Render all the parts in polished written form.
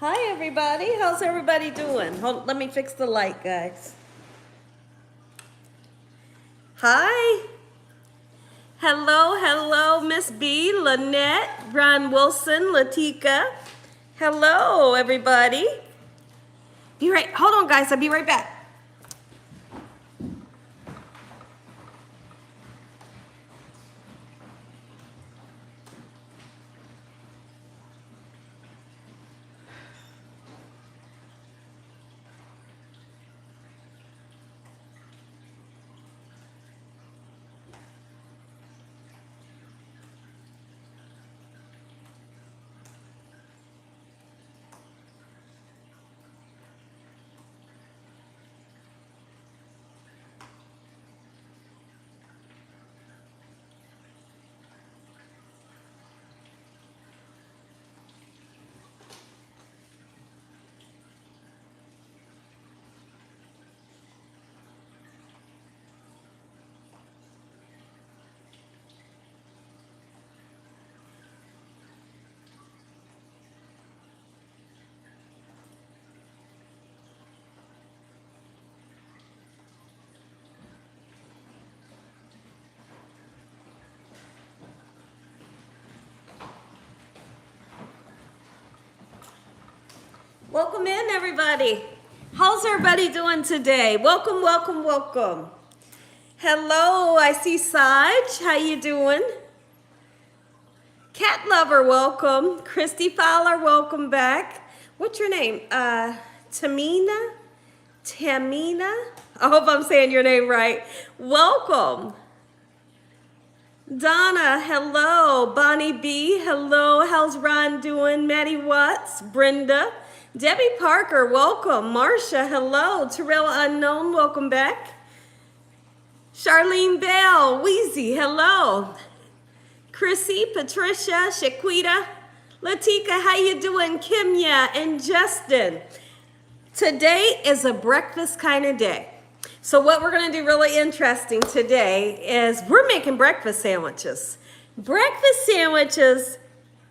Hi, everybody. How's everybody doing? Let me fix the light, guys. Hi. Hello, Miss B, Lynette, Ron Wilson, Latika. Hello, everybody. Hold on, guys. I'll be right back. Welcome in, everybody. How's everybody doing today? Welcome. Hello, I see Saj. How you doing? Cat Lover, welcome. Christy Fowler, welcome back. What's your name? Tamina? I hope I'm saying your name right. Welcome. Donna, hello. Bonnie B, hello. How's Ron doing? Maddie Watts, Brenda. Debbie Parker, welcome. Marcia, hello. Terrell Unknown, welcome back. Charlene Bell, Wheezy, hello. Chrissy, Patricia, Shaquita, Latika, how you doing? Kimya and Justin. Today is a breakfast kind of day. So what we're gonna do really interesting today is we're making breakfast sandwiches. Breakfast sandwiches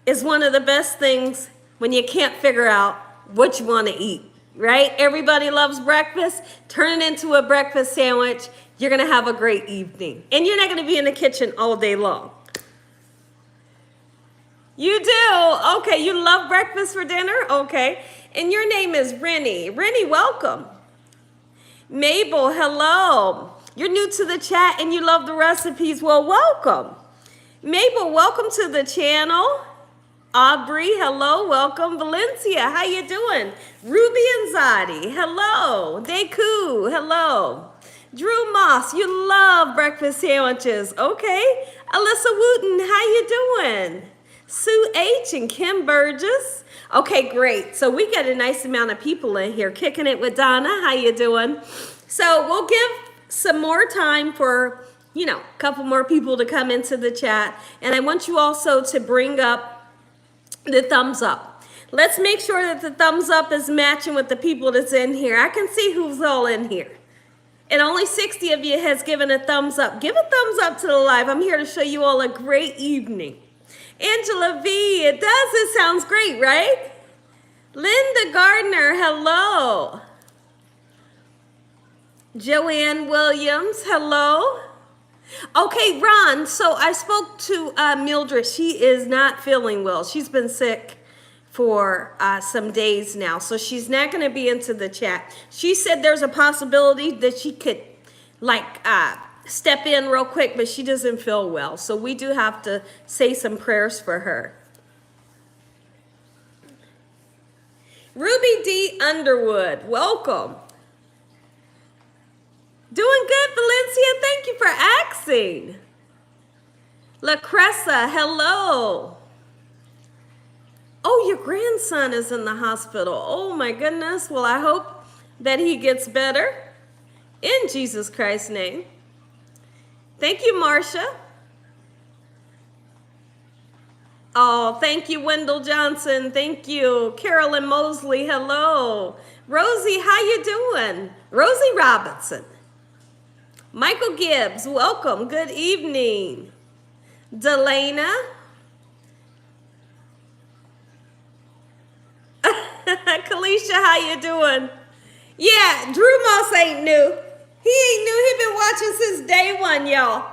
is one of the best things when you can't figure out what you want to eat, right? Everybody loves breakfast. Turn it into a breakfast sandwich. You're going to have a great evening. And you're not going to be in the kitchen all day long. You do? Okay, you love breakfast for dinner? Okay. And your name is Rennie. Rennie, welcome. Mabel, hello. You're new to the chat and you love the recipes. Well, welcome. Mabel, welcome to the channel. Aubrey, hello, welcome. Valencia, how you doing? Ruby and Zadi, hello. Deku, hello. Drew Moss, you love breakfast sandwiches. Okay. Alyssa Wooten, how you doing? Sue H and Kim Burgess. Okay, great. So we got a nice amount of people in here. Kicking it with Donna, how you doing? So we'll give some more time for, a couple more people to come into the chat. And I want you also to bring up the thumbs up. Let's make sure that the thumbs up is matching with the people that's in here. I can see who's all in here. And only 60 of you has given a thumbs up. Give a thumbs up to the live. I'm here to show you all a great evening. Angela V, it does. It sounds great, right? Linda Gardner, hello. Joanne Williams, hello. Okay, Ron, so I spoke to Mildred. She is not feeling well. She's been sick for some days now, so she's not going to be into the chat. She said there's a possibility that she could, step in real quick, but she doesn't feel well, so we do have to say some prayers for her. Ruby D. Underwood, welcome. Doing good, Valencia. Thank you for asking. La Cressa, hello. Oh, your grandson is in the hospital. Oh, my goodness. Well, I hope that he gets better. In Jesus Christ's name. Thank you, Marcia. Oh, thank you, Wendell Johnson. Thank you. Carolyn Mosley, hello. Rosie, how you doing? Rosie Robinson. Michael Gibbs, welcome. Good evening. Delana. Kalisha, how you doing? Yeah, Drew Moss ain't new. He ain't new. He been watching since day one, y'all.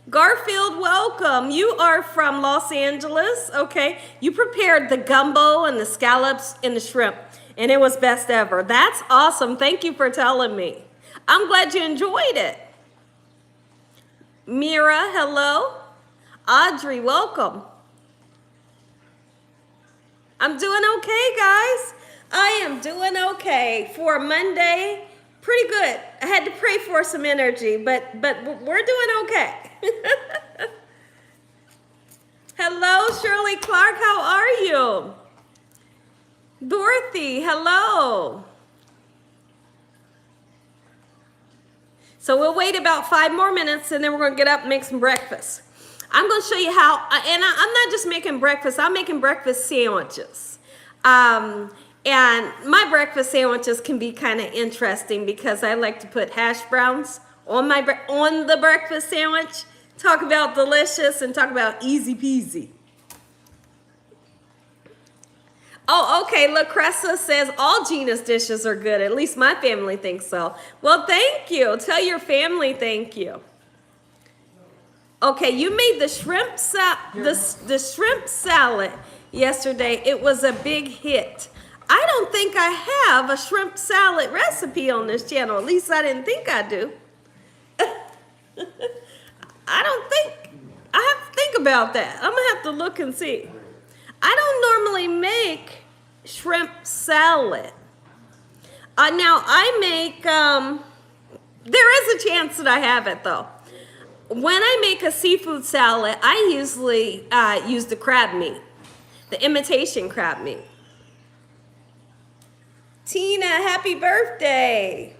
Garfield, welcome. You are from Los Angeles, okay? You prepared the gumbo and the scallops and the shrimp, and it was best ever. That's awesome. Thank you for telling me. I'm glad you enjoyed it. Mira, hello. Audrey, welcome. I'm doing okay, guys. I am doing okay for Monday. Pretty good. I had to pray for some energy, but we're doing okay. Hello, Shirley Clark. How are you? Dorothy, hello. So we'll wait about 5 more minutes and then we're going to get up and make some breakfast. I'm going to show you how, and I'm not just making breakfast, I'm making breakfast sandwiches. And my breakfast sandwiches can be kind of interesting because I like to put hash browns on the breakfast sandwich. Talk about delicious and talk about easy peasy. Oh, okay, Lucressa says all Gina's dishes are good. At least my family thinks so. Well, thank you. Tell your family thank you. Okay, you made the shrimp shrimp salad yesterday. It was a big hit. I don't think I have a shrimp salad recipe on this channel. At least I didn't think I do. I have to think about that. I'm gonna have to look and see. I don't normally make shrimp salad. Now I make, there is a chance that I have it though. When I make a seafood salad, I usually use the crab meat, the imitation crab meat. Tina, happy birthday.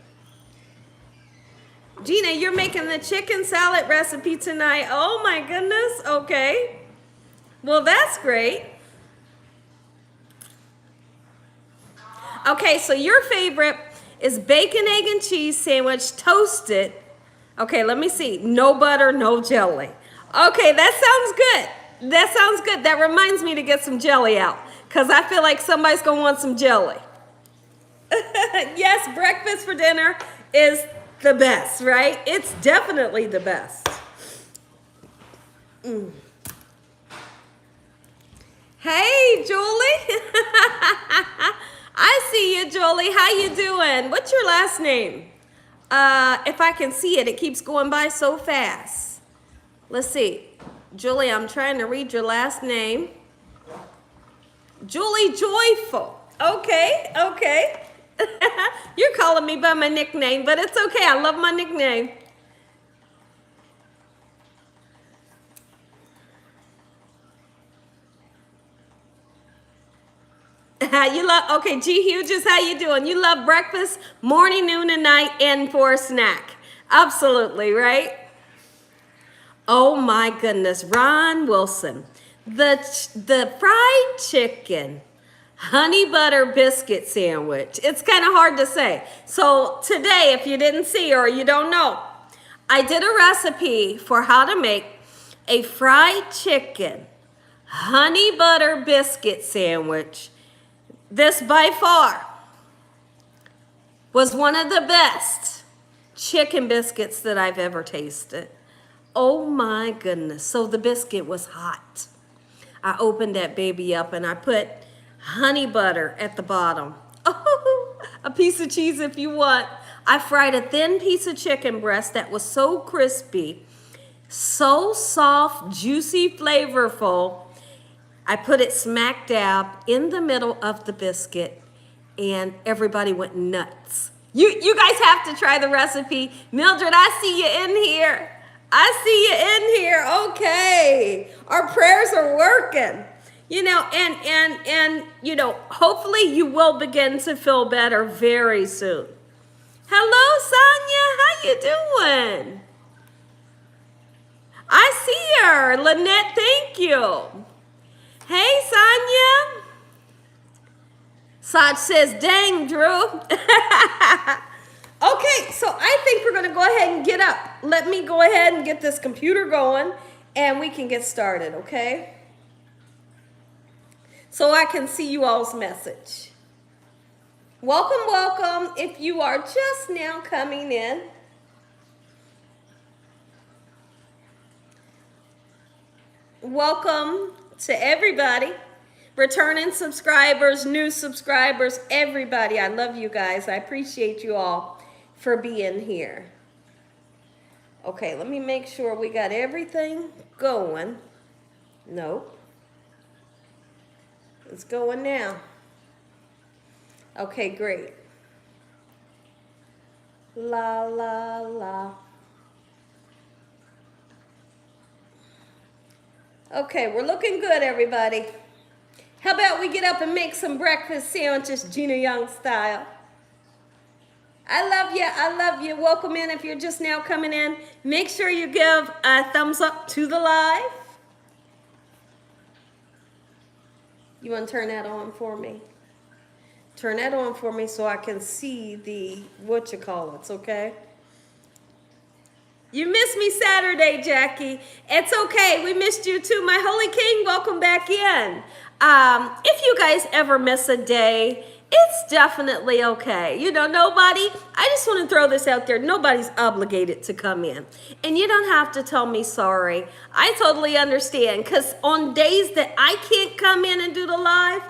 Gina, you're making the chicken salad recipe tonight. Oh my goodness, okay. Well, that's great. Okay, so your favorite is bacon, egg, and cheese sandwich, toasted. Okay, let me see. No butter, no jelly. Okay, that sounds good. That sounds good. That reminds me to get some jelly out because I feel like somebody's going to want some jelly. Yes, breakfast for dinner is the best, right? It's definitely the best. Hey, Julie. I see you, Julie. How you doing? What's your last name? If I can see it, it keeps going by so fast. Let's see. Julie, I'm trying to read your last name. Julie Joyful. Okay, okay. You're calling me by my nickname, but it's okay. I love my nickname. You love, okay, G Hughes, how you doing? You love breakfast, morning, noon, and night, and for a snack. Absolutely, right? Oh my goodness, Ron Wilson. The fried chicken honey butter biscuit sandwich. It's kind of hard to say. So today, if you didn't see or you don't know, I did a recipe for how to make a fried chicken honey butter biscuit sandwich. This by far was one of the best chicken biscuits that I've ever tasted. Oh my goodness. So the biscuit was hot. I opened that baby up and I put honey butter at the bottom. Oh, a piece of cheese if you want. I fried a thin piece of chicken breast that was so crispy, so soft, juicy, flavorful. I put it smack dab in the middle of the biscuit and everybody went nuts. You guys have to try the recipe. Mildred, I see you in here. I see you in here. Okay. Our prayers are working. You know, and you know, hopefully you will begin to feel better very soon. Hello, Sonia. How you doing? I see her. Lynette, thank you. Hey, Sonia. Saj says, dang, Drew. Okay, so I think we're going to go ahead and get up. let me go ahead and get this computer going and we can get started, okay? So I can see you all's message. Welcome, welcome. If you are just now coming in, welcome to everybody. Returning subscribers, new subscribers, everybody. I love you guys. I appreciate you all for being here. Okay, let me make sure we got everything going. Nope. It's going now. Okay, great. La, la, la. Okay, we're looking good, everybody. How about we get up and make some breakfast sandwiches, Gina Young style? I love you. I love you. Welcome in if you're just now coming in. Make sure you give a thumbs up to the live. You want to turn that on for me? Turn that on for me so I can see the whatchamacallits, okay? You missed me Saturday, Jackie. It's okay. We missed you too. My Holy King, welcome back in. If you guys ever miss a day, it's definitely okay. You know, nobody, I just want to throw this out there. Nobody's obligated to come in. And you don't have to tell me sorry. I totally understand. Because on days that I can't come in and do the live,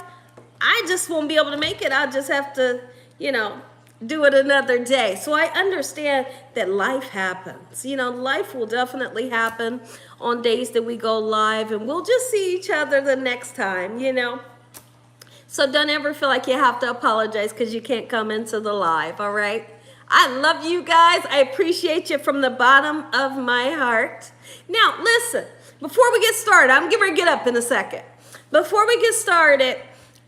I just won't be able to make it. I'll just have to, you know, do it another day. So I understand that life happens. You know, life will definitely happen on days that we go live, and we'll just see each other the next time, you know. So don't ever feel like you have to apologize because you can't come into the live, all right? I love you guys. I appreciate you from the bottom of my heart. Now, listen, before we get started, I'm going to get up in a second. Before we get started,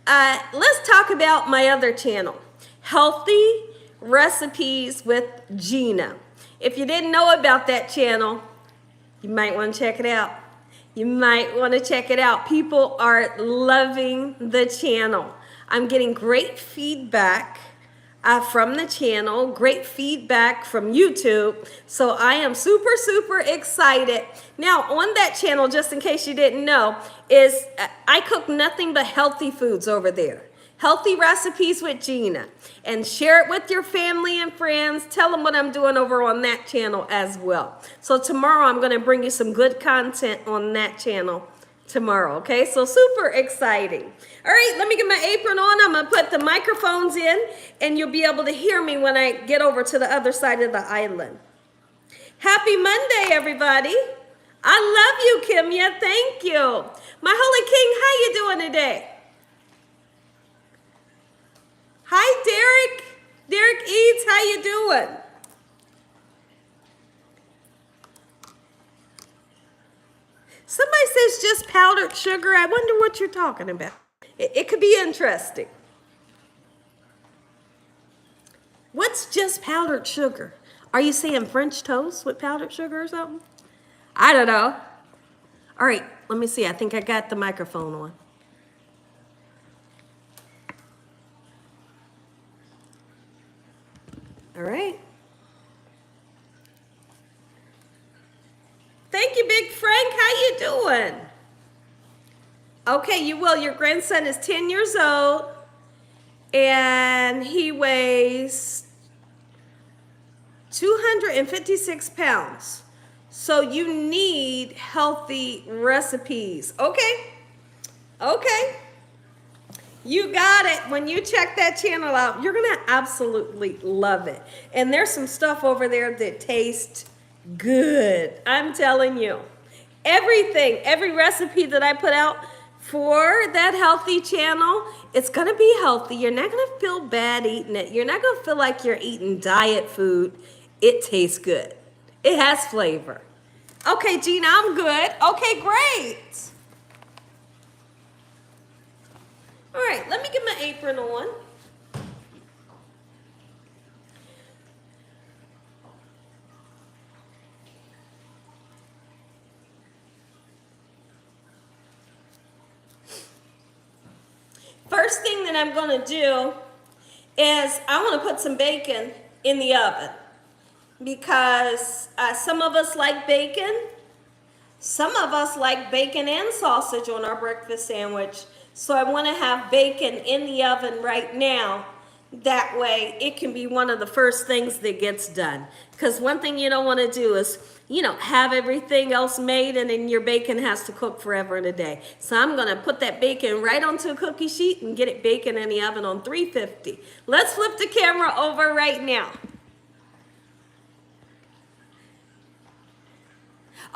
let's talk about my other channel, Healthy Recipes with Gina. If you didn't know about that channel, you might want to check it out. You might want to check it out. People are loving the channel. I'm getting great feedback from the channel, great feedback from YouTube. So I am super, super excited. Now, on that channel, just in case you didn't know, is I cook nothing but healthy foods over there. Healthy Recipes with Gina. And share it with your family and friends. Tell them what I'm doing over on that channel as well. So tomorrow I'm going to bring you some good content on that channel tomorrow, okay? So super exciting. All right, let me get my apron on. I'm going to put the microphones in, and you'll be able to hear me when I get over to the other side of the island. Happy Monday, everybody. I love you, Kimya. Thank you. My Holy King, how you doing today? Hi, Derek. Derek Eads, how you doing? Somebody says just powdered sugar. I wonder what you're talking about. It could be interesting. What's just powdered sugar? Are you saying French toast with powdered sugar or something? I don't know. All right, let me see. I think I got the microphone on. All right. Thank you, Big Frank. How you doing? Okay, you will. Your grandson is 10 years old, and he weighs 256 pounds. So you need healthy recipes. Okay. Okay. You got it. When you check that channel out, you're going to absolutely love it. And there's some stuff over there that tastes good. I'm telling you. Everything, every recipe that I put out for that healthy channel, it's going to be healthy. You're not going to feel bad eating it. You're not going to feel like you're eating diet food. It tastes good. It has flavor. Okay, Gina, I'm good. Okay, great. All right, let me get my apron on. First thing that I'm going to do is I want to put some bacon in the oven. because some of us like bacon. Some of us like bacon and sausage on our breakfast sandwich. So I want to have bacon in the oven right now. That way it can be one of the first things that gets done. Because one thing you don't want to do is, have everything else made and then your bacon has to cook forever and a day. So I'm going to put that bacon right onto a cookie sheet and get it baking in the oven on 350. Let's flip the camera over right now.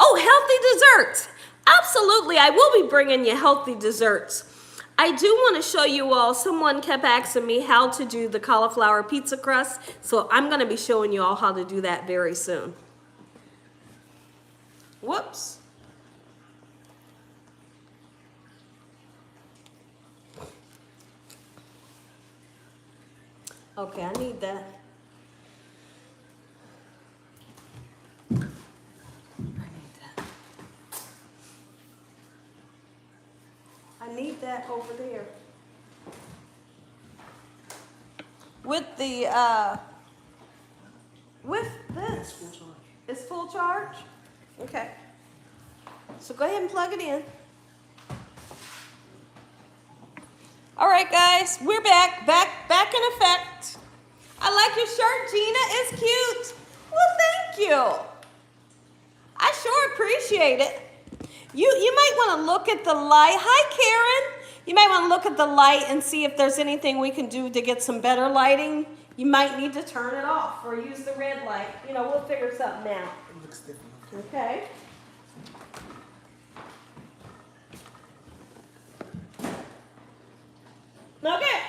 Oh, healthy desserts. Absolutely, I will be bringing you healthy desserts. I do want to show you all, someone kept asking me how to do the cauliflower pizza crust, so I'm going to be showing you all how to do that very soon. Whoops. Okay, I need that. I need that over there. With the, with this. It's full charge? Okay. So go ahead and plug it in. All right, guys, we're back in effect. I like your shirt, Gina. It's cute. Well, thank you. I sure appreciate it. You might want to look at the light. Hi, Karen. You might want to look at the light and see if there's anything we can do to get some better lighting. You might need to turn it off or use the red light. We'll figure something out. It looks different. Okay. Okay.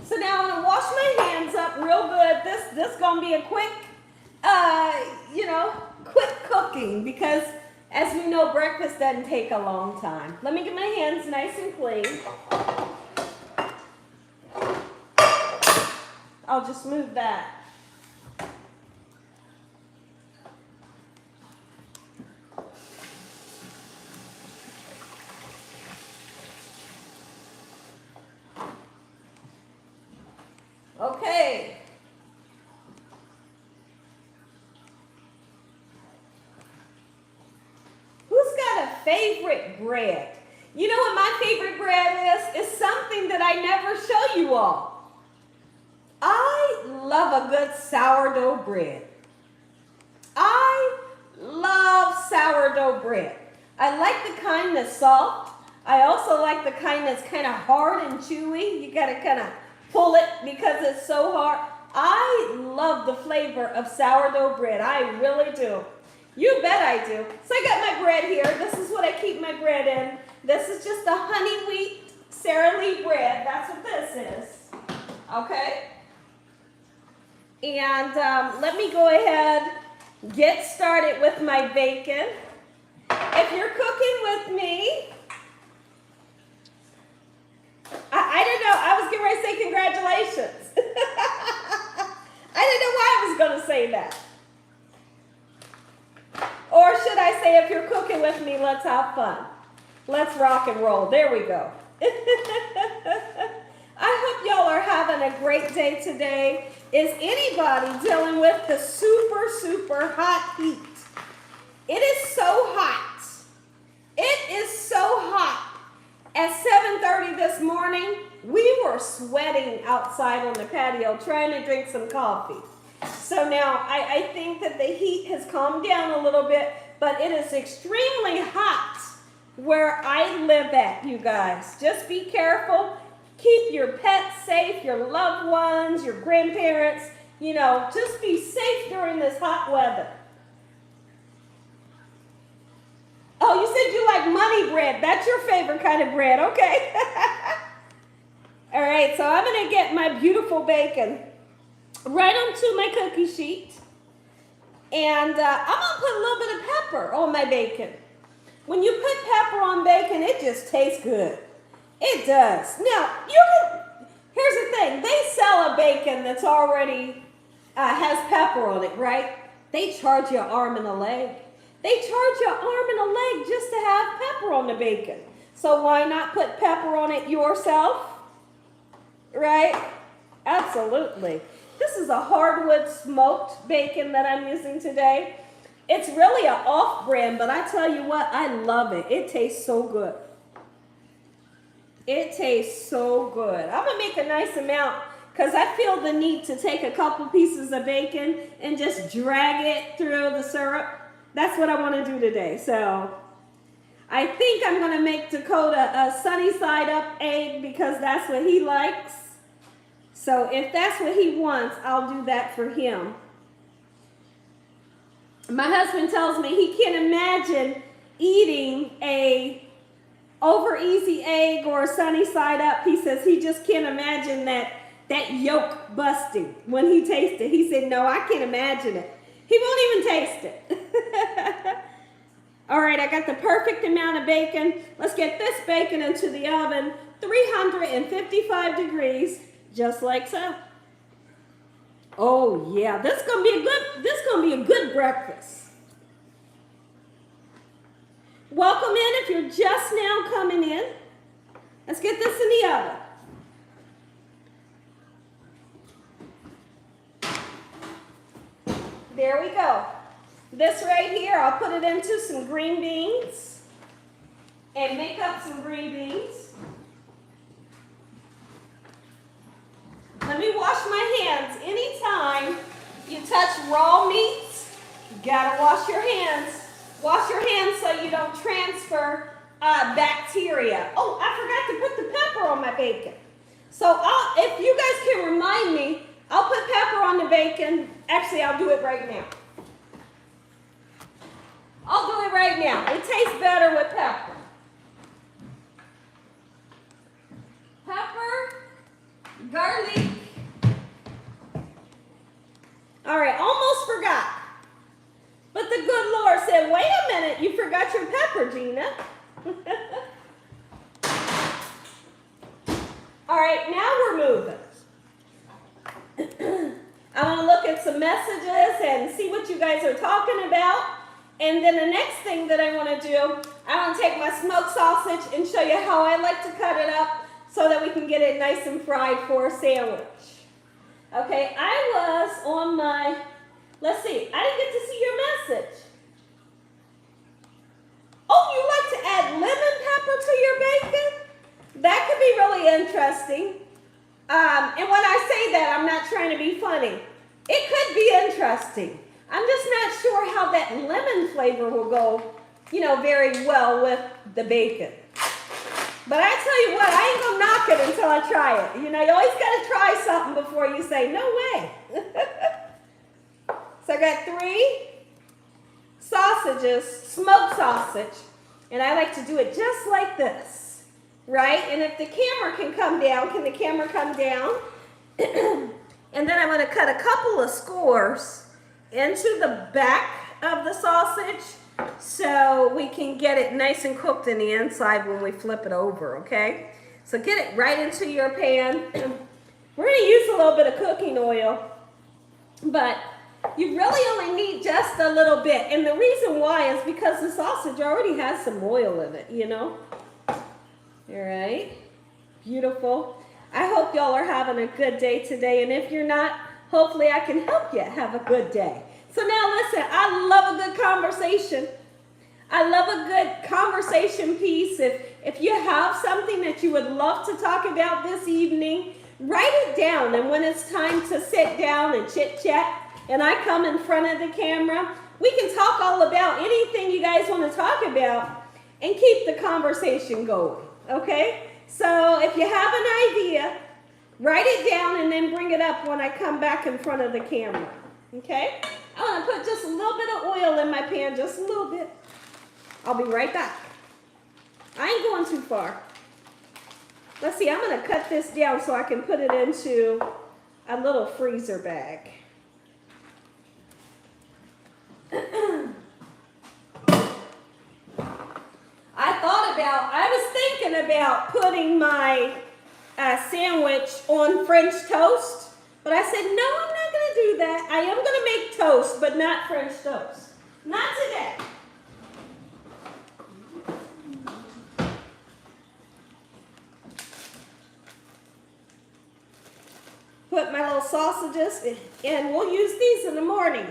So now I'm going to wash my hands up real good. This is going to be a quick, quick cooking because as we know, breakfast doesn't take a long time. Let me get my hands nice and clean. I'll just move that. Okay. Who's got a favorite bread? You know what my favorite bread is? It's something that I never show you all. I love a good sourdough bread. I love sourdough bread. I like the kind that's soft. I also like the kind that's kind of hard and chewy. You got to kind of pull it because it's so hard. I love the flavor of sourdough bread. I really do. You bet I do. So I got my bread here. This is what I keep my bread in. This is just a honey wheat Sara Lee bread. That's what this is. Okay? And let me go ahead, get started with my bacon. If you're cooking with me, I didn't know. I was getting ready to say congratulations. I didn't know why I was going to say that. Or should I say, if you're cooking with me, let's have fun. Let's rock and roll. There we go. I hope y'all are having a great day today. Is anybody dealing with the super, super hot heat? It is so hot. It is so hot. At 7:30 this morning, we were sweating outside on the patio trying to drink some coffee. So now I think that the heat has calmed down a little bit, but it is extremely hot where I live at, you guys. Just be careful. Keep your pets safe, your loved ones, your grandparents. Just be safe during this hot weather. Oh, you said you like money bread. That's your favorite kind of bread. Okay. All right, so I'm going to get my beautiful bacon right onto my cookie sheet. And I'm going to put a little bit of pepper on my bacon. When you put pepper on bacon, it just tastes good. It does. Now, here's the thing. They sell a bacon that's already has pepper on it, right? They charge you an arm and a leg. They charge you an arm and a leg just to have pepper on the bacon. So why not put pepper on it yourself? Right? Absolutely. This is a hardwood smoked bacon that I'm using today. It's really an off-brand, but I tell you what, I love it. It tastes so good. It tastes so good. I'm going to make a nice amount because I feel the need to take a couple pieces of bacon and just drag it through the syrup. That's what I want to do today. So I think I'm going to make Dakota a sunny side up egg because that's what he likes. So if that's what he wants, I'll do that for him. My husband tells me he can't imagine eating a over easy egg or a sunny side up. He says he just can't imagine that yolk busting when he tastes it. He said, no, I can't imagine it. He won't even taste it. All right, I got the perfect amount of bacon. Let's get this bacon into the oven, 355 degrees, just like so. Oh yeah, this is gonna be a good breakfast. Welcome in if you're just now coming in. Let's get this in the oven. There we go. This right here, I'll put it into some green beans and make up some green beans. Let me wash my hands. Anytime you touch raw meats, you gotta wash your hands. Wash your hands so you don't transfer bacteria. Oh, I forgot to put the pepper on my bacon. So if you guys can remind me, I'll put pepper on the bacon. Actually, I'll do it right now. I'll do it right now. It tastes better with pepper. Pepper, garlic. All right, almost forgot. But the good Lord said, wait a minute, you forgot your pepper, Gina. All right, now we're moving. I want to look at some messages and see what you guys are talking about. And then the next thing that I want to do, I want to take my smoked sausage and show you how I like to cut it up so that we can get it nice and fried for a sandwich. Okay, I was on my, let's see, I didn't get to see your message. Oh, you like to add lemon pepper to your bacon? That could be really interesting. And when I say that, I'm not trying to be funny. It could be interesting. I'm just not sure how that lemon flavor will go, very well with the bacon. But I tell you what, I ain't gonna knock it until I try it. You always gotta try something before you say, no way. So I got 3 sausages, smoked sausage, and I like to do it just like this, right? And if the camera can come down, can the camera come down? And then I'm gonna cut a couple of scores into the back of the sausage so we can get it nice and cooked in the inside when we flip it over, okay? So get it right into your pan. We're gonna use a little bit of cooking oil, but you really only need just a little bit. And the reason why is because the sausage already has some oil in it, All right, beautiful. I hope y'all are having a good day today. And if you're not, hopefully I can help you have a good day. So now listen, I love a good conversation. I love a good conversation piece. If you have something that you would love to talk about this evening, write it down. And when it's time to sit down and chit chat, and I come in front of the camera, we can talk all about anything you guys want to talk about and keep the conversation going, okay? So if you have an idea, write it down and then bring it up when I come back in front of the camera, okay? I'm going to put just a little bit of oil in my pan, just a little bit. I'll be right back. I ain't going too far. Let's see, I'm going to cut this down so I can put it into a little freezer bag. I was thinking about putting my sandwich on French toast, but I said, no, I'm not going to do that. I am going to make toast, but not French toast. Not today. put my little sausages in, and we'll use these in the morning.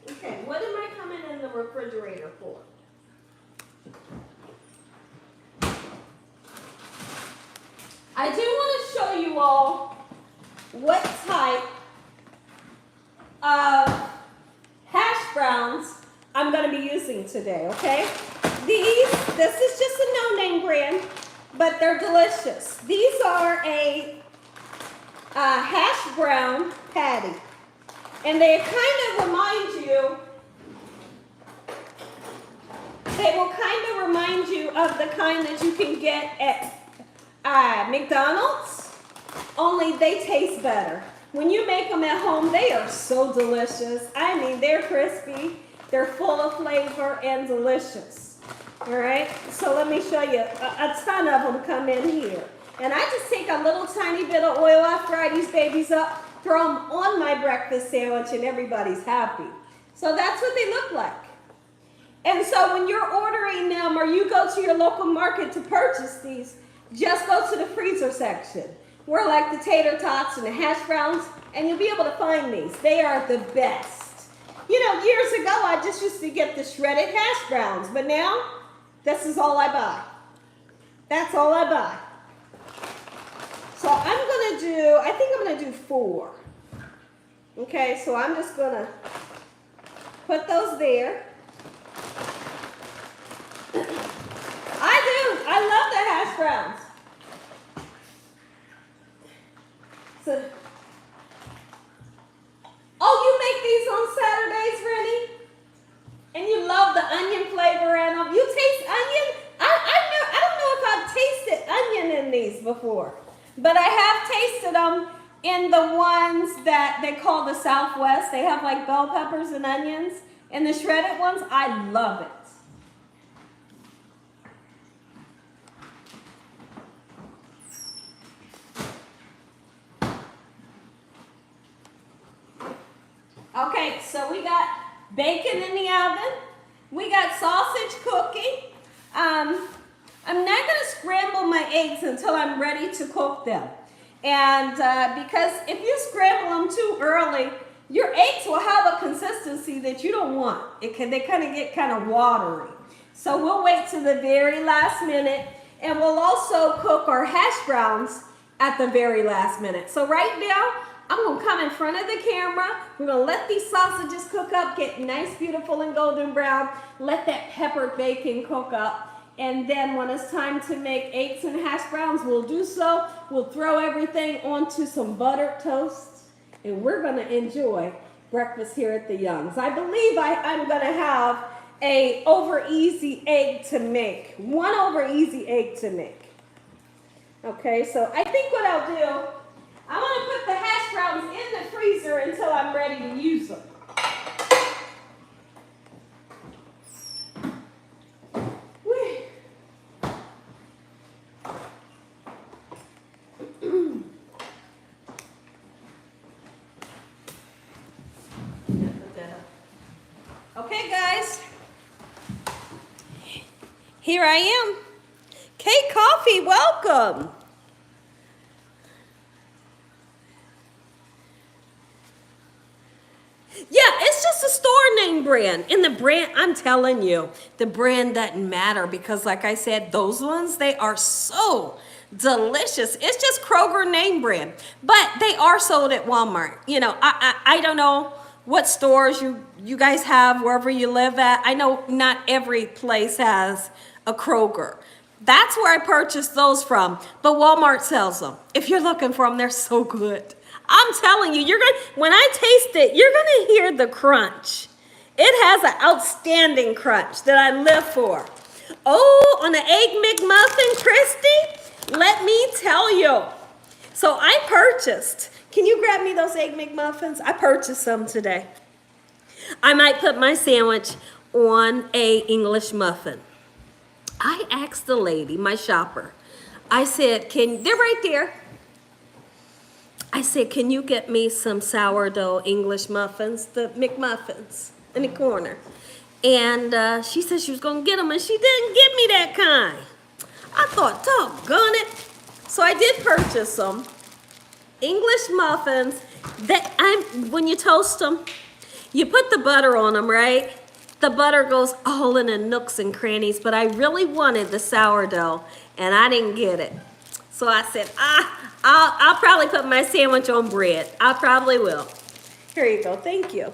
Okay, what am I coming in the refrigerator for? I do want to show you all what type of hash browns I'm going to be using today, okay? This is just a no-name brand, but they're delicious. These are a hash brown patty, and they kind of remind you, of the kind that you can get at McDonald's, only they taste better. When you make them at home, they are so delicious. I mean, they're crispy, they're full of flavor and delicious. All right, so let me show you. A ton of them come in here. And I just take a little tiny bit of oil, I fry these babies up, throw them on my breakfast sandwich, and everybody's happy. So that's what they look like. And so when you're ordering them or you go to your local market to purchase these, just go to the freezer section where like the tater tots and the hash browns, and you'll be able to find these. They are the best. You know, years ago, I just used to get the shredded hash browns, but now this is all I buy. That's all I buy. So I think I'm gonna do 4. Okay, so I'm just gonna put those there. I love the hash browns. So, you make these on Saturdays, Rennie? And you love the onion flavor in them. You taste onion? I don't know if I've tasted onion in these before, but I have tasted them in the ones that they call the Southwest. They have like bell peppers and onions. And the shredded ones, I love it. Okay, so we got bacon in the oven. We got sausage cooking. I'm not going to scramble my eggs until I'm ready to cook them. And because if you scramble them too early, your eggs will have a consistency that you don't want. They kind of get kind of watery. So we'll wait till the very last minute, and we'll also cook our hash browns at the very last minute. So right now, I'm going to come in front of the camera. We're going to let these sausages cook up, get nice, beautiful, and golden brown. Let that peppered bacon cook up. And then when it's time to make eggs and hash browns, we'll do so. We'll throw everything onto some buttered toast, and we're going to enjoy breakfast here at the Youngs. I believe I'm going to have a over easy egg to make. 1 over easy egg to make. Okay, so I think what I'll do, I'm going to put the hash browns in the freezer until I'm ready to use them. Okay, guys. Here I am. Kate Coffee, welcome. Yeah, it's just a store name brand. And the brand, I'm telling you, the brand doesn't matter because like I said, those ones, they are so delicious. It's just Kroger name brand, but they are sold at Walmart. You know, I don't know what stores you guys have wherever you live at. I know not every place has a Kroger. That's where I purchased those from, but Walmart sells them. If you're looking for them, they're so good. I'm telling you, when I taste it, you're gonna hear the crunch. It has an outstanding crunch that I live for. Oh, on the Egg McMuffin, Christy, let me tell you. So I purchased, can you grab me those Egg McMuffins? I purchased some today. I might put my sandwich on a English muffin. I asked the lady, my shopper, I said, they're right there. I said, can you get me some sourdough English muffins, the McMuffins in the corner? And she said she was going to get them, and she didn't give me that kind. I thought, doggone it. So I did purchase them. English muffins. When you toast them, you put the butter on them, right? The butter goes all in the nooks and crannies, but I really wanted the sourdough, and I didn't get it. So I said, I'll probably put my sandwich on bread. I probably will. Here you go. Thank you.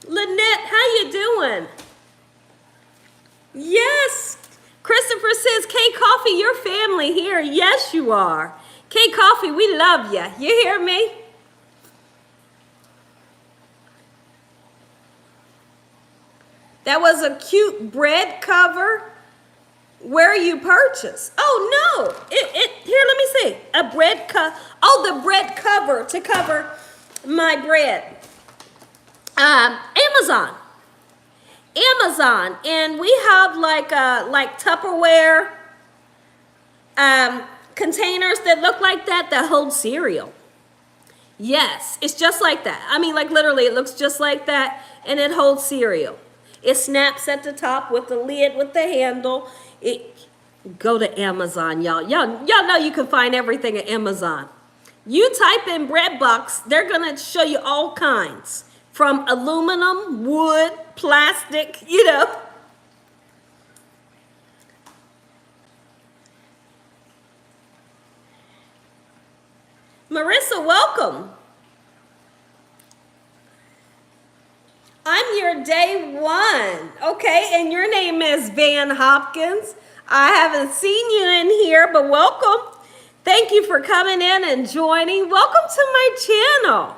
Lynette, how you doing? Yes. Christopher says, K Coffee, your family here. Yes, you are. K Coffee, we love you. You hear me? That was a cute bread cover. Where you purchased? Oh no! Here, let me see. A bread cover. Oh, the bread cover to cover my bread. Amazon. Amazon, and we have like Tupperware containers that look like that hold cereal. Yes, it's just like that. I mean, like literally, it looks just like that, and it holds cereal. It snaps at the top with the lid with the handle. Go to Amazon, y'all. Y'all know you can find everything at Amazon. You type in bread box, they're gonna show you all kinds. From aluminum, wood, plastic, you know. Marissa, welcome. I'm your day one. Okay, and your name is Van Hopkins. I haven't seen you in here, but welcome. Thank you for coming in and joining. Welcome to my channel.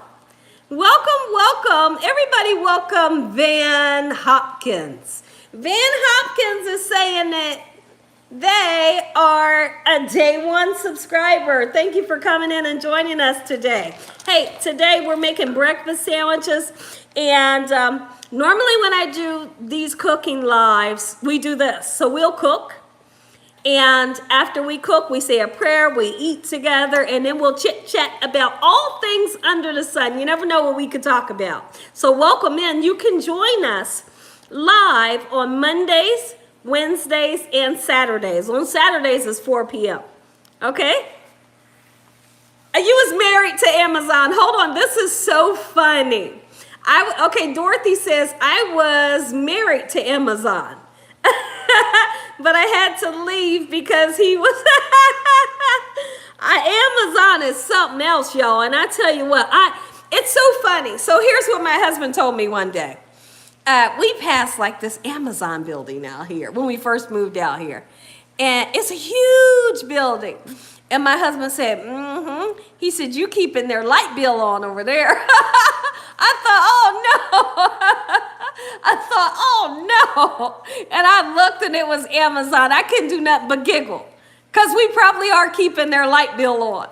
Welcome. Everybody welcome Van Hopkins. Van Hopkins is saying that they are a day one subscriber. Thank you for coming in and joining us today. Hey, today we're making breakfast sandwiches. And normally when I do these cooking lives, we do this. So we'll cook. And after we cook, we say a prayer, we eat together, and then we'll chit-chat about all things under the sun. You never know what we could talk about. So welcome in. You can join us live on Mondays, Wednesdays, and Saturdays. On Saturdays is 4 p.m. Okay? You was married to Amazon. Hold on. This is so funny. Okay, Dorothy says, I was married to Amazon. But I had to leave because he was... Amazon is something else, y'all. And I tell you what, it's so funny. So here's what my husband told me one day. We passed like this Amazon building out here when we first moved out here. And it's a huge building. And my husband said, He said, you keeping their light bill on over there. I thought, oh no. And I looked and it was Amazon. I couldn't do nothing but giggle. Because we probably are keeping their light bill on.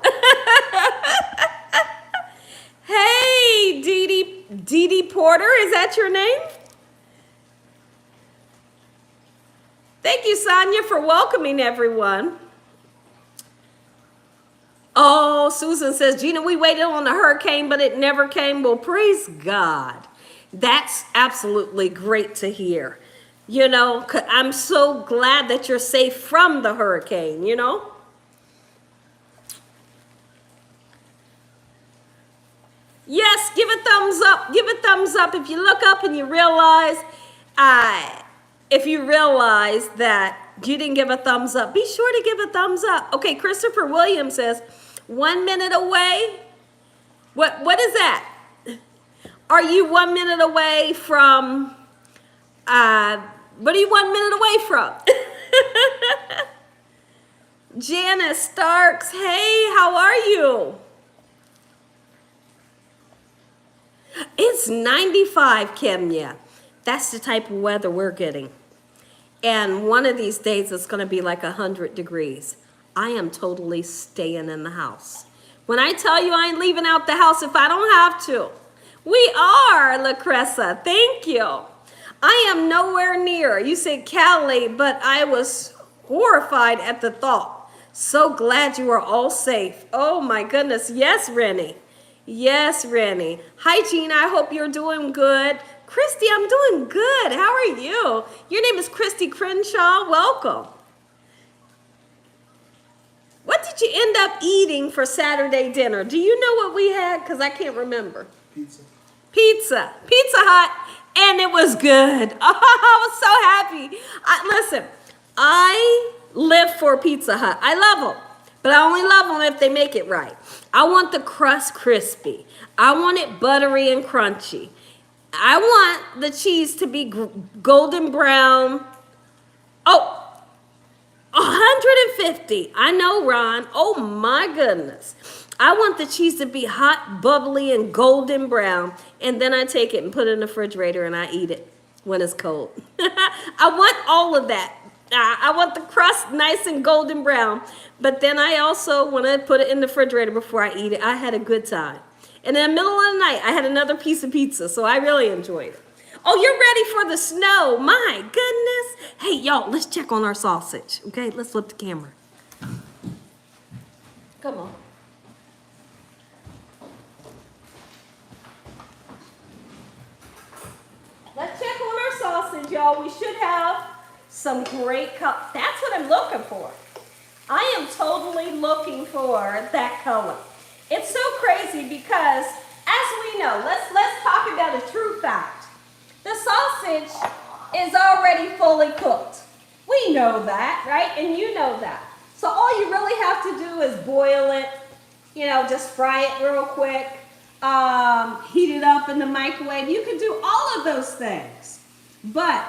Hey, Dee Dee Porter, is that your name? Thank you, Sonia, for welcoming everyone. Oh, Susan says, Gina, we waited on the hurricane, but it never came. Well, praise God. That's absolutely great to hear. You know, I'm so glad that you're safe from the hurricane, you know. Yes, give a thumbs up. Give a thumbs up if you look up and you realize, that you didn't give a thumbs up. Be sure to give a thumbs up. Okay, Christopher Williams says, 1 minute away. What is that? Are you 1 minute away from, what are you 1 minute away from? Janice Starks, hey, how are you? It's 95, Kenya. That's the type of weather we're getting. And one of these days it's going to be like 100 degrees. I am totally staying in the house. When I tell you I ain't leaving out the house if I don't have to. We are, Lucressa. Thank you. I am nowhere near. You said Cali, but I was horrified at the thought. So glad you are all safe. Oh my goodness. Yes, Rennie. Yes, Rennie. Hi, Gina. I hope you're doing good. Christy, I'm doing good. How are you? Your name is Christy Crenshaw. Welcome. What did you end up eating for Saturday dinner? Do you know what we had? Because I can't remember. Pizza Hut, and it was good. Oh, I was so happy. Listen, I live for Pizza Hut. I love them, but I only love them if they make it right. I want the crust crispy. I want it buttery and crunchy. I want the cheese to be golden brown. Oh, 150. I know, Ron. Oh my goodness. I want the cheese to be hot, bubbly, and golden brown. And then I take it and put it in the refrigerator and I eat it when it's cold. I want all of that. I want the crust nice and golden brown. But then I also, when I put it in the refrigerator before I eat it, I had a good time. And in the middle of the night, I had another piece of pizza. So I really enjoyed it. Oh, you're ready for the snow. My goodness. Hey, y'all, let's check on our sausage. Okay, let's flip the camera. Come on. Let's check on our sausage, y'all. We should have some great color. That's what I'm looking for. I am totally looking for that color. It's so crazy because, as we know, let's talk about a true fact. The sausage is already fully cooked. We know that, right? And you know that. So all you really have to do is boil it, just fry it real quick, heat it up in the microwave. You can do all of those things. But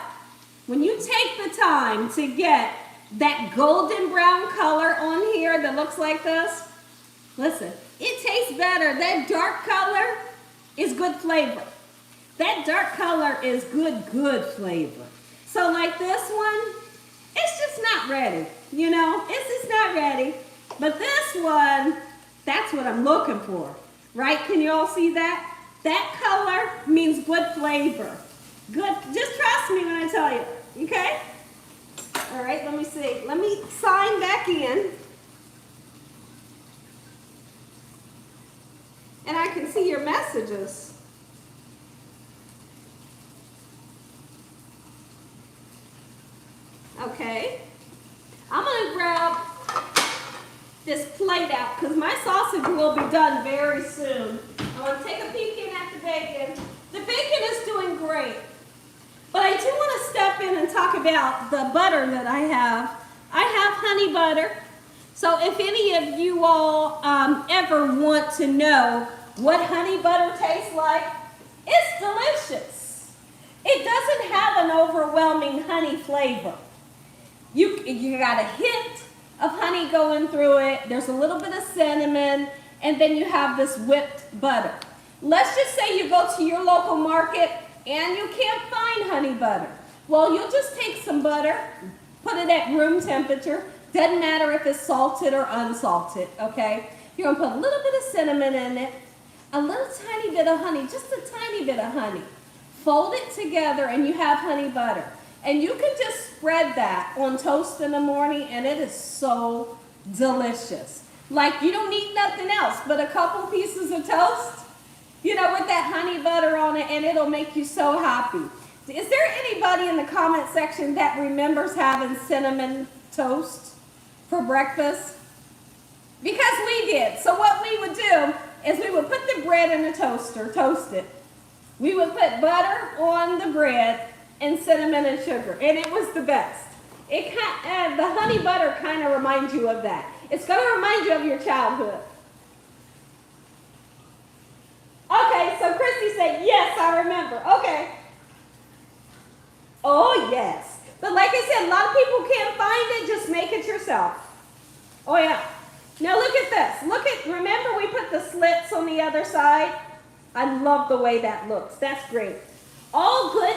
when you take the time to get that golden brown color on here that looks like this, listen, it tastes better. That dark color is good flavor. That dark color is good flavor. So like this one, it's just not ready. It's just not ready. But this one, that's what I'm looking for, right? Can you all see that? That color means good flavor. Good, just trust me when I tell you, okay? All right, let me see. Let me sign back in. And I can see your messages. Okay, I'm gonna grab this plate out because my sausage will be done very soon. I want to take a peek in at the bacon. The bacon is doing great, but I do want to step in and talk about the butter that I have. I have honey butter. So if any of you all ever want to know what honey butter tastes like, it's delicious. It doesn't have an overwhelming honey flavor. You got a hint of honey going through it. There's a little bit of cinnamon, and then you have this whipped butter. Let's just say you go to your local market and you can't find honey butter. Well, you'll just take some butter, put it at room temperature. Doesn't matter if it's salted or unsalted, okay? You're gonna put a little bit of cinnamon in it, a little tiny bit of honey, just a tiny bit of honey. Fold it together and you have honey butter. And you can just spread that on toast in the morning and it is so delicious. Like you don't need nothing else but a couple pieces of toast, with that honey butter on it, and it'll make you so happy. Is there anybody in the comment section that remembers having cinnamon toast for breakfast? Because we did. So what we would do is we would put the bread in a toaster, toast it. We would put butter on the bread and cinnamon and sugar, and it was the best. The honey butter kind of reminds you of that. It's going to remind you of your childhood. Okay, so Christy said, yes, I remember. Okay. Oh, yes. But like I said, a lot of people can't find it. Just make it yourself. Oh, yeah. Now look at this. Remember we put the slits on the other side? I love the way that looks. That's great. All good,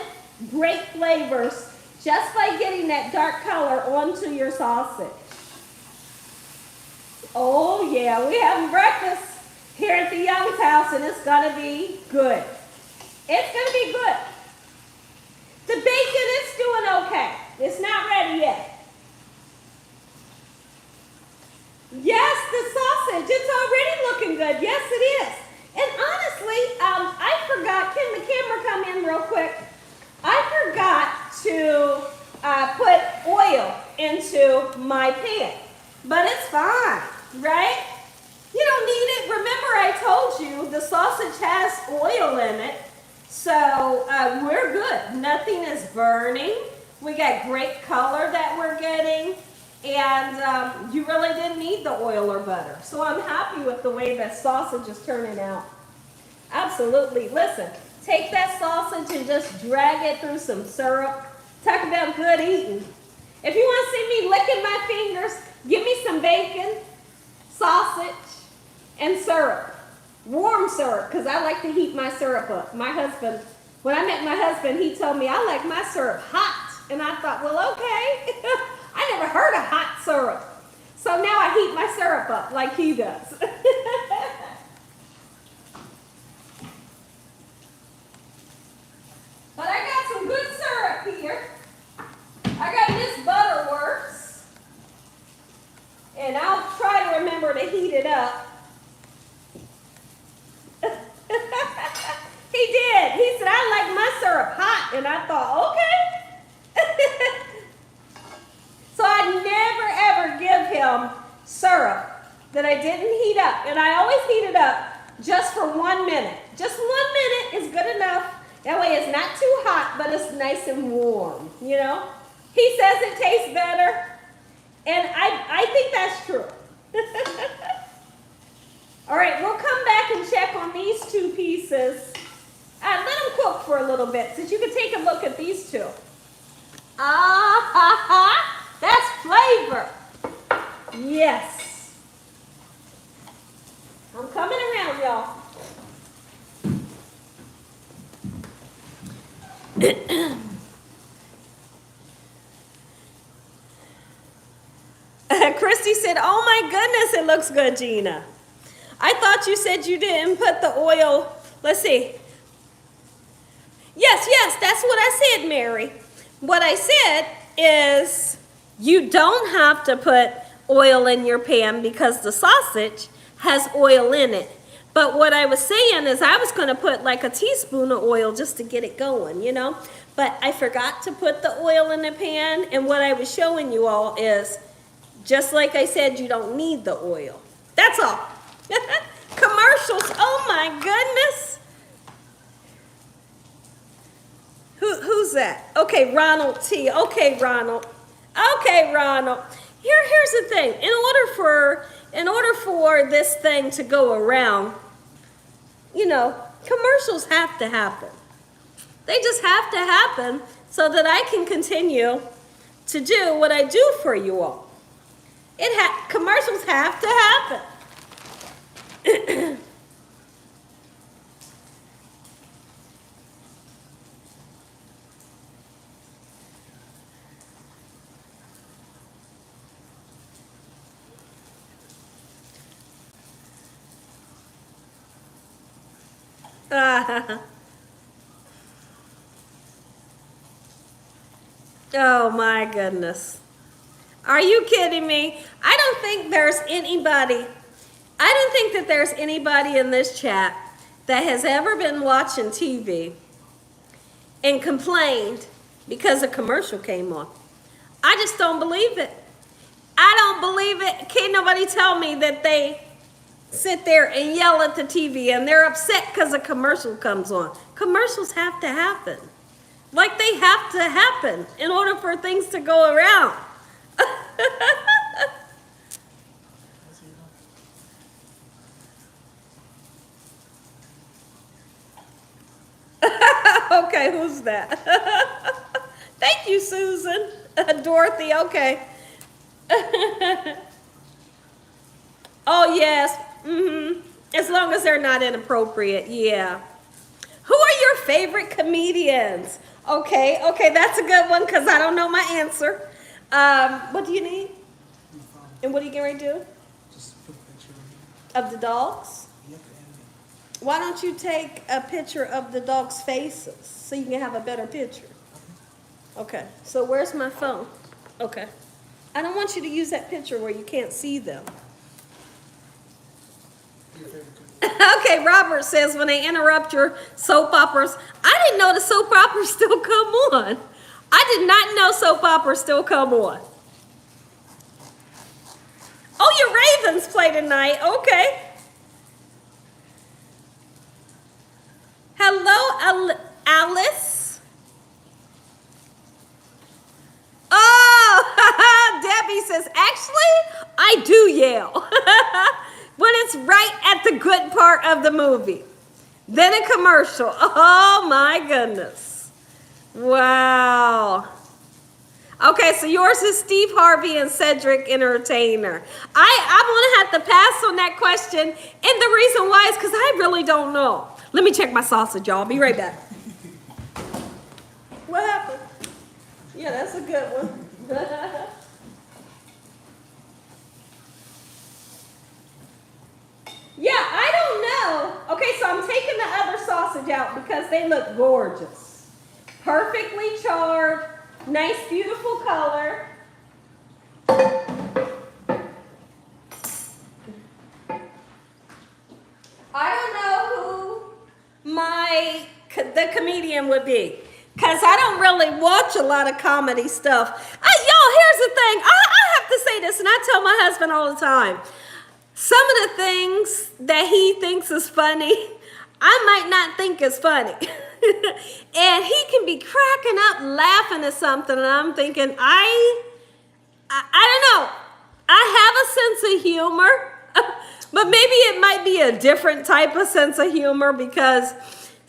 great flavors just by getting that dark color onto your sausage. Oh, yeah. We're having breakfast here at the Young's house, and it's going to be good. It's going to be good. The bacon is doing okay. It's not ready yet. Yes, the sausage, it's already looking good. Yes, it is. And honestly, I forgot, can the camera come in real quick? sausage has oil in it, so we're good. Nothing is burning. We got great color that we're getting, and you really didn't need the oil or butter. So I'm happy with the way that sausage is turning out. Absolutely. Listen, take that sausage and just drag it through some syrup. Talk about good eating. If you want to see me licking my fingers, give me some bacon, sausage, and syrup. Warm syrup, because I like to heat my syrup up. My husband, when I met my husband, he told me I like my syrup hot. And I thought, well, okay. I never heard of hot syrup. So now I heat my syrup up like he does. But I got some good syrup here. I got Miss Butterworks. And I'll try to remember to heat it up. He did. He said, I like my syrup hot. And I thought, okay. So I never ever give him syrup that I didn't heat up. And I always heat it up just for 1 minute. Just 1 minute is good enough. That way it's not too hot, but it's nice and warm, you know? He says it tastes better, and I think that's true. All right, we'll come back and check on these two pieces. Let them cook for a little bit, so you can take a look at these two. That's flavor. Yes. I'm coming around, y'all. Christy said, oh my goodness, it looks good, Gina. I thought you said you didn't put the oil. Let's see. Yes, that's what I said, Mary. What I said is you don't have to put oil in your pan because the sausage has oil in it. But what I was saying is I was going to put like a teaspoon of oil just to get it going, you know. But I forgot to put the oil in the pan. And what I was showing you all is, just like I said, you don't need the oil. That's all. Commercials. Oh, my goodness. Who's that? Okay, Ronald T. Okay, Ronald. Okay, Ronald. Here's the thing. In order for this thing to go around, you know, commercials have to happen. They just have to happen so that I can continue to do what I do for you all. Commercials have to happen. Oh my goodness. Are you kidding me? I don't think that there's anybody in this chat that has ever been watching TV and complained because a commercial came on. I just don't believe it. I don't believe it. Can't nobody tell me that they sit there and yell at the TV and they're upset because a commercial comes on. Commercials have to happen. Like they have to happen in order for things to go around. Okay, who's that? Thank you, Susan. Dorothy, okay. Oh, yes. As long as they're not inappropriate, yeah. Who are your favorite comedians? Okay, that's a good one because I don't know my answer. What do you need? And what are you getting ready to do? Just put a picture of the dogs? Yep, Why don't you take a picture of the dogs' faces so you can have a better picture? Okay, so where's my phone? Okay. I don't want you to use that picture where you can't see them. Okay, Robert says when they interrupt your soap operas. I didn't know the soap operas still come on. I did not know soap operas still come on. Oh, your Ravens play tonight. Okay. Hello, Alice. Oh, Debbie says, actually, I do yell when it's right at the good part of the movie. Then a commercial. Oh, my goodness. Wow. Okay, so yours is Steve Harvey and Cedric Entertainer. I'm going to have to pass on that question. And the reason why is because I really don't know. Let me check my sausage, y'all. I'll be right back. What happened? Yeah, that's a good one. Yeah, I don't know. Okay, so I'm taking the other sausage out because they look gorgeous. Perfectly charred, nice, beautiful color. I don't know who the comedian would be. Because I don't really watch a lot of comedy stuff. Y'all, here's the thing. I have to say this, and I tell my husband all the time. Some of the things that he thinks is funny, I might not think is funny. And he can be cracking up laughing at something, and I'm thinking, I don't know. I have a sense of humor, but maybe it might be a different type of sense of humor because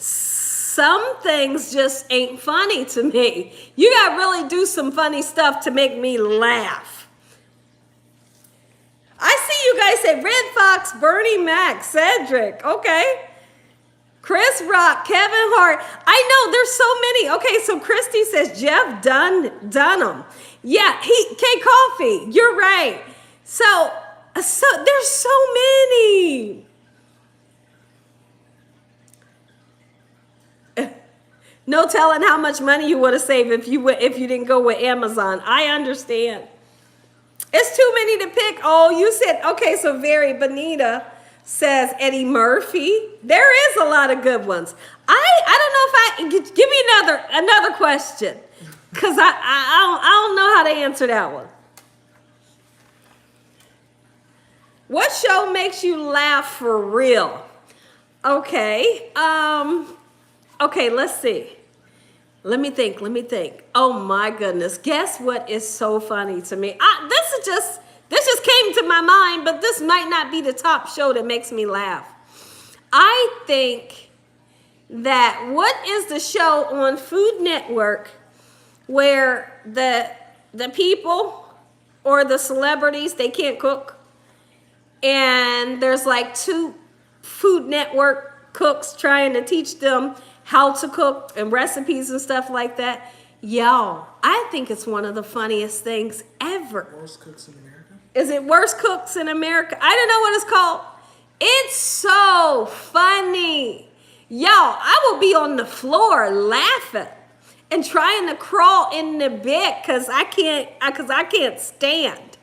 some things just ain't funny to me. You gotta really do some funny stuff to make me laugh. I see you guys say Red Fox, Bernie Mac, Cedric. Okay. Chris Rock, Kevin Hart. I know there's so many. Okay, so Christy says Jeff Dunham. Yeah, K Coffee. You're right. So there's so many. No telling how much money you would have saved if you didn't go with Amazon. I understand. It's too many to pick. Oh, you said, okay, so Very Bonita says Eddie Murphy. There is a lot of good ones. I don't know if give me another question. Because I don't know how to answer that one. What show makes you laugh for real? Okay. Okay, let's see. Let me think. Oh my goodness. Guess what is so funny to me? This just came to my mind, but this might not be the top show that makes me laugh. I think that what is the show on Food Network where the people or the celebrities, they can't cook, and there's like two Food Network cooks trying to teach them how to cook and recipes and stuff like that. Y'all, I think it's one of the funniest things ever. Worst Cooks in America? Is it Worst Cooks in America? I don't know what it's called. It's so funny. Y'all, I will be on the floor laughing and trying to crawl in the bed because I can't stand.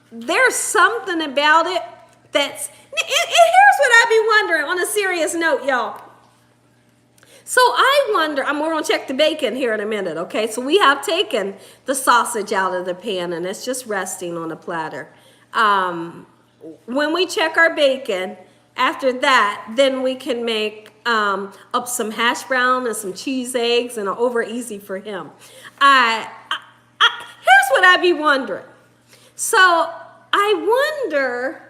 There's something about it that's, and here's what I be wondering on a serious note, y'all. So I wonder, we're going to check the bacon here in a minute, okay? So we have taken the sausage out of the pan, and it's just resting on a platter. When we check our bacon, after that, then we can make up some hash brown and some cheese eggs, and over easy for him. Here's what I be wondering. So I wonder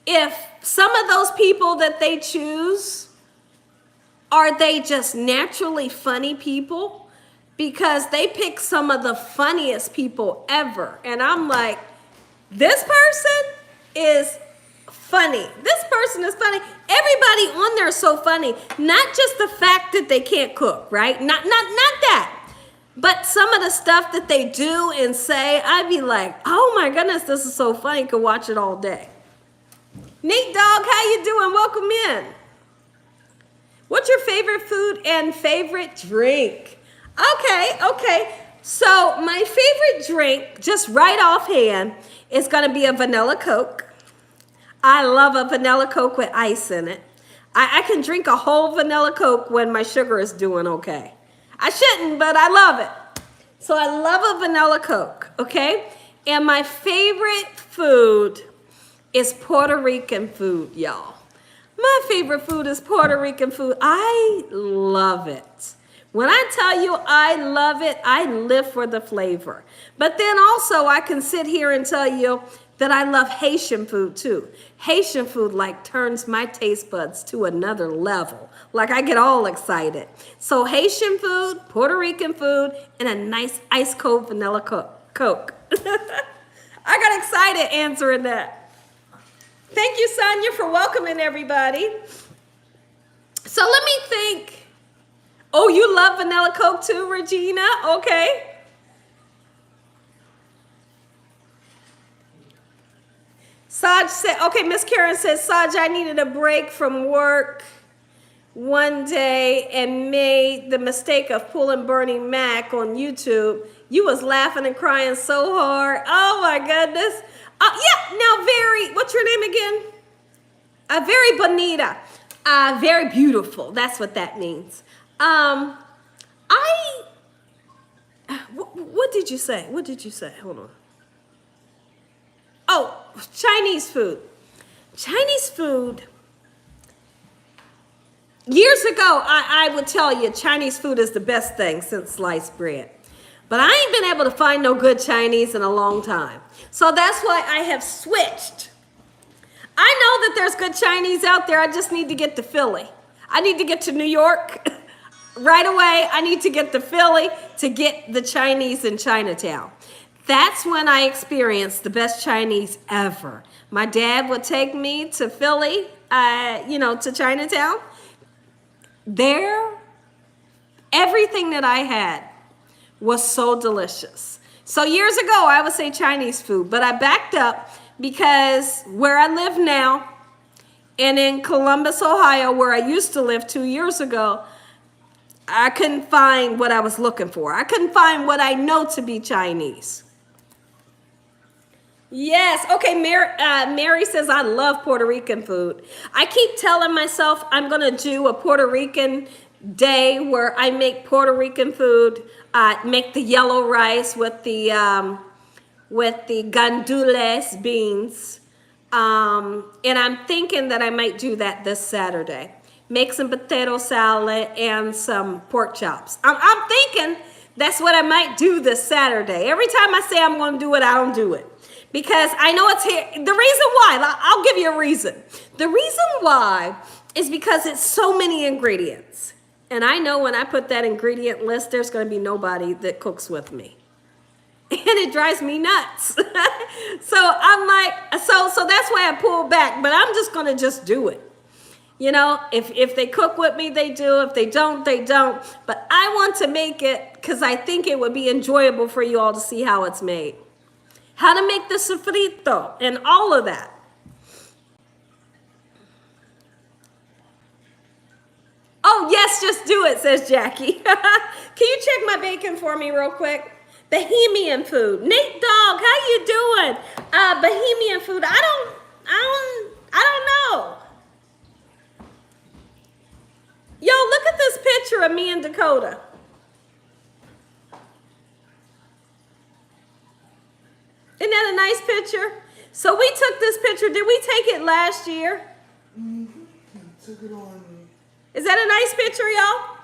if some of those people that they choose, are they just naturally funny people? Because they pick some of the funniest people ever. And I'm like, this person is funny. This person is funny. Everybody on there is so funny. Not just the fact that they can't cook, right? Not that. But some of the stuff that they do and say, I'd be like, oh my goodness, this is so funny. Could watch it all day. Nate Dog, how you doing? Welcome in. What's your favorite food and favorite drink? Okay. So my favorite drink, just right offhand, is going to be a vanilla Coke. I love a vanilla Coke with ice in it. I can drink a whole vanilla Coke when my sugar is doing okay. I shouldn't, but I love it. So I love a vanilla Coke, okay? And my favorite food is Puerto Rican food, y'all. My favorite food is Puerto Rican food. I love it. When I tell you I love it, I live for the flavor. But then also I can sit here and tell you that I love Haitian food too. Haitian food like turns my taste buds to another level. Like I get all excited. So Haitian food, Puerto Rican food, and a nice ice cold vanilla Coke. I got excited answering that. Thank you, Sonia, for welcoming everybody. So let me think. Oh, you love vanilla Coke too, Regina? Okay. Saj said, okay, Miss Karen says, Saj, I needed a break from work one day and made the mistake of pulling Bernie Mac on YouTube. You was laughing and crying so hard. Oh my goodness. Yeah, now what's your name again? Very bonita. Very beautiful. That's what that means. What did you say? What did you say? Hold on. Oh, Chinese food. Chinese food. Years ago, I would tell you Chinese food is the best thing since sliced bread. But I ain't been able to find no good Chinese in a long time. So that's why I have switched. I know that there's good Chinese out there. I just need to get to Philly. I need to get to New York right away. I need to get to Philly to get the Chinese in Chinatown. That's when I experienced the best Chinese ever. My dad would take me to Philly, to Chinatown. There, everything that I had was so delicious. So years ago, I would say Chinese food, but I backed up because where I live now and in Columbus, Ohio, where I used to live 2 years ago, I couldn't find what I was looking for. I couldn't find what I know to be Chinese. Yes, okay, Mary says, I love Puerto Rican food. I keep telling myself I'm going to do a Puerto Rican day where I make Puerto Rican food, make the yellow rice with the gandules beans. And I'm thinking that I might do that this Saturday. Make some potato salad and some pork chops. I'm thinking that's what I might do this Saturday. Every time I say I'm going to do it, I don't do it. Because I know it's here. The reason why, I'll give you a reason. The reason why is because it's so many ingredients. And I know when I put that ingredient list, there's going to be nobody that cooks with me. And it drives me nuts. So I'm like, so that's why I pull back. But I'm just going to just do it. You know, if they cook with me, they do. If they don't, they don't. But I want to make it because I think it would be enjoyable for you all to see how it's made. How to make the sofrito and all of that. Oh, yes, just do it, says Jackie. Can you check my bacon for me real quick? Bohemian food. Nate Dog, how you doing? Bohemian food. I don't know. Yo, look at this picture of me and Dakota. Isn't that a nice picture? So we took this picture. Did we take it last year? Mm-hmm. Took it on. Is that a nice picture, y'all?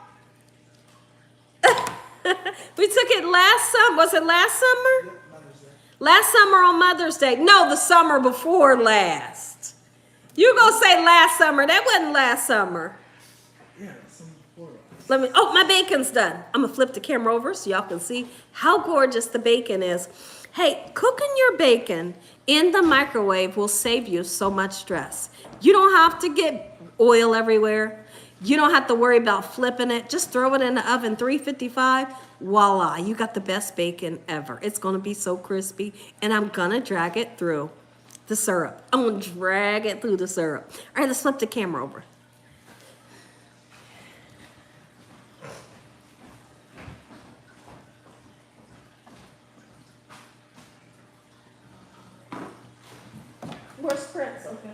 We took it last summer. Was it last summer? Yep, Mother's Day. Last summer on Mother's Day. No, the summer before last. You go say last summer. That wasn't last summer. Yeah, summer before. Oh, my bacon's done. I'm going to flip the camera over so y'all can see how gorgeous the bacon is. Hey, cooking your bacon in the microwave will save you so much stress. You don't have to get oil everywhere. You don't have to worry about flipping it. Just throw it in the oven, 355. Voila, you got the best bacon ever. It's going to be so crispy, and I'm going to drag it through the syrup. I'm going to drag it through the syrup. All right, let's flip the camera over. Where's Prince? Okay.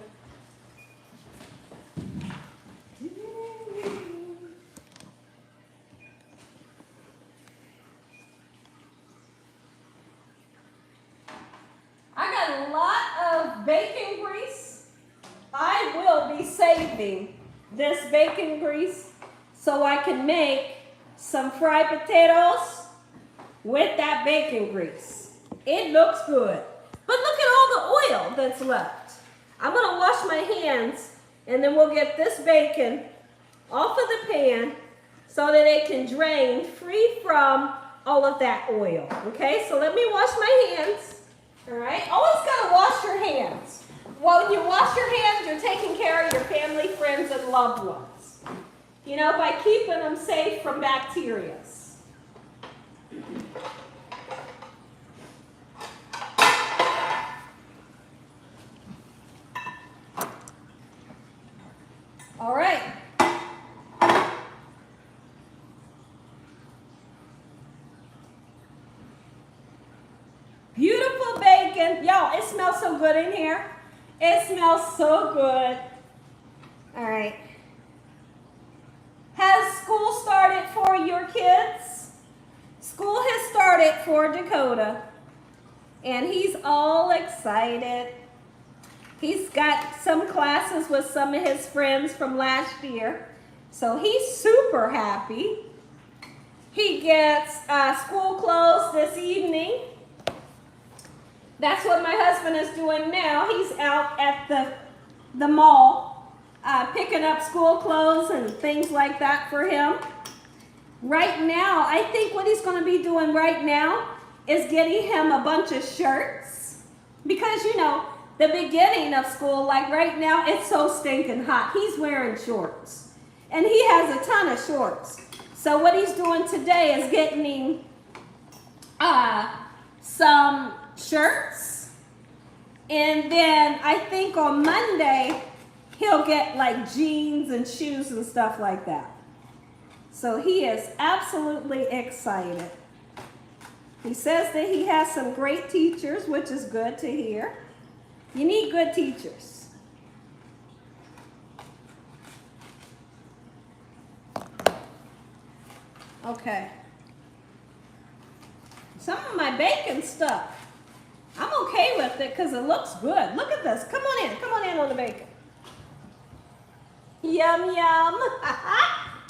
I got a lot of bacon grease. I will be saving this bacon grease so I can make some fried potatoes with that bacon grease. It looks good. But look at all the oil that's left. I'm gonna wash my hands and then we'll get this bacon off of the pan so that it can drain free from all of that oil. Okay, so let me wash my hands. All right, always gotta wash your hands. When you wash your hands, you're taking care of your family, friends, and loved ones. You know, by keeping them safe from bacteria. All right. Beautiful bacon. Yo, it smells so good in here. It smells so good. All right. Has school started for your kids? School has started for Dakota. And he's all excited. He's got some classes with some of his friends from last year. So he's super happy. He gets school clothes this evening. That's what my husband is doing now. He's out at the mall picking up school clothes and things like that for him. Right now, I think what he's going to be doing right now is getting him a bunch of shirts. Because, you know, the beginning of school, like right now, it's so stinking hot. He's wearing shorts. And he has a ton of shorts. So what he's doing today is getting him some shirts. And then I think on Monday, he'll get like jeans and shoes and stuff like that. So he is absolutely excited. He says that he has some great teachers, which is good to hear. You need good teachers. Okay. Some of my bacon stuff, I'm okay with it because it looks good. Look at this. Come on in on the bacon. Yum, yum.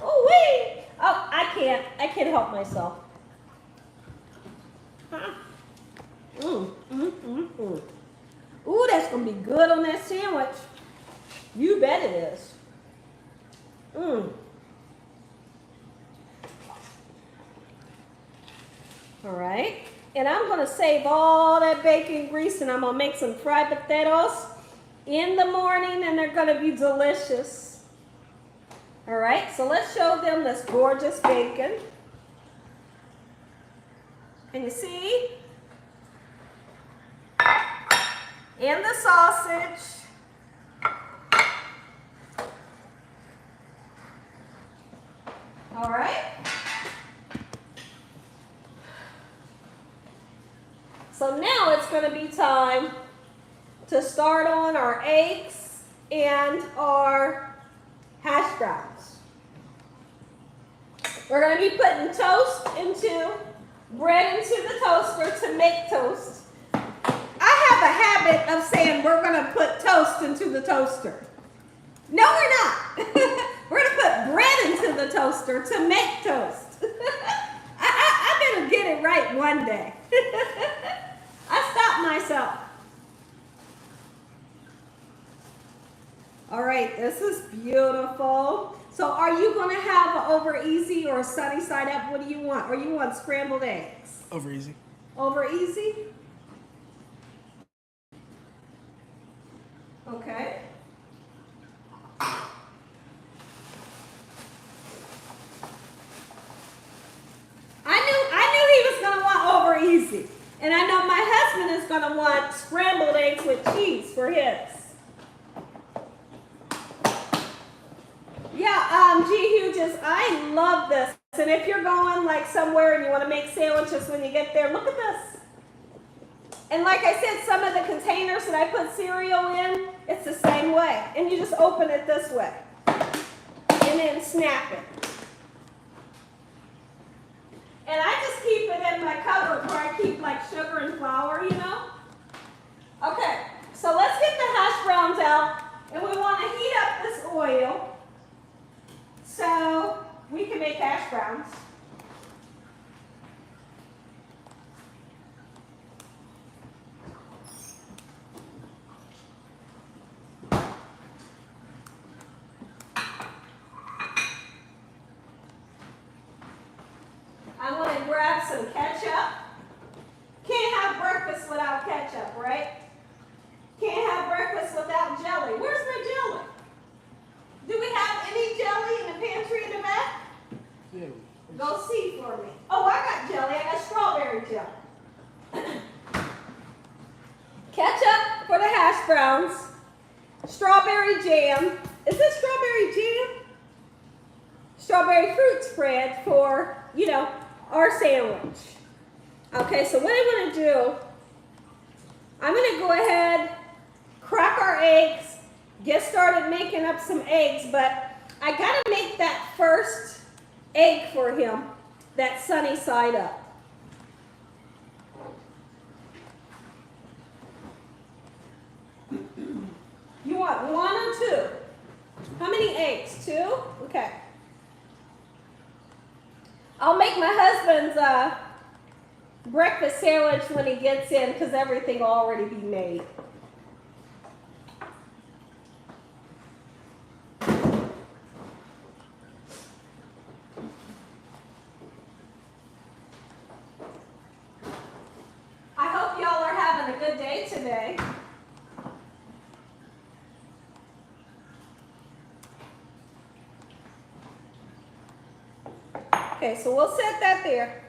Oh, wait. Oh, I can't help myself. Ooh, that's going to be good on that sandwich. You bet it is. All right. And I'm going to save all that bacon grease and I'm going to make some fried potatoes in the morning and they're going to be delicious. All right. So let's show them this gorgeous bacon. Can you see? And the sausage. All right. So now it's going to be time to start on our eggs and our hash browns. We're going to be putting bread into the toaster to make toast. I have a habit of saying we're going to put toast into the toaster. No, we're not. We're going to put bread into the toaster to make toast. I better get it right one day. I stopped myself. All right, this is beautiful. So are you going to have an over easy or a sunny side up? What do you want? Or you want scrambled eggs? Over easy. Over easy? Okay. I knew he was going to want over easy. And I know my husband is going to want scrambled eggs with cheese for his. Yeah, G. Hughes, I love this. And if you're going like somewhere and you want to make sandwiches when you get there, look at this. And like I said, some of the containers that I put cereal in, it's the same way. And you just open it this way. And then snap it. And I just keep it in my cupboard where I keep like sugar and flour, you know? Okay, so let's get the hash browns out. And we want to heat up this oil. So we can make hash browns. I'm going to grab some ketchup. Can't have breakfast without ketchup, right? Can't have breakfast without jelly. Where's my jelly? Do we have any jelly in the pantry in the back? Yeah. Go see for me. Oh, I got jelly. I got strawberry jelly. Ketchup for the hash browns. Strawberry jam. Is this strawberry jam? Strawberry fruit spread for, you know, our sandwich. Okay, so what I'm going to do, I'm going to go ahead, crack our eggs, get started making up some eggs, but I got to make that first egg for him, that sunny side up. You want 1 or 2? How many eggs? 2? Okay. I'll make my husband's breakfast sandwich when he gets in because everything will already be made. I hope y'all are having a good day today. Okay, so we'll set that there.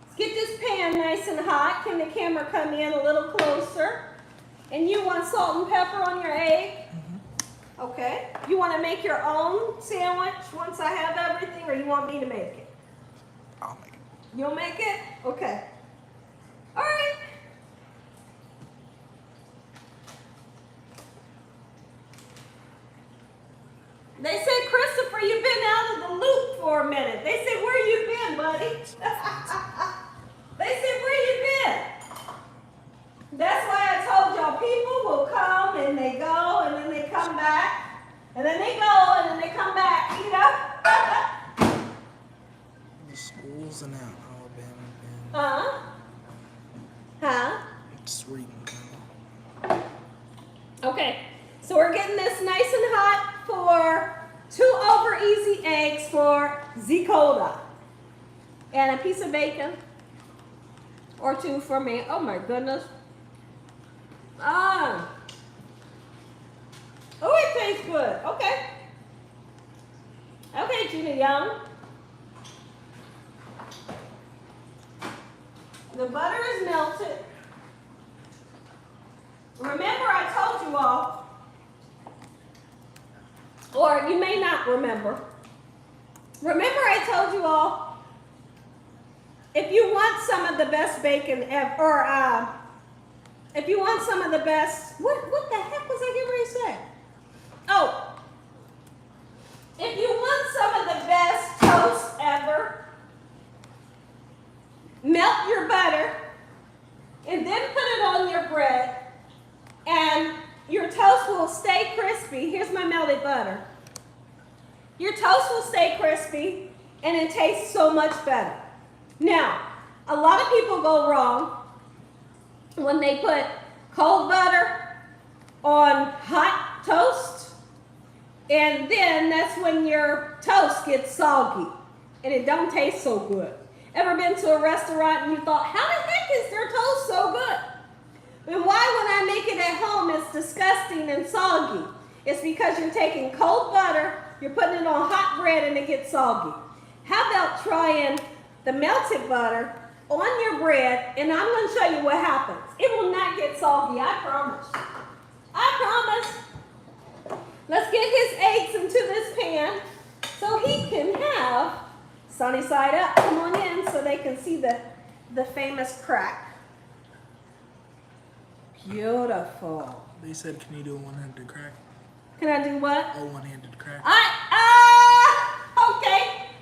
Let's get this pan nice and hot. Can the camera come in a little closer? And you want salt and pepper on your egg? Mm-hmm. Okay. You want to make your own sandwich once I have everything, or you want me to make it? I'll make it. You'll make it? Okay. All right. They say, Christopher, you've been out of the loop for a minute. They said, where you been, buddy? They said, where you been? That's why I told y'all, people will come and they go and then they come back. And then they go and then they come back, you know? The schools in Alabama been. Huh? Huh? Just reading. Okay, so we're getting this nice and hot for 2 over easy eggs for Zicoda. And a piece of bacon. Or 2 for me. Oh my goodness. Ah. Oh, it tastes good. Okay. Okay, Gina Young. The butter is melted. Remember, I told you all, or you may not remember. Remember, I told you all, if you want some of the best bacon ever, or if you want some of the best, what the heck was I getting ready to say? Oh, if you want some of the best toast ever, melt your butter and then put it on your bread, and your toast will stay crispy. Here's my melted butter. Your toast will stay crispy and it tastes so much better. Now, a lot of people go wrong when they put cold butter on hot toast, and then that's when your toast gets soggy and it don't taste so good. Ever been to a restaurant and you thought, how the heck is their toast so good? And why when I make it at home it's disgusting and soggy? It's because you're taking cold butter, you're putting it on hot bread and it gets soggy. How about trying the melted butter on your bread, and I'm going to show you what happens. It will not get soggy, I promise. I promise. Let's get his eggs into this pan so he can have sunny side up. Come on in so they can see the famous crack. Beautiful. They said, can you do a one-handed crack? Can I do what? A one-handed crack. Okay.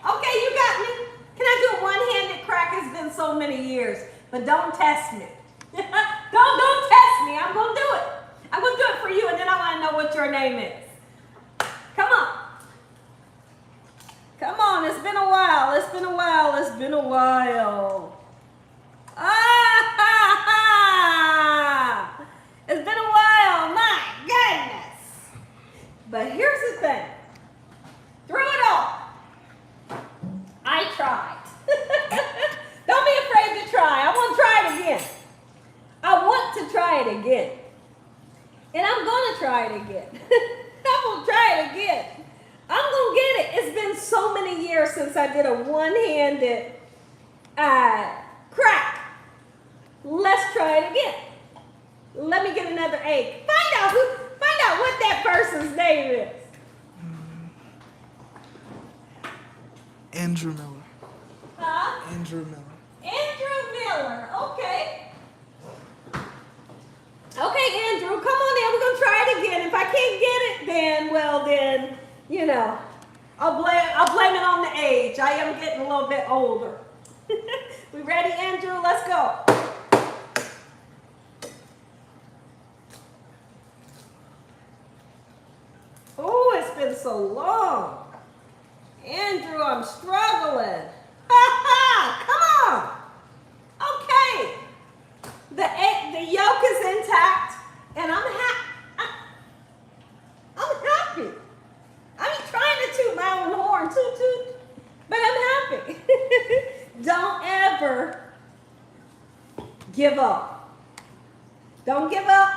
Okay, you got me. Can I do a one-handed crack? It's been so many years, but don't test me. don't test me. I'm gonna do it. I'm gonna do it for you, and then I want to know what your name is. Come on. It's been a while. It's been a while. Ah! It's been a while. My goodness. But here's the thing. Through it all, I tried. Don't be afraid to try. I want to try it again. I want to try it again. And I'm going to try it again. I'm going to try it again. I'm going to get it. It's been so many years since I did a one-handed crack. Let's try it again. Let me get another egg. Find out what that person's name is. Andrew Miller. Huh? Andrew Miller. Andrew Miller. Okay. Okay, Andrew, come on in. We're going to try it again. If I can't get it, then, you know, I'll blame it on the age. I am getting a little bit older. We ready, Andrew? Let's go. Oh, it's been so long. Andrew, I'm struggling. Ha ha! Come on. Okay. The yolk is intact, and I'm happy. I'm trying to toot my own horn, toot toot, but I'm happy. Don't ever give up. Don't give up.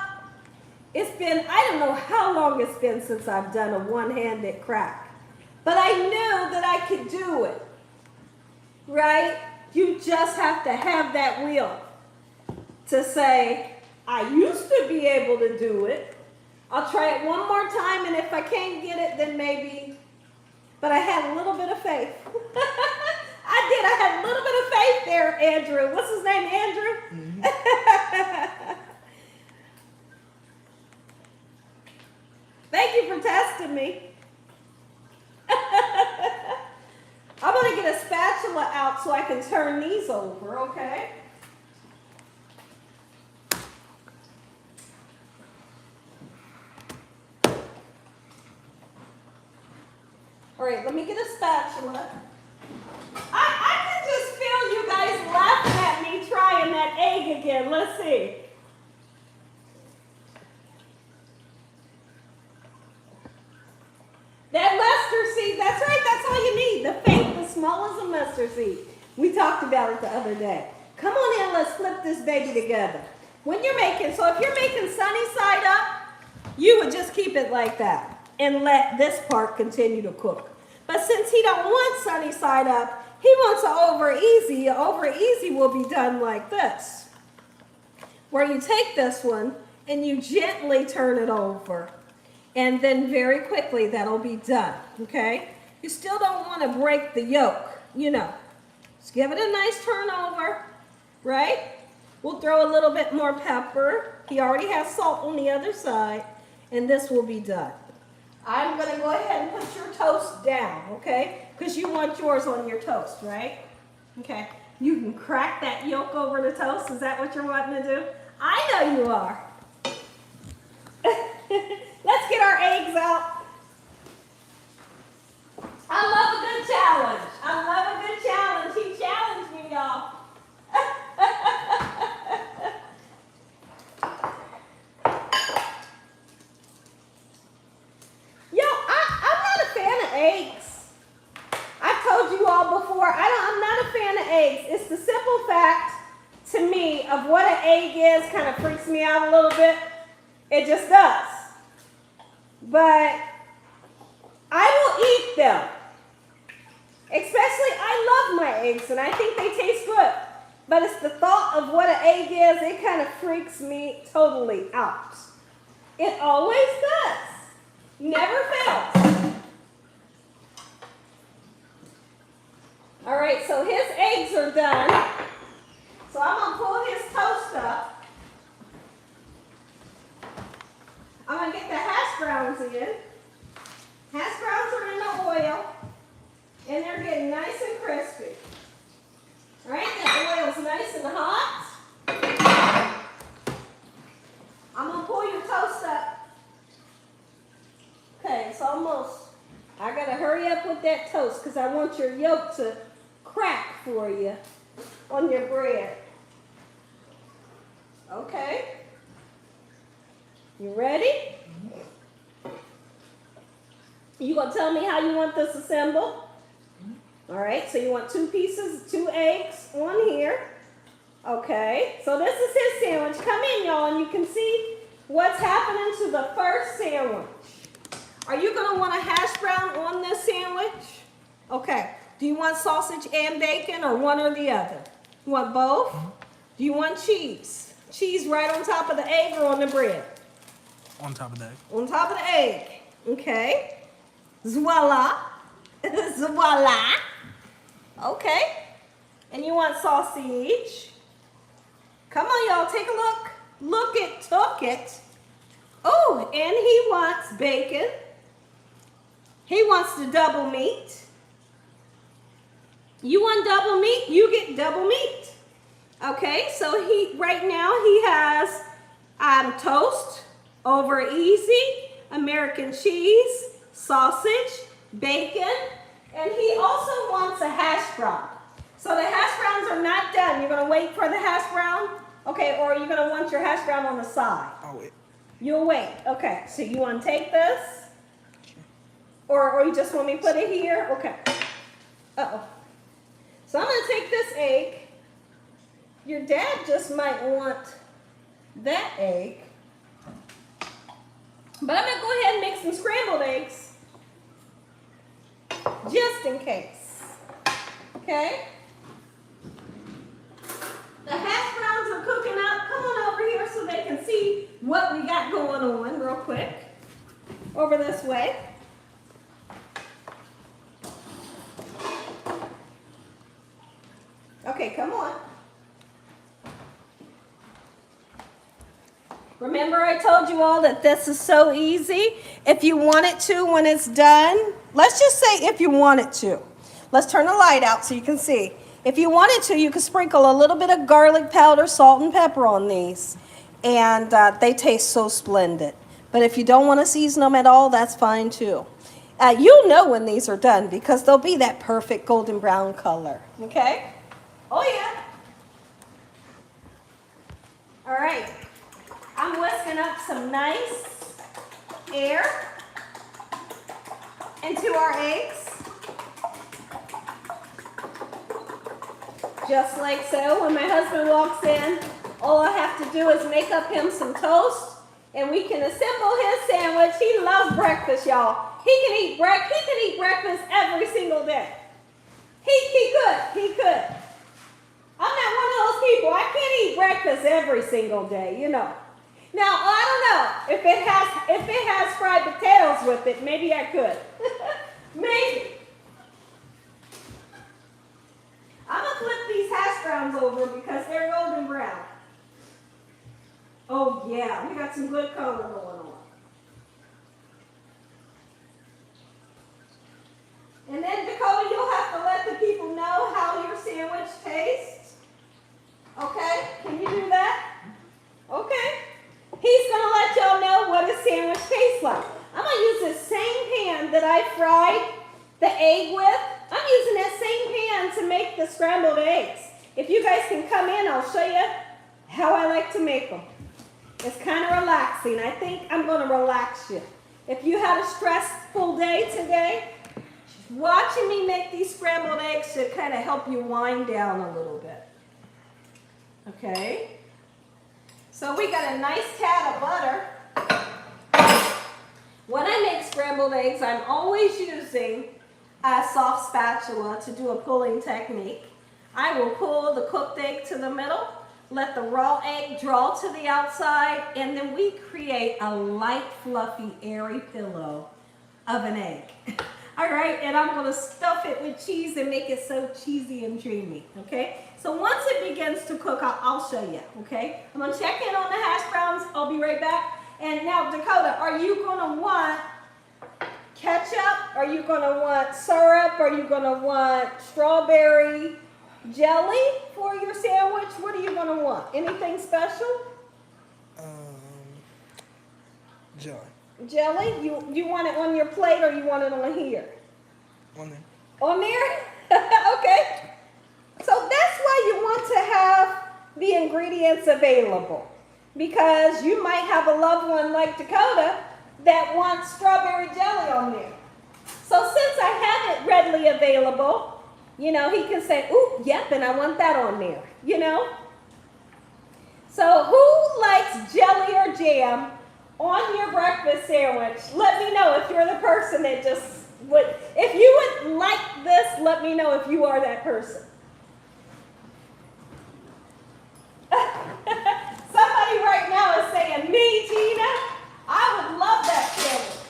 It's been, I don't know how long it's been since I've done a one-handed crack, but I knew that I could do it, right? You just have to have that will to say, I used to be able to do it. I'll try it one more time, and if I can't get it, then maybe. But I had a little bit of faith. I did. I had a little bit of faith there, Andrew. What's his name, Andrew? Mm-hmm. Thank you for testing me. I'm going to get a spatula out so I can turn these over, okay? All right, let me get a spatula. I can just feel you guys laughing at me trying that egg again. Let's see. That mustard seed, that's right, that's all you need. The faith as small as a mustard seed. We talked about it the other day. Come on in, let's flip this baby together. When you're making, so if you're making sunny side up, you would just keep it like that and let this part continue to cook. But since he don't want sunny side up, he wants an over easy. An over easy will be done like this, where you take this one and you gently turn it over. And then very quickly that'll be done, okay? You still don't want to break the yolk, you know. Just give it a nice turn over, right? We'll throw a little bit more pepper. He already has salt on the other side, and this will be done. I'm going to go ahead and put your toast down, okay? Because you want yours on your toast, right? Okay. You can crack that yolk over the toast. Is that what you're wanting to do? I know you are. Let's get our eggs out. I love a good challenge. I love a good challenge. He challenged me, y'all. I'm not a fan of eggs. I've told you all before, I'm not a fan of eggs. It's the simple fact to me of what an egg is kind of freaks me out a little bit. It just does. But I will eat them. Especially, I love my eggs and I think they taste good. But it's the thought of what an egg is, it kind of freaks me totally out. It always does. Never fails. All right, so his eggs are done. So I'm going to pull his toast up. I'm going to get the hash browns in. Hash browns are in the oil, and they're getting nice and crispy. All right, that oil's nice and hot. I'm going to pull your toast up. Okay, it's almost, I got to hurry up with that toast because I want your yolk to crack for you on your bread. Okay. You ready? You gonna tell me how you want this assembled? All right, so you want 2 pieces, 2 eggs on here. Okay, so this is his sandwich. Come in, y'all, and you can see what's happening to the first sandwich. Are you gonna want a hash brown on this sandwich? Okay, do you want sausage and bacon or one or the other? You want both? Do you want cheese? Cheese right on top of the egg or on the bread? On top of that. On top of the egg. Okay. Voila. Voila. Okay. And you want sausage. Come on, y'all. Take a look. Look it. Took it. Oh, and he wants bacon. He wants the double meat. You want double meat? You get double meat. Okay, so right now he has toast, over easy, American cheese, sausage, bacon, and he also wants a hash brown. So the hash browns are not done. You're gonna wait for the hash brown? Okay, or you're gonna want your hash brown on the side? I'll wait. You'll wait. Okay, so you wanna take this? Or you just want me to put it here? Okay. Uh-oh. So I'm gonna take this egg. Your dad just might want that egg. But I'm going to go ahead and make some scrambled eggs. Just in case. Okay? The hash browns are cooking up. Come on over here so they can see what we got going on real quick. Over this way. Okay, come on. Remember I told you all that this is so easy? If you want it to when it's done, let's just say if you want it to. Let's turn the light out so you can see. If you wanted to, you could sprinkle a little bit of garlic powder, salt, and pepper on these. And they taste so splendid. But if you don't want to season them at all, that's fine too. You'll know when these are done because they'll be that perfect golden brown color. Okay? Oh yeah. All right. I'm whisking up some nice air into our eggs. Just like so. When my husband walks in, all I have to do is make up him some toast and we can assemble his sandwich. He loves breakfast, y'all. He can eat breakfast every single day. He could. I'm not one of those people. I can't eat breakfast every single day, you know. Now, I don't know if it has fried potatoes with it. Maybe I could. Maybe. I'm going to flip these hash browns over because they're golden brown. Oh, yeah. We got some good color going on. And then, Dakota, you'll have to let the people know how your sandwich tastes. Okay? Can you do that? Okay. He's going to let y'all know what his sandwich tastes like. I'm going to use this same pan that I fried the egg with. I'm using that same pan to make the scrambled eggs. If you guys can come in, I'll show you how I like to make them. It's kind of relaxing. I think I'm going to relax you. If you had a stressful day today, watching me make these scrambled eggs should kind of help you wind down a little bit. Okay? So we got a nice tad of butter. When I make scrambled eggs, I'm always using a soft spatula to do a pulling technique. I will pull the cooked egg to the middle, let the raw egg draw to the outside, and then we create a light, fluffy, airy pillow of an egg. All right, and I'm going to stuff it with cheese and make it so cheesy and dreamy, okay? So once it begins to cook, I'll show you, okay? I'm going to check in on the hash browns. I'll be right back. And now, Dakota, are you going to want ketchup? Are you going to want syrup? Are you going to want strawberry jelly for your sandwich? What are you going to want? Anything special? Jelly. Jelly? You want it on your plate or you want it on here? On there. On there? Okay. the ingredients available, because you might have a loved one like Dakota that wants strawberry jelly on there. So since I have it readily available, you know, he can say, ooh, yep, and I want that on there, you know. So who likes jelly or jam on your breakfast sandwich? Let me know if you're the person that just would, if you would like this, let me know if you are that person. Somebody right now is saying, me, Gina, I would love that sandwich.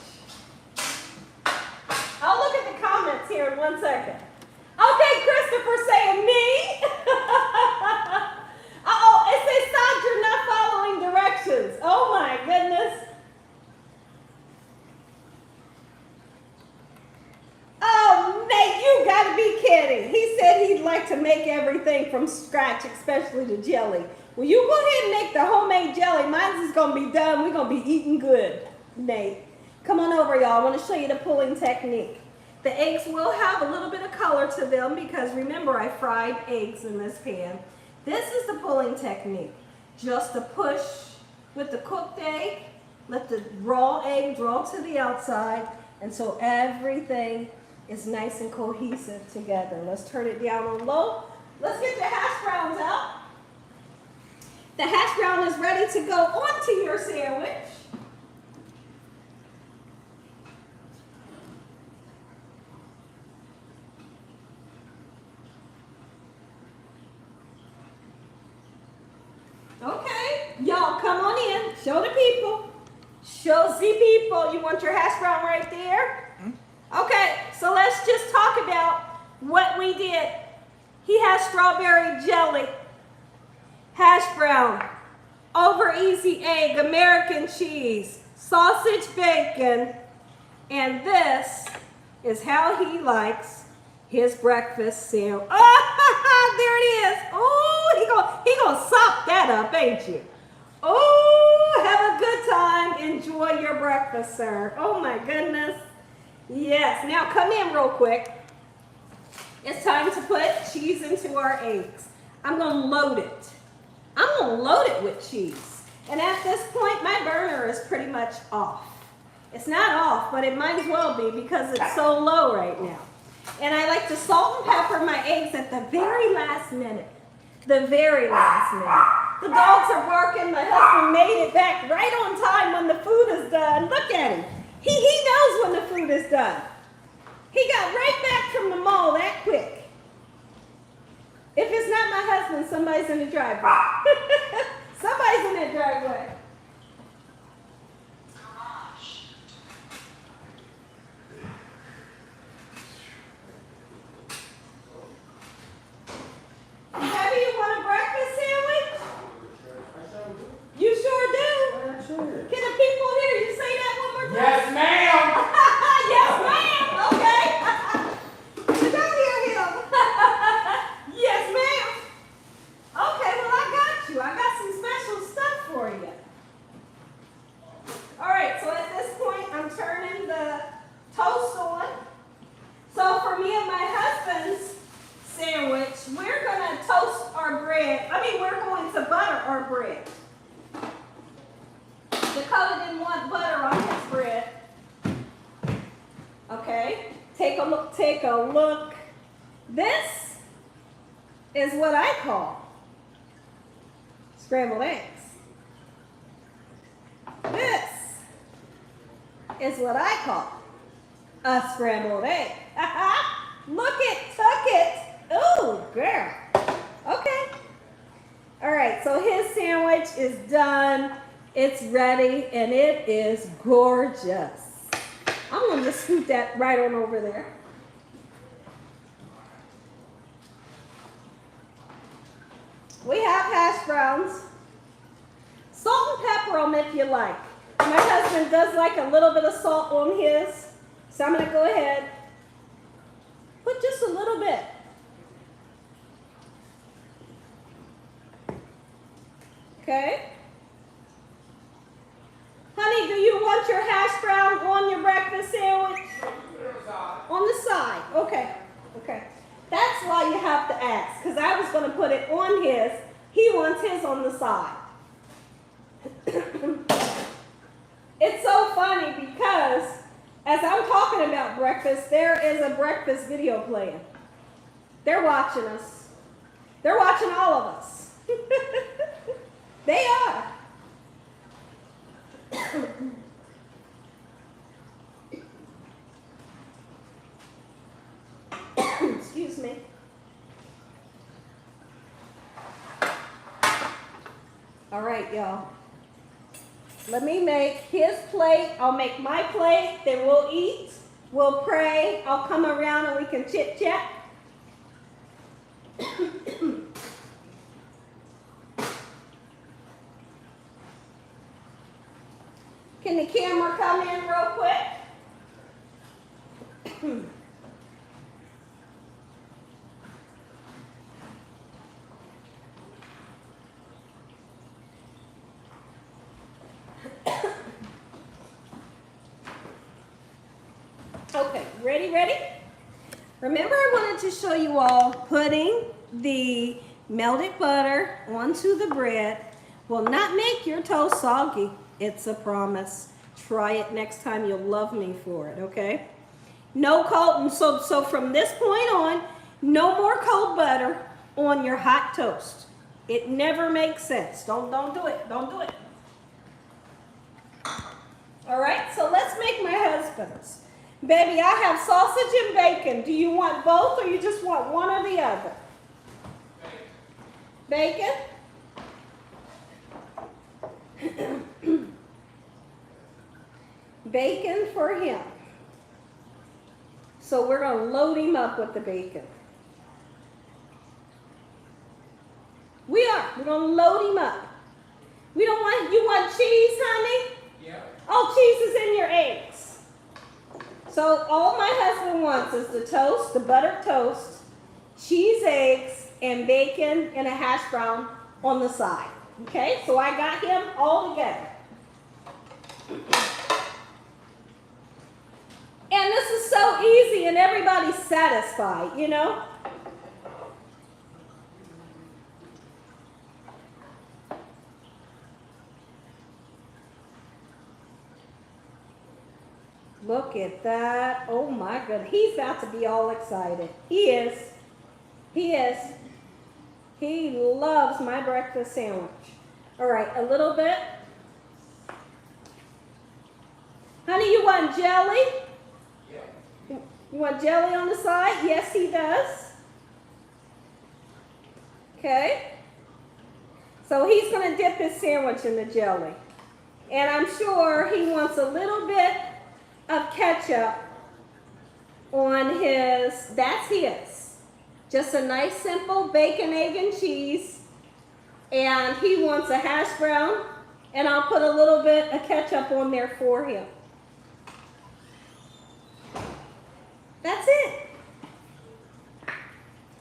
I'll look at the comments here in 1 second. Okay, Christopher saying me. Uh-oh, it says, Saj, you're not following directions. Oh my goodness. Oh, Nate, you gotta be kidding. He said he'd like to make everything from scratch, especially the jelly. Well, you go ahead and make the homemade jelly. Mine's is gonna be done. We're gonna be eating good, Nate. Come on over, y'all. I want to show you the pulling technique. The eggs will have a little bit of color to them because remember, I fried eggs in this pan. This is the pulling technique. Just to push with the cooked egg, let the raw egg draw to the outside, and so everything is nice and cohesive together. Let's turn it down on low. Let's get the hash browns out. The hash brown is ready to go onto your sandwich. Okay, y'all come on in. Show the people. Show the people. You want your hash brown right there? Okay, so let's just talk about what we did. He has strawberry jelly, hash brown, over easy egg, American cheese, sausage bacon, and this is how he likes his breakfast sandwich. Oh, there it is. Oh, he gonna sop that up, ain't you? Oh, have a good time. Enjoy your breakfast, sir. Oh my goodness. Yes, now come in real quick. It's time to put cheese into our eggs. I'm gonna load it. I'm gonna load it with cheese. And at this point, my burner is pretty much off. It's not off, but it might as well be because it's so low right now. And I like to salt and pepper my eggs at the very last minute. The very last minute. The dogs are barking. My husband made it back right on time when the food is done. Look at him. He knows when the food is done. He got right back from the mall that quick. If it's not my husband, somebody's in the driveway. Somebody's in that driveway. Daddy, you want a breakfast sandwich? You sure do. Sure. Can the people hear you say that one more time? Yes, ma'am. Yes, ma'am. Okay. You don't hear him. Yes, ma'am. Okay, well, I got you. I got some special stuff for you. All right, so at this point, I'm turning the toast on. So for me and my husband's sandwich, we're going to toast our bread. We're going to butter our bread. Dakota didn't want butter on his bread. Okay, take a look, take a look. This is what I call scrambled eggs. This is what I call a scrambled egg. Look it, tuck it. Ooh, girl. Okay. All right, so his sandwich is done. It's ready, and it is gorgeous. I'm going to just scoot that right on over there. We have hash browns. Salt and pepper them if you like. My husband does like a little bit of salt on his, so I'm going to go ahead. Put just a little bit. Okay. Honey, do you want your hash brown on your breakfast sandwich? On the side. Okay. Okay. That's why you have to ask, because I was going to put it on his. He He wants his on the side. It's so funny because as I'm talking about breakfast, there is a breakfast video playing. They're watching us. They're watching all of us. They are. Excuse me. All right, y'all. Let me make his plate. I'll make my plate. Then we'll eat. We'll pray. I'll come around and we can chit chat. Can the camera come in real quick? Okay, ready? Remember I wanted to show you all putting the melted butter onto the bread will not make your toast soggy. It's a promise. Try it next time. You'll love me for it, okay? No cold, and so from this point on, no more cold butter on your hot toast. It never makes sense. Don't do it. Don't do it. All right, so let's make my husband's. Baby, I have sausage and bacon. Do you want both or you just want one or the other? Bacon? Bacon for him. So we're going to load him up with the bacon. We're going to load him up. You want cheese, honey? Yeah. Oh, cheese is in your eggs. So all my husband wants is the toast, the buttered toast, cheese, eggs, and bacon and a hash brown on the side. Okay, so I got him all together. And this is so easy and everybody's satisfied, you know? Look at that. Oh my goodness. He's about to be all excited. He is. He loves my breakfast sandwich. All right, a little bit. Honey, you want jelly? Yeah. You want jelly on the side? Yes, he does. Okay. So he's going to dip his sandwich in the jelly. And I'm sure he wants a little bit of ketchup on his, that's his. Just a nice simple bacon, egg, and cheese. And he wants a hash brown, and I'll put a little bit of ketchup on there for him. That's it.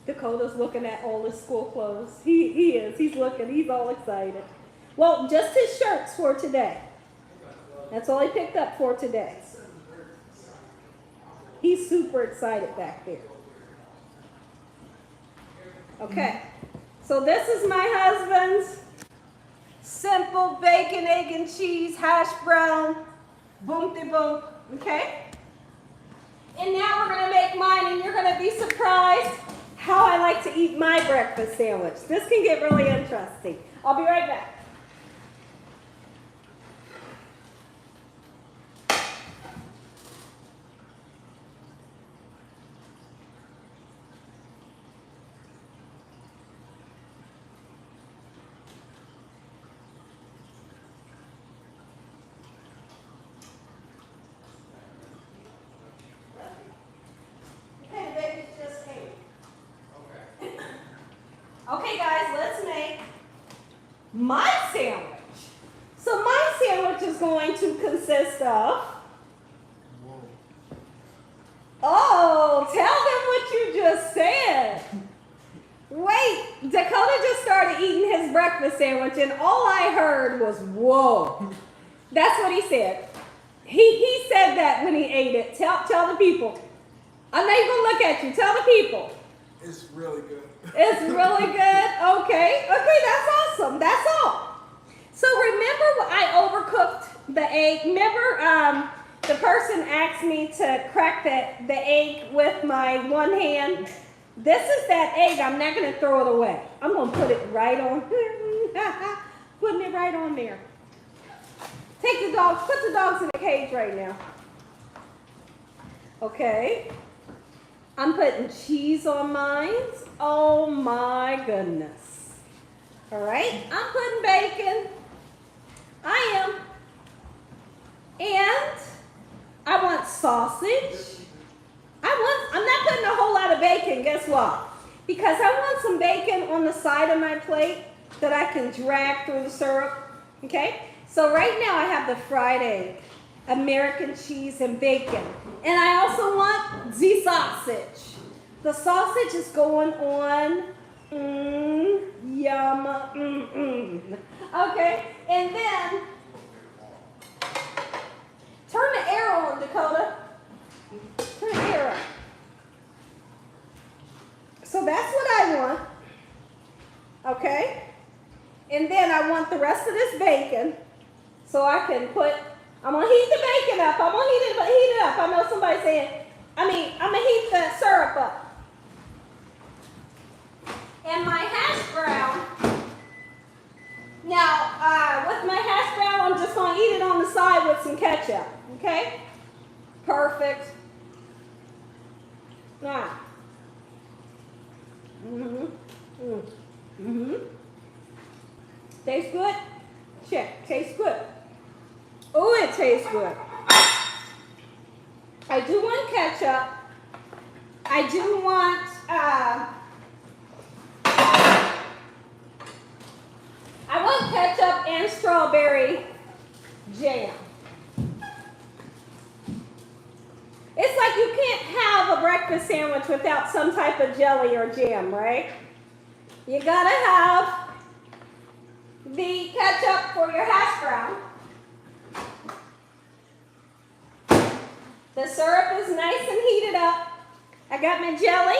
Dakota's looking at all his school clothes. He is. He's looking. He's all excited. Well, just his shirts for today. That's all he picked up for today. He's super excited back there. Okay. So this is my husband's simple bacon, egg, and cheese hash brown. Boom de boom. Okay? And now we're going to make mine, and you're going to be surprised how I like to eat my breakfast sandwich. This can get really interesting. I'll be right back. Okay, guys, let's make my sandwich. So my sandwich is going to consist of, oh, tell them what you just said. Wait, Dakota just started eating his breakfast sandwich and all I heard was, whoa. That's what he said. He said that when he ate it. Tell the people. I'm not even going to look at you. Tell the people. It's really good. It's really good? Okay. Okay, that's awesome. That's all. So remember I overcooked the egg? Remember the person asked me to crack the egg with my one hand? This is that egg. I'm not going to throw it away. I'm going to put it right on. Putting it right on there. Take the dogs. Put the dogs in the cage right now. Okay. I'm putting cheese on mine. Oh my goodness. All right. I'm putting bacon. I am. And I want sausage. I'm not putting a whole lot of bacon. Guess what? Because I want some bacon on the side of my plate that I can drag through the syrup. Okay? So right now I have the fried egg, American cheese, and bacon. And I also want the sausage. The sausage is going on. Yum. Okay? And then, turn the air on, Dakota. Turn the air on. So that's what I want. Okay? And then I want the rest of this bacon. So I can I'm going to heat the bacon up. I'm going to heat it up. I know somebody's saying, I'm going to heat the syrup up. And my hash brown. Now, with my hash brown, I'm just going to eat it on the side with some ketchup. Okay? Perfect. Now. Tastes good? Check. Tastes good. Oh, it tastes good. I do want ketchup. I do want, I want ketchup and strawberry jam. It's like you can't have a breakfast sandwich without some type of jelly or jam, right? You gotta have the ketchup for your hash brown. The syrup is nice and heated up. I got my jelly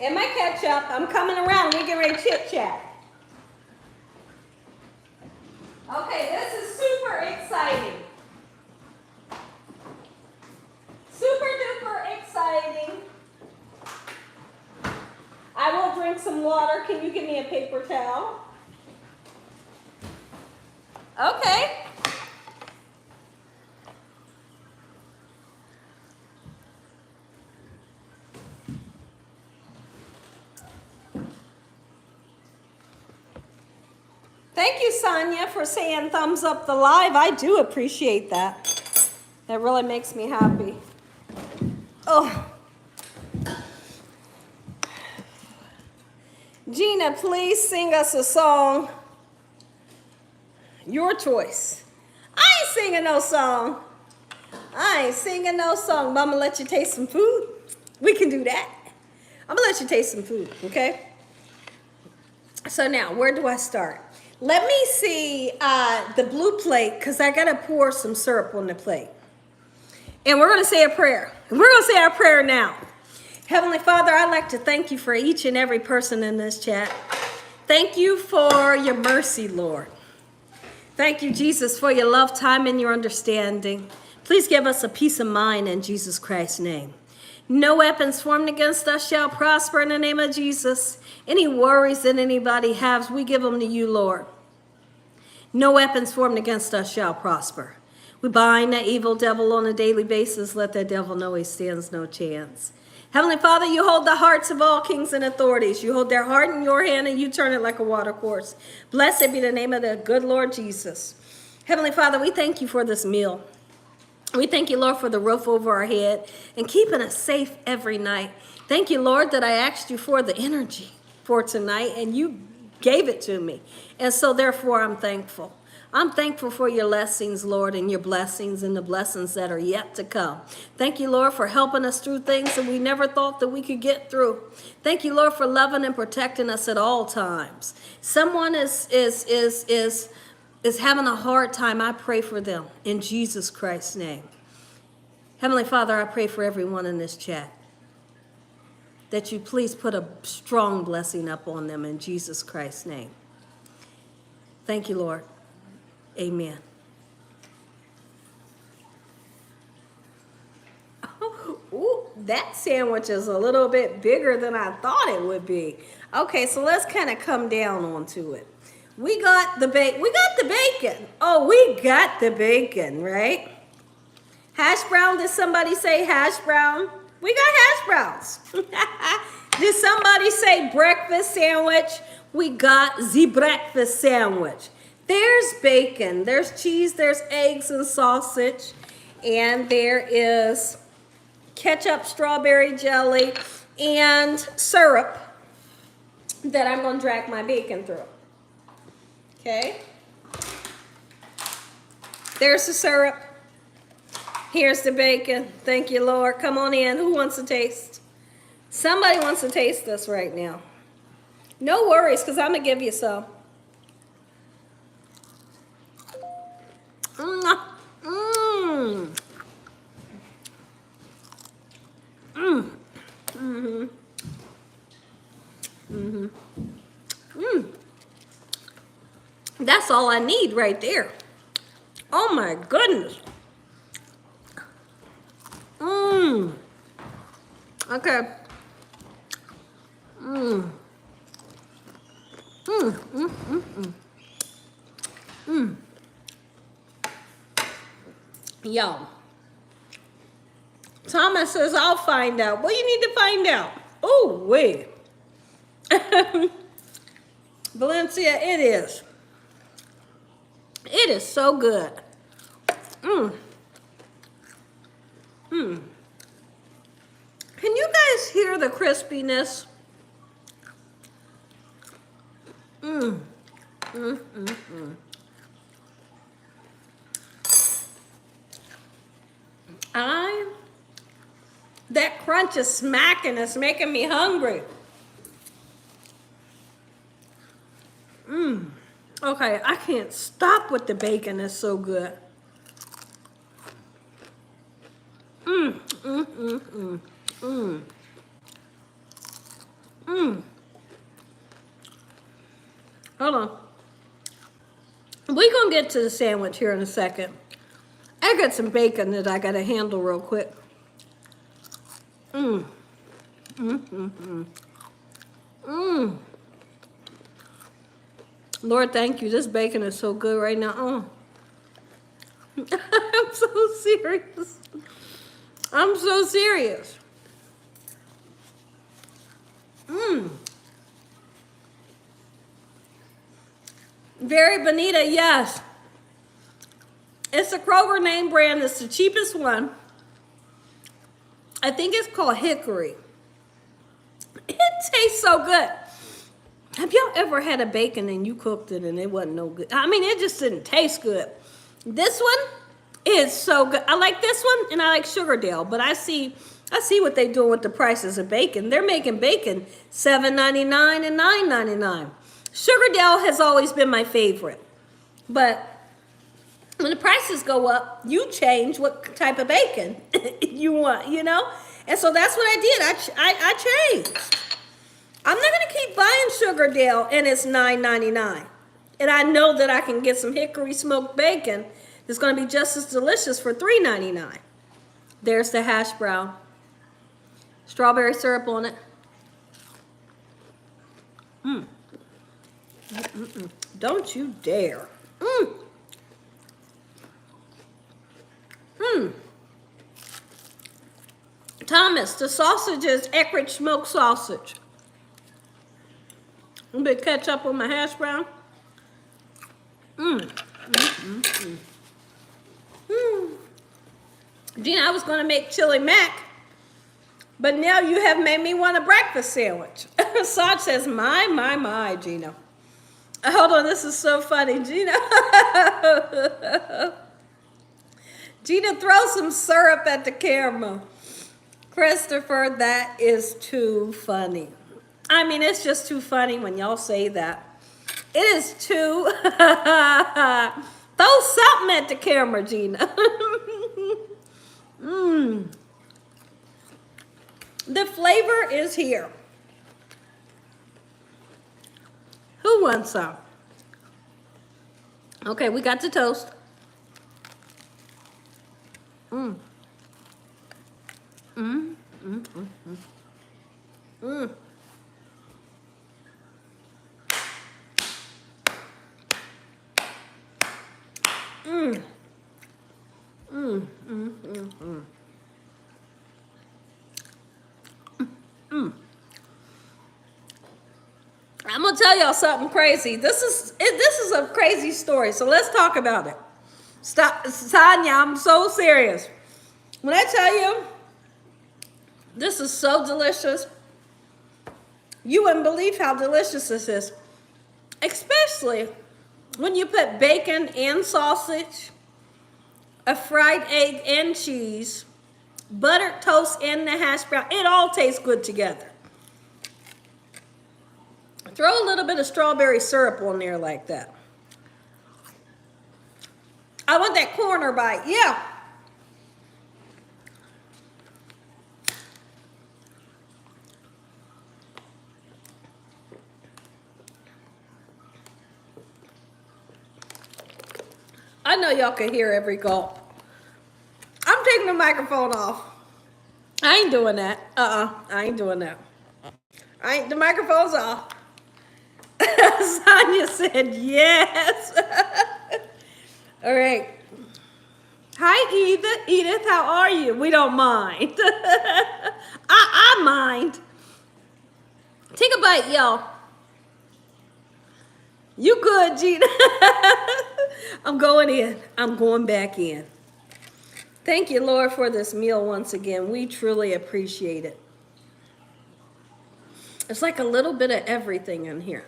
and my ketchup. I'm coming around. We get ready to chit chat. Okay, this is super exciting. Super duper exciting. I will drink some water. Can you give me a paper towel? Okay. Thank you, Sonia, for saying thumbs up the live. I do appreciate that. That really makes me happy. Oh. Gina, please sing us a song. Your choice. I ain't singing no song. I ain't singing no song. But I'm going to let you taste some food. We can do that. I'm going to let you taste some food, okay? So now, where do I start? Let me see the blue plate, because I got to pour some syrup on the plate. And we're going to say a prayer. We're going to say our prayer now. Heavenly Father, I'd like to thank you for each and every person in this chat. Thank you for your mercy, Lord. Thank you, Jesus, for your love, time, and your understanding. Please give us a peace of mind in Jesus Christ's name. No weapons formed against us shall prosper in the name of Jesus. Any worries that anybody has, we give them to you, Lord. No weapons formed against us shall prosper. We bind that evil devil on a daily basis. Let that devil know he stands no chance. Heavenly Father, you hold the hearts of all kings and authorities. You hold their heart in your hand and you turn it like a water course. Blessed be the name of the good Lord Jesus. Heavenly Father, we thank you for this meal. We thank you, Lord, for the roof over our head and keeping us safe every night. Thank you, Lord, that I asked you for the energy for tonight and you gave it to me. And so therefore I'm thankful. I'm thankful for your blessings, Lord, and your blessings and the blessings that are yet to come. Thank you, Lord, for helping us through things that we never thought that we could get through. Thank you, Lord, for loving and protecting us at all times. Someone is having a hard time. I pray for them in Jesus Christ's name. Heavenly Father, I pray for everyone in this chat. that you please put a strong blessing up on them in Jesus Christ's name. Thank you, Lord. Amen. Ooh, that sandwich is a little bit bigger than I thought it would be. Okay, so let's kind of come down onto it. We got the bacon. Oh, we got the bacon, right? Hash brown, did somebody say hash brown? We got hash browns. Did somebody say breakfast sandwich? We got the breakfast sandwich. There's bacon, there's cheese, there's eggs and sausage, and there is ketchup, strawberry jelly, and syrup that I'm going to drag my bacon through. Okay? There's the syrup. Here's the bacon. Thank you, Lord. Come on in. Who wants to taste? Somebody wants to taste this right now. No worries, because I'm going to give you some. Mmm. Mmm. Mmm. Mm-hmm. Mm-hmm. Mmm. That's all I need right there. Oh my goodness. Mmm. Okay. Mmm. Mmm. Mmm. Mmm. Mmm. Mmm. Yo. Thomas says, I'll find out. Well, you need to find out. Oh, wait. Valencia, it is. It is so good. Mmm. Mmm. Can you guys hear the crispiness? Mmm. Mmm. Mmm. Mmm. That crunch is smacking. It's making me hungry. Mmm. Okay, I can't stop with the bacon. It's so good. Mmm. Mmm. Mmm. Mmm. Mmm. Mmm. Hold on. We're going to get to the sandwich here in a second. I got some bacon that I got to handle real quick. Mmm. Mmm. Mmm. Mmm. Mmm. Lord, thank you. This bacon is so good right now. Oh. I'm so serious. I'm so serious. Mmm. Very Bonita, yes. It's a Kroger name brand. It's the cheapest one. I think it's called Hickory. It tastes so good. Have y'all ever had a bacon and you cooked it and it wasn't no good? I mean, it just didn't taste good. This one is so good. I like this one and I like Sugardale, but I see what they're doing with the prices of bacon. They're making bacon $7.99 and $9.99. Sugardale has always been my favorite, but when the prices go up, you change what type of bacon you want, you know? And so that's what I did. I changed. I'm not going to keep buying Sugardale and it's $9.99. And I know that I can get some hickory smoked bacon that's going to be just as delicious for $3.99. There's the hash brown. Strawberry syrup on it. Mmm. Mm-mm-mm. Don't you dare. Mmm. Mmm. Thomas, the sausage is Eckrich smoked sausage. A bit ketchup on my hash brown. Mmm. Mmm. Mmm. Mmm. Gina, I was going to make chili mac, but now you have made me want a breakfast sandwich. Saj says, my, Gina. Hold on, this is so funny, Gina. Gina, throw some syrup at the camera. Christopher, that is too funny. I mean, it's just too funny when y'all say that. It is too... Throw something at the camera, Gina. Mmm. The flavor is here. Who wants some? Okay, we got the toast. Mm. Mm. Mm. Mm. Mm. Mm. Mm. Mm. Mm. Mm. Mm. Mm. I'm gonna tell y'all something crazy. This is a crazy story. So let's talk about it. Stop, Sonya. I'm so serious. When I tell you this is so delicious, you wouldn't believe how delicious this is. Especially when you put bacon and sausage, a fried egg and cheese, buttered toast and the hash brown. It all tastes good together. Throw a little bit of strawberry syrup on there like that. I want that corner bite. Yeah. I know y'all can hear every gulp. I'm taking the microphone off. I ain't doing that. I ain't doing that. The microphone's off. Sonya said yes. All right. Hi, Edith. Edith, how are you? We don't mind. I mind. Take a bite, y'all. You good, Gina? I'm going in. I'm going back in. Thank you, Lord, for this meal once again. We truly appreciate it. It's like a little bit of everything in here.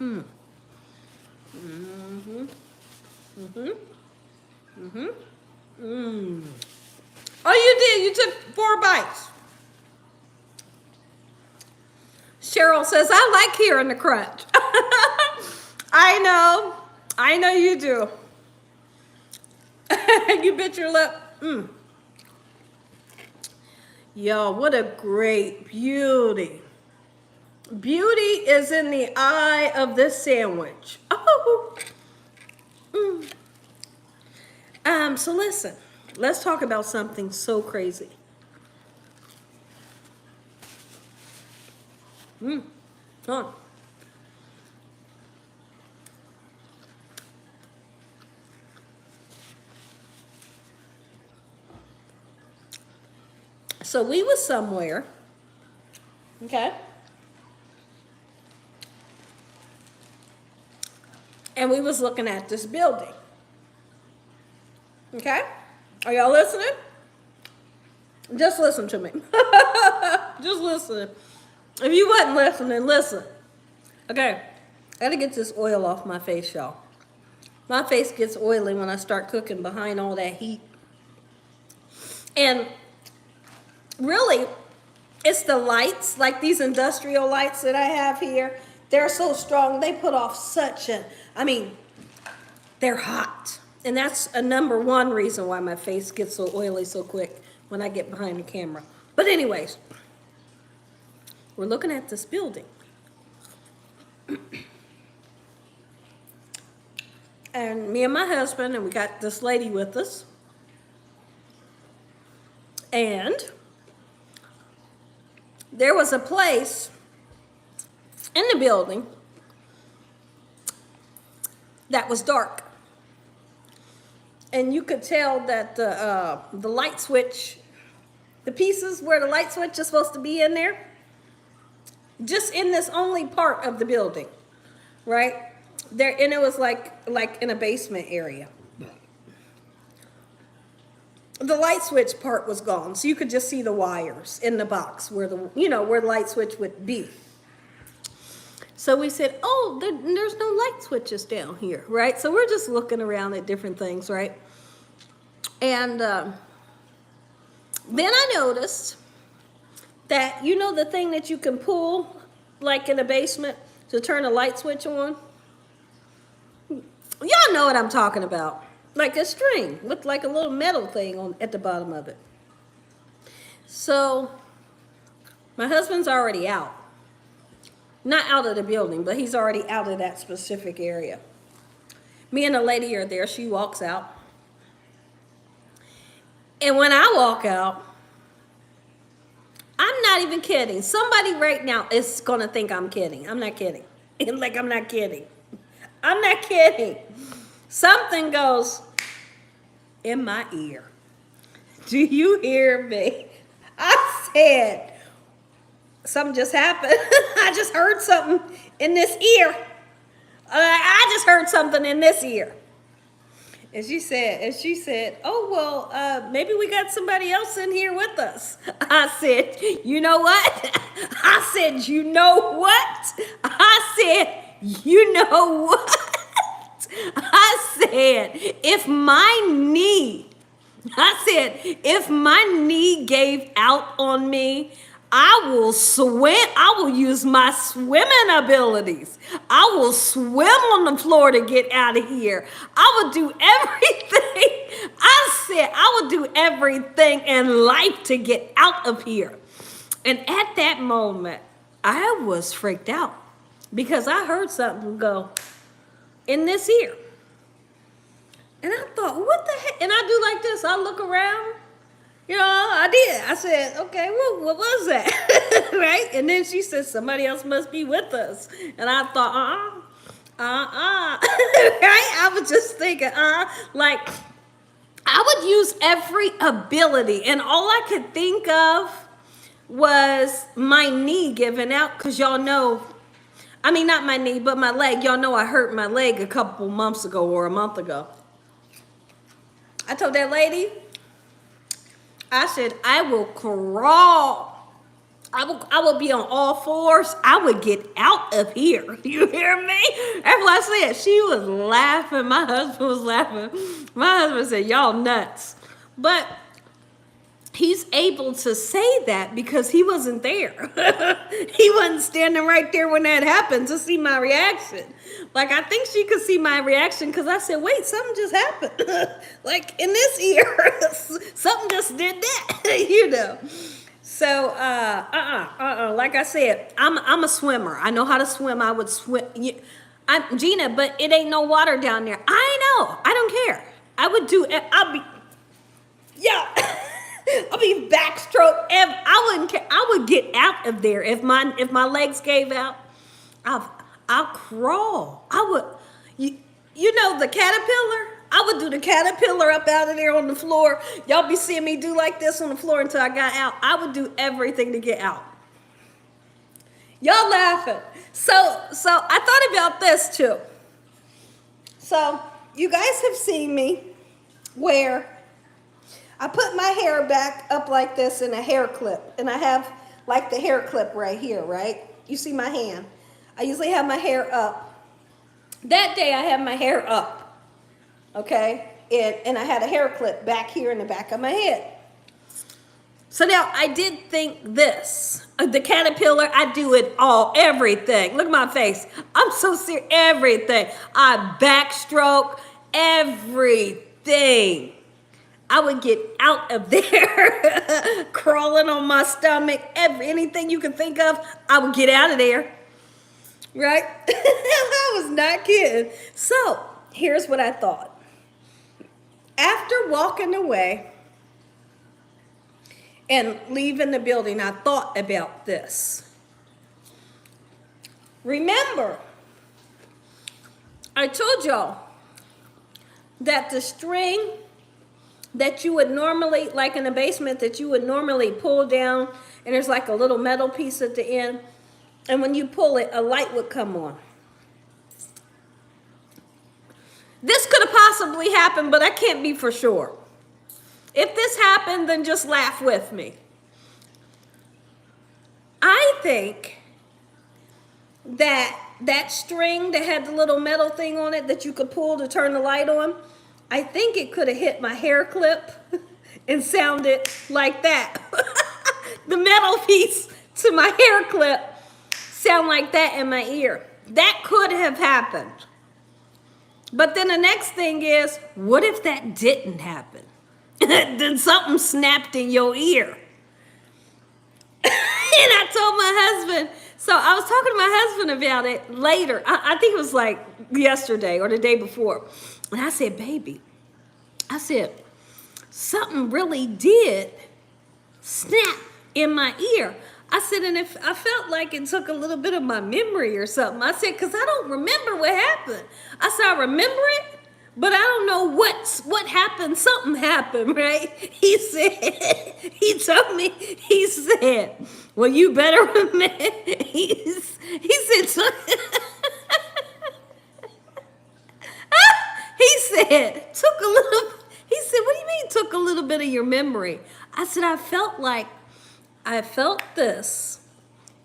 Mm. Mm-hmm. Mm-hmm. Mm-hmm. Mm. Oh, you did. You took 4 bites. Cheryl says, I like hearing the crunch. I know. I know you do. You bit your lip. Mm. Yo, what a great beauty. Beauty is in the eye of this sandwich. Oh. So listen, let's talk about something so crazy. Huh. So we was somewhere, okay? And we was looking at this building. Okay? Are y'all listening? Just listen to me. Just listen. If you wasn't listening, listen. Okay. I gotta get this oil off my face, y'all. My face gets oily when I start cooking behind all that heat. And really, it's the lights, like these industrial lights that I have here. They're so strong. They put off they're hot. And that's a #1 reason why my face gets so oily so quick when I get behind the camera. But anyways, we're looking at this building. And me and my husband, and we got this lady with us. And there was a place in the building that was dark. And you could tell that the light switch, the pieces where the light switch is supposed to be in there, just in this only part of the building, right? There, and it was like in a basement area. The light switch part was gone, so you could just see the wires in the box where where the light switch would be. So we said, oh, there's no light switches down here, right? So we're just looking around at different things, right? And then I noticed that, the thing that you can pull, like in a basement, to turn a light switch on? Y'all know what I'm talking about. Like a string with like a little metal thing at the bottom of it. So my husband's already out. Not out of the building, but he's already out of that specific area. Me and the lady are there. She walks out. And when I walk out, I'm not even kidding. Somebody right now is going to think I'm kidding. I'm not kidding. Like, I'm not kidding. I'm not kidding. Something goes in my ear. Do you hear me? I said, something just happened. I just heard something in this ear. I just heard something in this ear. And she said, oh, well, maybe we got somebody else in here with us. I said, you know what? I said, you know what? I said, you know what? I said, if my knee gave out on me, I will swim. I will use my swimming abilities. I will swim on the floor to get out of here. I will do everything. I said I will do everything in life to get out of here. And at that moment, I was freaked out because I heard something go in this ear. And I thought, what the heck? And I do like this. I look around. You know, I did. I said, okay, what was that? Right? And then she said, somebody else must be with us. And I thought, right? I was just thinking, like, I would use every ability. And all I could think of was my knee giving out. Because y'all know, I mean, not my knee, but my leg. Y'all know I hurt my leg a couple months ago or a month ago. I told that lady, I said, I will crawl. I will be on all fours. I would get out of here. You hear me? That's what I said. She was laughing. My husband was laughing. My husband said, y'all nuts. But he's able to say that because he wasn't there. He wasn't standing right there when that happened to see my reaction. Like, I think she could see my reaction because I said, wait, something just happened. Like, in this ear, something just did that, you know. So, like I said, I'm a swimmer. I know how to swim. I would swim. Gina, but it ain't no water down there. I know. I don't care. I would do it. I'll be backstroke. I wouldn't care. I would get out of there if my legs gave out. I'll crawl. I would. You know the caterpillar. I would do the caterpillar up out of there on the floor. Y'all be seeing me do like this on the floor until I got out. I would do everything to get out. Y'all laughing. So I thought about this too. So you guys have seen me where I put my hair back up like this in a hair clip. And I have like the hair clip right here, right? You see my hand. I usually have my hair up. That day I had my hair up. Okay? And I had a hair clip back here in the back of my head. So now I did think this. The caterpillar, I do it all, everything. Look at my face. I'm so serious. Everything. I backstroke everything. I would get out of there, crawling on my stomach, anything you can think of, I would get out of there, right? I was not kidding. So here's what I thought. After walking away and leaving the building, I thought about this. Remember, I told y'all that the string that you would normally, like in the basement, that you would normally pull down, and there's like a little metal piece at the end, and when you pull it, a light would come on. This could have possibly happened, but I can't be for sure. If this happened, then just laugh with me. I think that string that had the little metal thing on it that you could pull to turn the light on, I think it could have hit my hair clip and sounded like that. The metal piece to my hair clip sound like that in my ear. That could have happened. But then the next thing is, what if that didn't happen? Then something snapped in your ear. I told my husband. So I was talking to my husband about it later. I think it was like yesterday or the day before. And I said, baby, I said, something really did snap in my ear. I said, and if I felt like it took a little bit of my memory or something. I said, because I don't remember what happened. I said, I remember it, but I don't know what happened. Something happened, right? He said, he told me, he said, well, you better remember. He said, he said, took a little, he said, what do you mean took a little bit of your memory? I said, I felt this,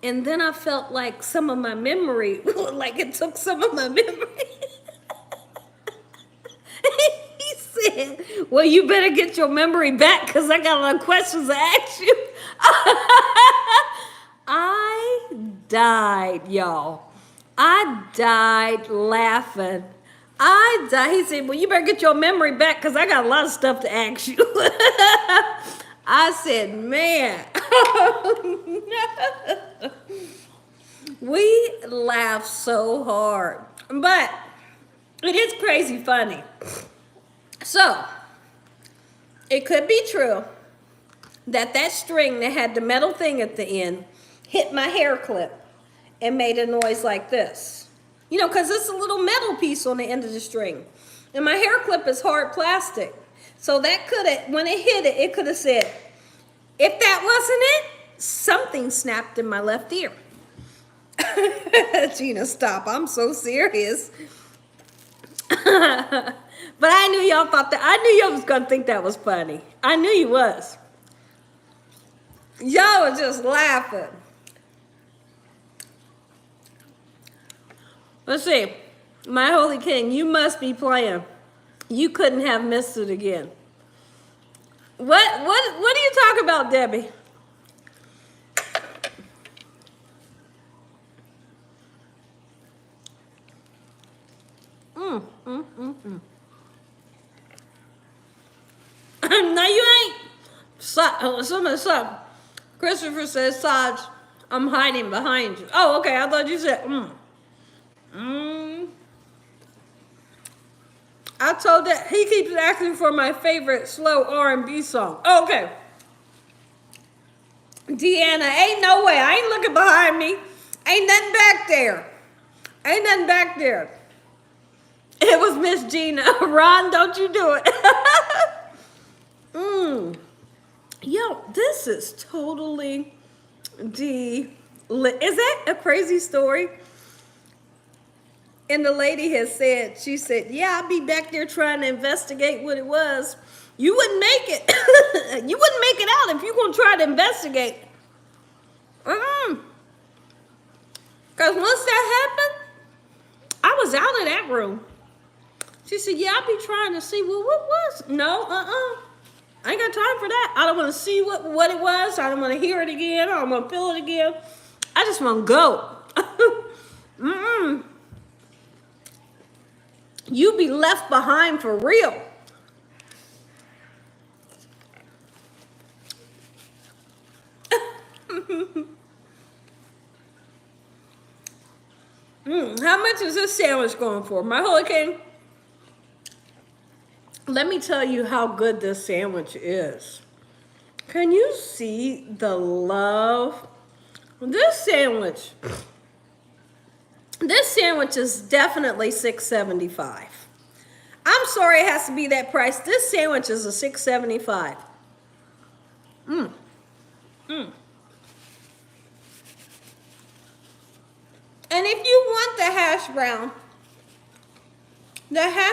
and then I felt like some of my memory, like it took some of my memory. He said, well, you better get your memory back because I got a lot of questions to ask you. I died, y'all. I died laughing. I died. He said, well, you better get your memory back because I got a lot of stuff to ask you. I said, man. We laugh so hard. But it is crazy funny. So, it could be true that string that had the metal thing at the end hit my hair clip and made a noise like this. You know, because it's a little metal piece on the end of the string. And my hair clip is hard plastic. So that could have, when it hit it, it could have said, if that wasn't it, something snapped in my left ear. Gina, stop. I'm so serious. But I knew y'all thought that. I knew y'all was going to think that was funny. I knew you was. Y'all were just laughing. Let's see. My Holy King, you must be playing. You couldn't have missed it again. What are you talking about, Debbie? No, you ain't. Christopher says, Saj, I'm hiding behind you. Oh, okay. I thought you said, I told that he keeps asking for my favorite slow R&B song. Oh, okay. Deanna, ain't no way. I ain't looking behind me. Ain't nothing back there. Ain't nothing back there. It was Miss Gina. Ron, don't you do it. Yo, this is totally is that a crazy story? And the lady has said, she said, yeah, I'll be back there trying to investigate what it was. You wouldn't make it. You wouldn't make it out if you're going to try to investigate. Because once that happened, I was out of that room. She said, yeah, I'll be trying to see, well, what was? No, I ain't got time for that. I don't want to see what it was. I don't want to hear it again. I don't want to feel it again. I just want to go. You be left behind for real. How much is this sandwich going for? My Holy King, let me tell you how good this sandwich is. Can you see the love? This sandwich is definitely $6.75. I'm sorry it has to be that price. This sandwich is a $6.75. And if you want the hash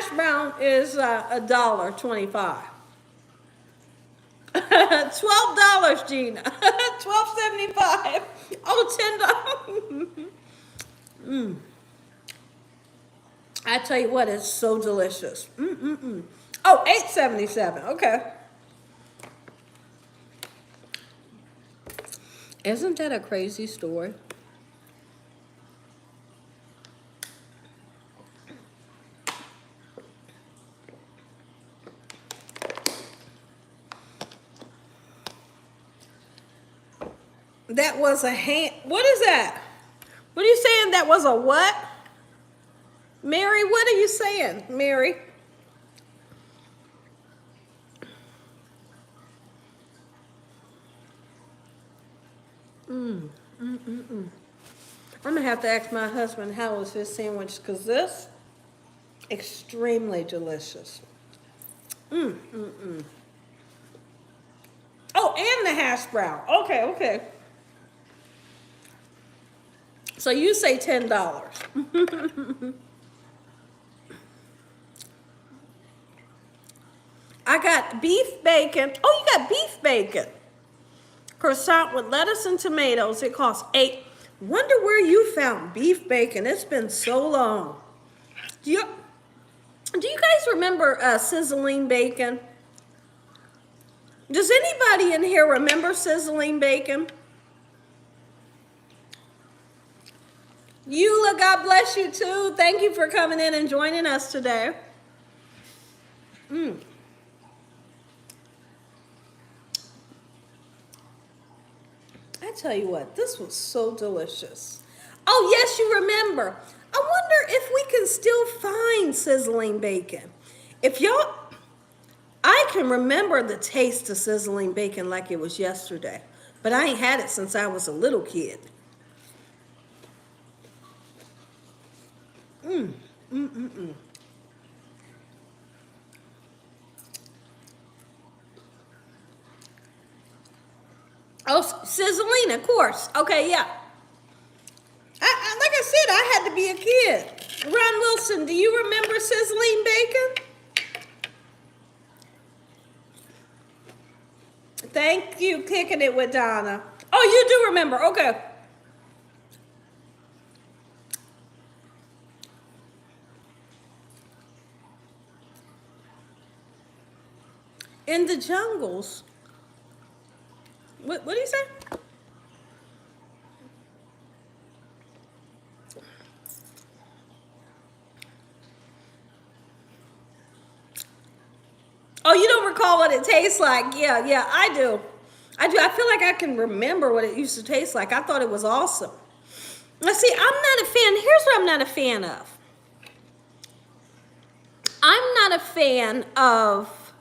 brown is $1.25. $12, Gina. $12.75. Oh, $10. I tell you what, it's so delicious. Oh, $8.77. Okay. Isn't that a crazy story? That was a ham. What is that? What are you saying? That was a what? Mary, what are you saying, Mary? I'm gonna have to ask my husband how was his sandwich, because this extremely delicious. Oh, and the hash brown. Okay, okay. So you say $10. I got beef bacon. Oh, you got beef bacon. Croissant with lettuce and tomatoes. It costs $8. Wonder where you found beef bacon. It's been so long. Do you guys remember sizzling bacon? Does anybody in here remember sizzling bacon? Eula, God bless you too. Thank you for coming in and joining us today. I tell you what, this was so delicious. Oh, yes, you remember. I wonder if we can still find sizzling bacon. If y'all, I can remember the taste of sizzling bacon like it was yesterday, but I ain't had it since I was a little kid. Oh, sizzling, of course. Okay, yeah. Like I said, I had to be a kid. Ron Wilson, do you remember sizzling bacon? Thank you, kicking it with Donna. Oh, you do remember. Okay. In the jungles. What do you say? Oh, you don't recall what it tastes like? Yeah, I do. I feel like I can remember what it used to taste like. I thought it was awesome. Now, see, I'm not a fan. Here's what I'm not a fan of. I'm not a fan of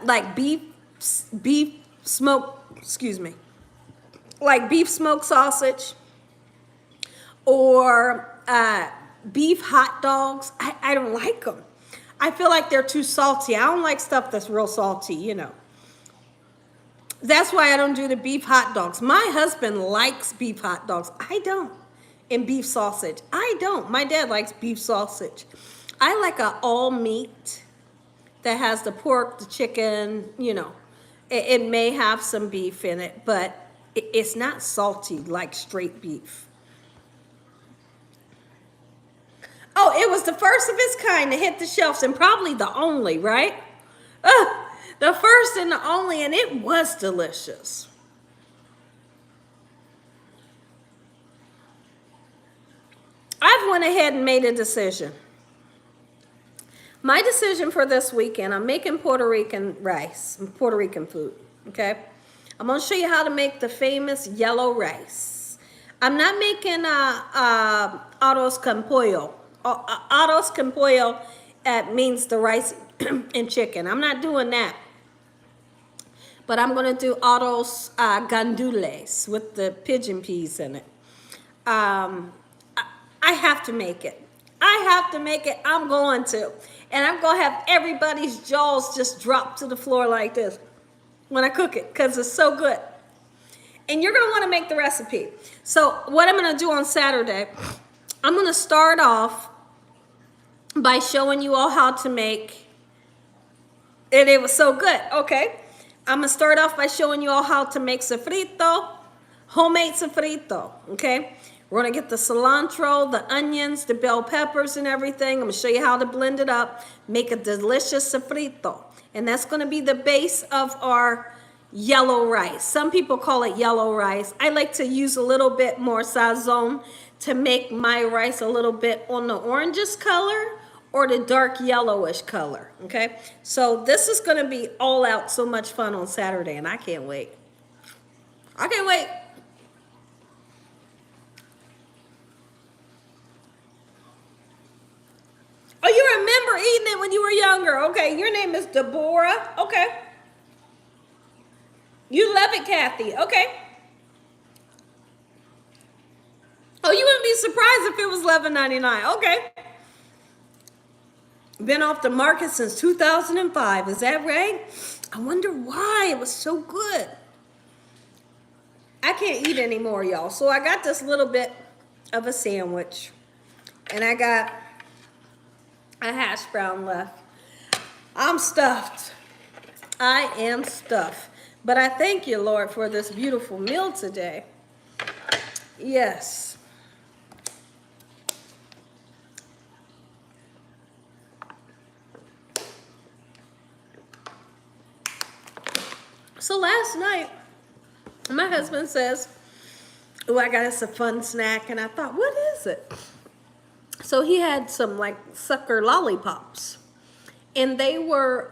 like beef smoke, excuse me, like beef smoked sausage or beef hot dogs. I don't like them. I feel like they're too salty. I don't like stuff that's real salty, you know. That's why I don't do the beef hot dogs. My husband likes beef hot dogs. I don't. And beef sausage. I don't. My dad likes beef sausage. I like a all meat that has the pork, the chicken, you know. It may have some beef in it, but it's not salty like straight beef. Oh, it was the first of its kind to hit the shelves, and probably the only, right? The first and the only, and it was delicious. I've went ahead and made a decision. My decision for this weekend, I'm making Puerto Rican rice, Puerto Rican food, okay? I'm going to show you how to make the famous yellow rice. I'm not making arroz con pollo. Arroz con pollo means the rice and chicken. I'm not doing that. But I'm going to do arroz gandules with the pigeon peas in it. I have to make it. I have to make it. I'm going to. And I'm going to have everybody's jaws just drop to the floor like this when I cook it, because it's so good. And you're going to want to make the recipe. So what I'm going to do on Saturday, I'm going to start off by showing you all how to make, and it was so good. Okay. I'm going to start off by showing you all how to make sofrito, homemade sofrito. Okay. We're going to get the cilantro, the onions, the bell peppers, and everything. I'm going to show you how to blend it up, make a delicious sofrito. And that's going to be the base of our yellow rice. Some people call it yellow rice. I like to use a little bit more sazon to make my rice a little bit on the orangish color or the dark yellowish color. Okay, so this is going to be all out so much fun on Saturday, and I can't wait. I can't wait. Oh, you remember eating it when you were younger. Okay, your name is Deborah. Okay. You love it, Kathy. Okay. Oh, you wouldn't be surprised if it was $11.99. Okay. Been off the market since 2005. Is that right? I wonder why it was so good. I can't eat anymore, y'all. So I got this little bit of a sandwich. And I got a hash brown left. I'm stuffed. I am stuffed. But I thank you, Lord, for this beautiful meal today. Yes. So last night, my husband says, oh, I got us a fun snack. And I thought, what is it? So he had some like sucker lollipops. And they were,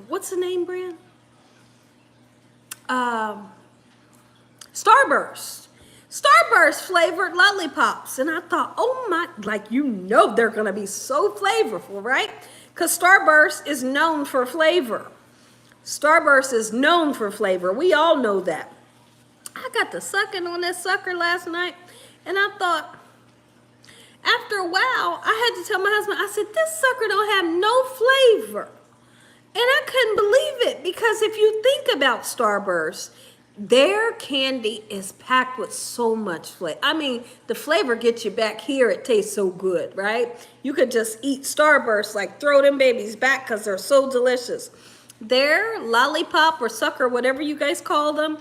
what's the name brand? Starburst. Starburst flavored lollipops. And I thought, oh my, like, you know they're going to be so flavorful, right? Because Starburst is known for flavor. Starburst is known for flavor. We all know that. I got to sucking on that sucker last night. And I thought, after a while, I had to tell my husband, I said, this sucker don't have no flavor. And I couldn't believe it because if you think about Starburst, their candy is packed with so much flavor. I mean, the flavor gets you back here. It tastes so good, right? You could just eat Starburst, like throw them babies back because they're so delicious. Their lollipop or sucker, whatever you guys call them,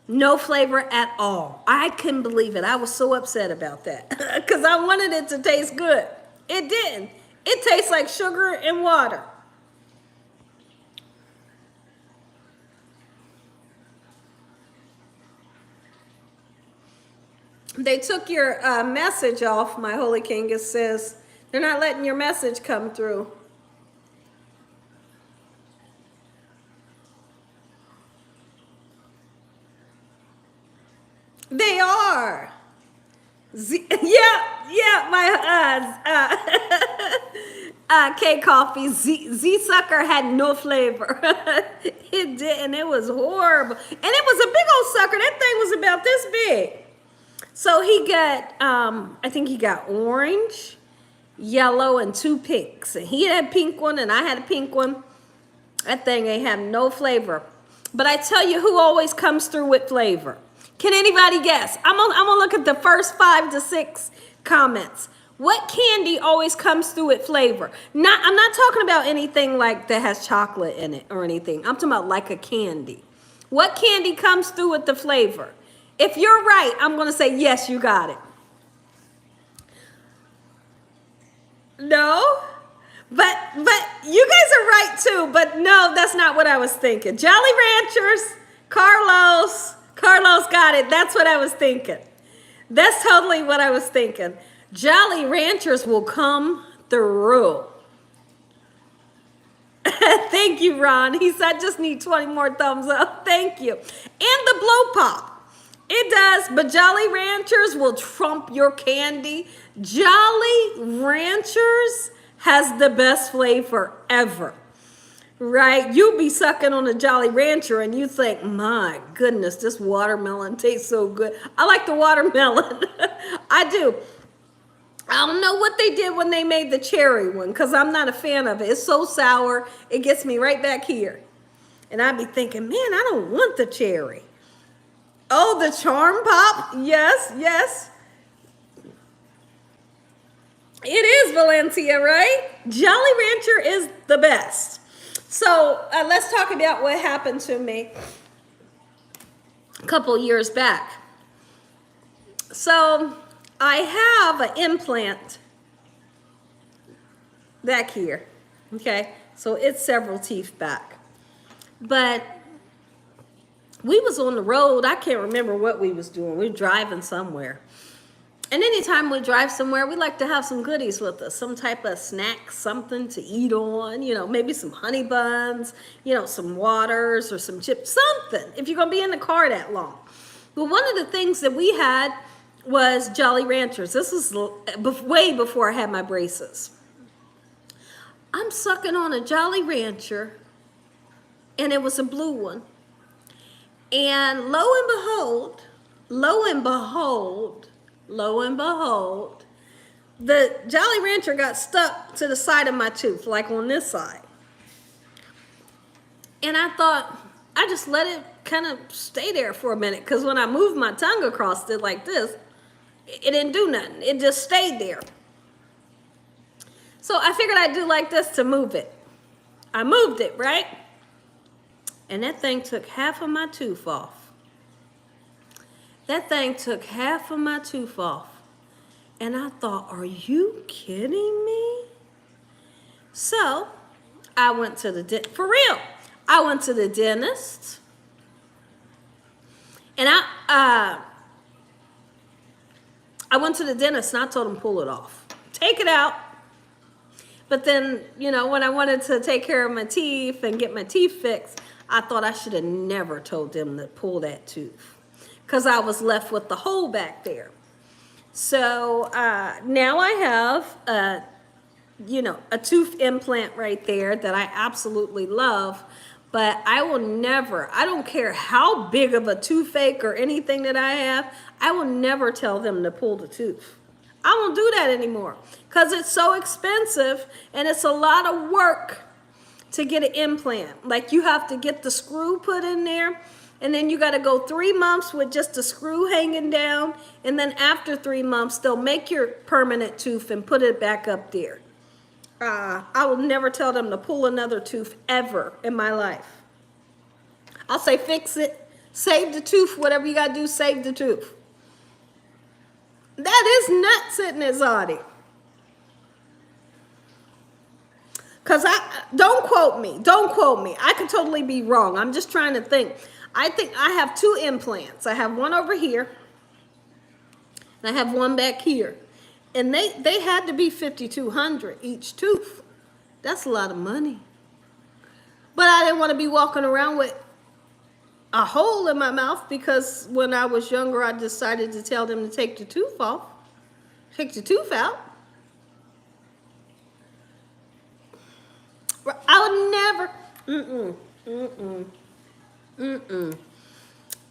no flavor at all. I couldn't believe it. I was so upset about that because I wanted it to taste good. It didn't. It tastes like sugar and water. They took your message off, my Holy King. It says they're not letting your message come through. They are. My K Coffee Z Sucker had no flavor. It didn't. It was horrible, and it was a big old sucker. That thing was about this big. So he got, I think he got orange, yellow, and 2 pinks. And he had a pink one, and I had a pink one. That thing ain't have no flavor. But I tell you who always comes through with flavor. Can anybody guess? I'm gonna look at the first 5 to 6 comments. What candy always comes through with flavor? I'm not talking about anything like that has chocolate in it or anything. I'm talking about like a candy. What candy comes through with the flavor? If you're right, I'm going to say, yes, you got it. No? But you guys are right too, but no, that's not what I was thinking. Jolly Ranchers, Carlos got it. That's what I was thinking. That's totally what I was thinking. Jolly Ranchers will come through. Thank you, Ron. He said, I just need 20 more thumbs up. Thank you. And the Blow Pop. It does, but Jolly Ranchers will trump your candy. Jolly Ranchers has the best flavor ever, right? You'll be sucking on a Jolly Rancher and you think, my goodness, this watermelon tastes so good. I like the watermelon. I do. I don't know what they did when they made the cherry one because I'm not a fan of it. It's so sour. It gets me right back here. And I'd be thinking, man, I don't want the cherry. Oh, the Charm Pop. Yes, yes. It is Valencia, right? Jolly Rancher is the best. So let's talk about what happened to me a couple years back. So I have an implant back here. Okay, so it's several teeth back. But we was on the road. I can't remember what we was doing. We were driving somewhere. And anytime we drive somewhere, we like to have some goodies with us, some type of snack, something to eat on, maybe some honey buns, some waters or some chips, something, if you're going to be in the car that long. But one of the things that we had was Jolly Ranchers. This was way before I had my braces. I'm sucking on a Jolly Rancher, and it was a blue one. And lo and behold, the Jolly Rancher got stuck to the side of my tooth, like on this side. And I thought, I just let it kind of stay there for a minute, because when I moved my tongue across it like this, it didn't do nothing. It just stayed there. So I figured I'd do like this to move it. I moved it, right? And that thing took half of my tooth off. And I thought, are you kidding me? So I went to the dentist. For real. I went to the dentist. And I went to the dentist and I told him, pull it off. Take it out. But then, when I wanted to take care of my teeth and get my teeth fixed, I thought I should have never told them to pull that tooth, because I was left with the hole back there. So now I have a tooth implant right there that I absolutely love. But I will never, I don't care how big of a toothache or anything that I have, I will never tell them to pull the tooth. I won't do that anymore, because it's so expensive and it's a lot of work to get an implant. Like, you have to get the screw put in there, and then you got to go 3 months with just the screw hanging down, and then after 3 months they'll make your permanent tooth and put it back up there. I will never tell them to pull another tooth ever in my life. I'll say fix it, save the tooth, whatever you got to do, save the tooth. That is nuts, isn't it, Zadi? Because don't quote me. I could totally be wrong. I'm just trying to think. I think I have 2 implants. I have one over here, and I have one back here. And they had to be $5,200 each tooth. That's a lot of money. But I didn't want to be walking around with a hole in my mouth, because when I was younger, I decided to tell them to take the tooth off. Take the tooth out. I would never.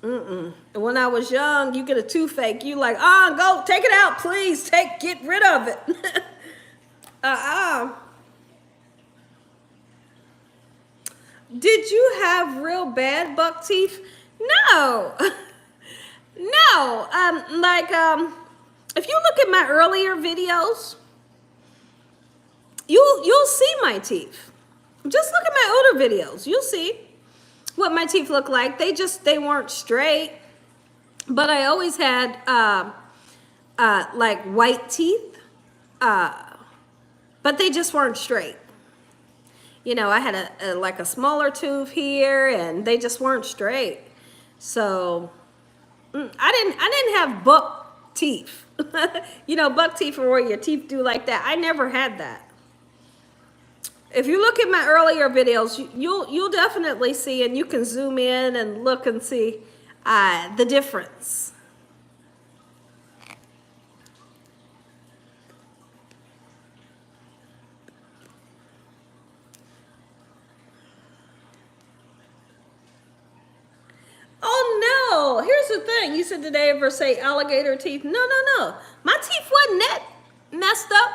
And when I was young, you get a toothache, you like, go, take it out, please. Get rid of it. Did you have real bad buck teeth? No. No. If you look at my earlier videos, you'll see my teeth. Just look at my older videos. You'll see what my teeth look like. They weren't straight, but I always had like white teeth, but they just weren't straight. I had a smaller tooth here, and they just weren't straight. So I didn't have buck teeth. Buck teeth are where your teeth do like that. I never had that. If you look at my earlier videos, you'll definitely see, and you can zoom in and look and see the difference. Oh no, here's the thing. You said, did they ever say alligator teeth? No. My teeth wasn't that messed up.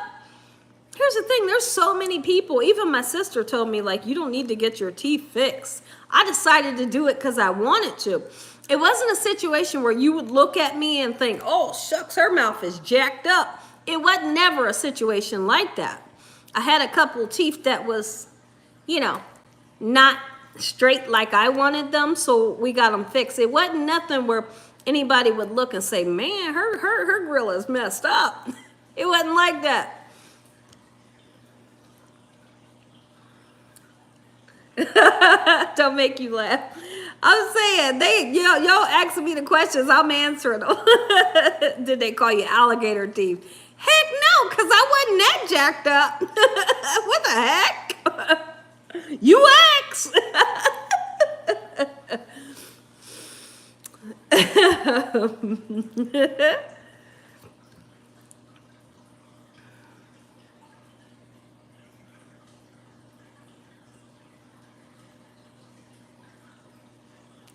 Here's the thing, there's so many people, even my sister told me, like, you don't need to get your teeth fixed. I decided to do it because I wanted to. It wasn't a situation where you would look at me and think, oh, shucks, her mouth is jacked up. It wasn't never a situation like that. I had a couple teeth that was, not straight like I wanted them, so we got them fixed. It wasn't nothing where anybody would look and say, man, her grill is messed up. It wasn't like that. Don't make you laugh. I'm saying y'all asking me the questions, I'm answering them. Did they call you alligator thief? Heck no, because I wasn't that jacked up. What the heck? You asked.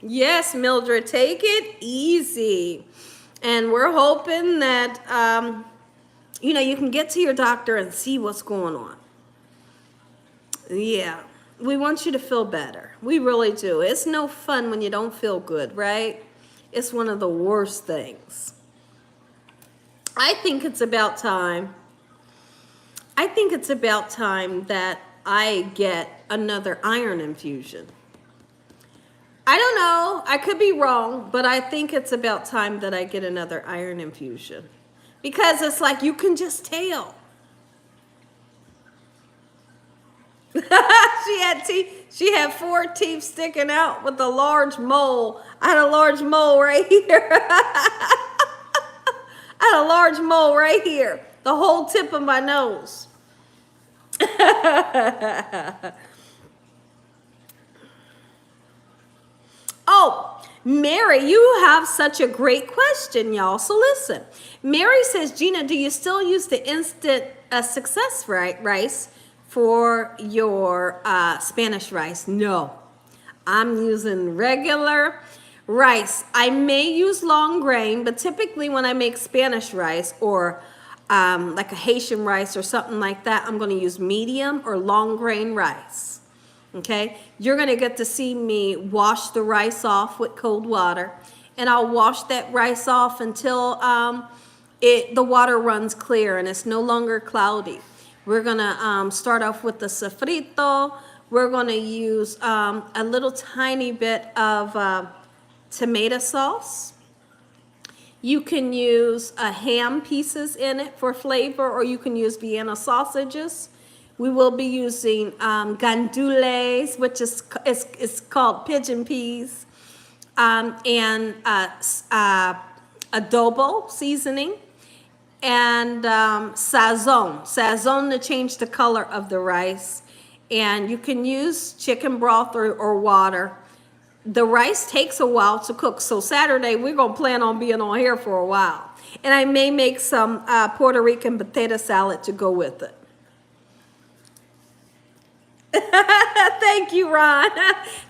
Yes, Mildred, take it easy. And we're hoping that, you can get to your doctor and see what's going on. Yeah, we want you to feel better. We really do. It's no fun when you don't feel good, right? It's one of the worst things. I think it's about time. I think it's about time that I get another iron infusion. I don't know. I could be wrong, but I think it's about time that I get another iron infusion. Because it's like you can just tell. She had 4 teeth sticking out with a large mole. I had a large mole right here. I had a large mole right here. The whole tip of my nose. Oh, Mary, you have such a great question, y'all. So listen. Mary says, Gina, do you still use the instant success rice for your Spanish rice? No, I'm using regular rice. I may use long grain, but typically when I make Spanish rice or like a Haitian rice or something like that, I'm going to use medium or long grain rice. Okay, you're going to get to see me wash the rice off with cold water, and I'll wash that rice off until the water runs clear and it's no longer cloudy. We're going to start off with the sofrito. We're going to use a little tiny bit of tomato sauce. You can use ham pieces in it for flavor, or you can use Vienna sausages. We will be using gandules, which is called pigeon peas, and adobo seasoning, and sazon to change the color of the rice. And you can use chicken broth or water. The rice takes a while to cook, so Saturday we're going to plan on being on here for a while. And I may make some Puerto Rican potato salad to go with it. Thank you, Ron.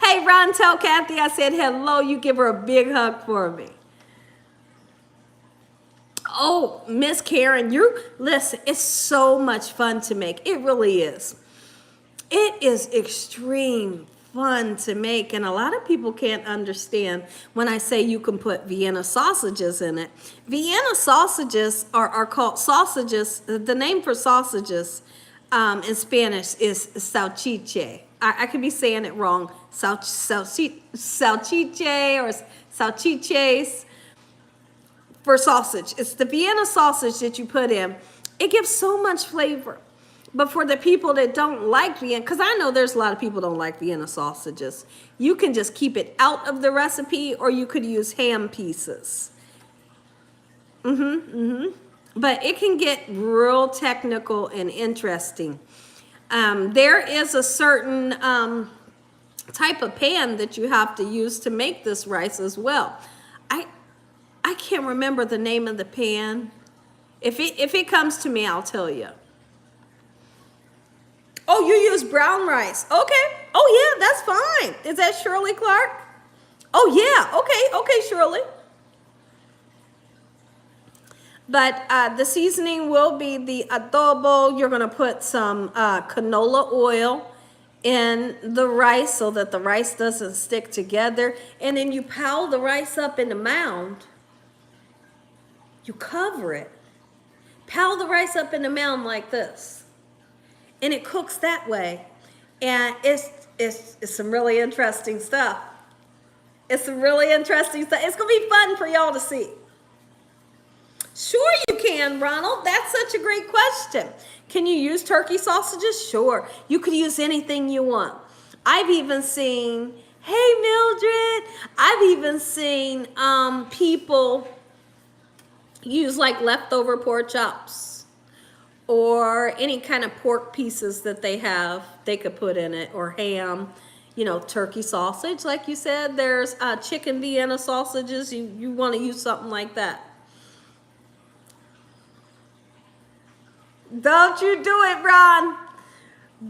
Hey, Ron, tell Kathy I said hello. You give her a big hug for me. Oh, Miss Karen, listen, it's so much fun to make. It really is. It is extreme fun to make, and a lot of people can't understand when I say you can put Vienna sausages in it. Vienna sausages are called sausages. The name for sausages in Spanish is salchiche. I could be saying it wrong. Salchiche or salchiches for sausage. It's the Vienna sausage that you put in. It gives so much flavor. But for the people that don't like Vienna, because I know there's a lot of people don't like Vienna sausages, you can just keep it out of the recipe, or you could use ham pieces. But it can get real technical and interesting. There is a certain type of pan that you have to use to make this rice as well. I can't remember the name of the pan. If it comes to me, I'll tell you. Oh, you use brown rice. Okay. Oh, yeah, that's fine. Is that Shirley Clark? Oh, yeah. Okay, Shirley. But the seasoning will be the adobo. You're going to put some canola oil in the rice so that the rice doesn't stick together. And then you pile the rice up in the mound. You cover it. Pile the rice up in the mound like this. And it cooks that way. And it's some really interesting stuff. It's some really interesting stuff. It's going to be fun for y'all to see. Sure you can, Ronald. That's such a great question. Can you use turkey sausages? Sure. You could use anything you want. I've even seen Hey, Mildred. I've even seen people use like leftover pork chops or any kind of pork pieces that they have, they could put in it, or ham, turkey sausage. Like you said, there's chicken Vienna sausages. You want to use something like that. Don't you do it, Ron.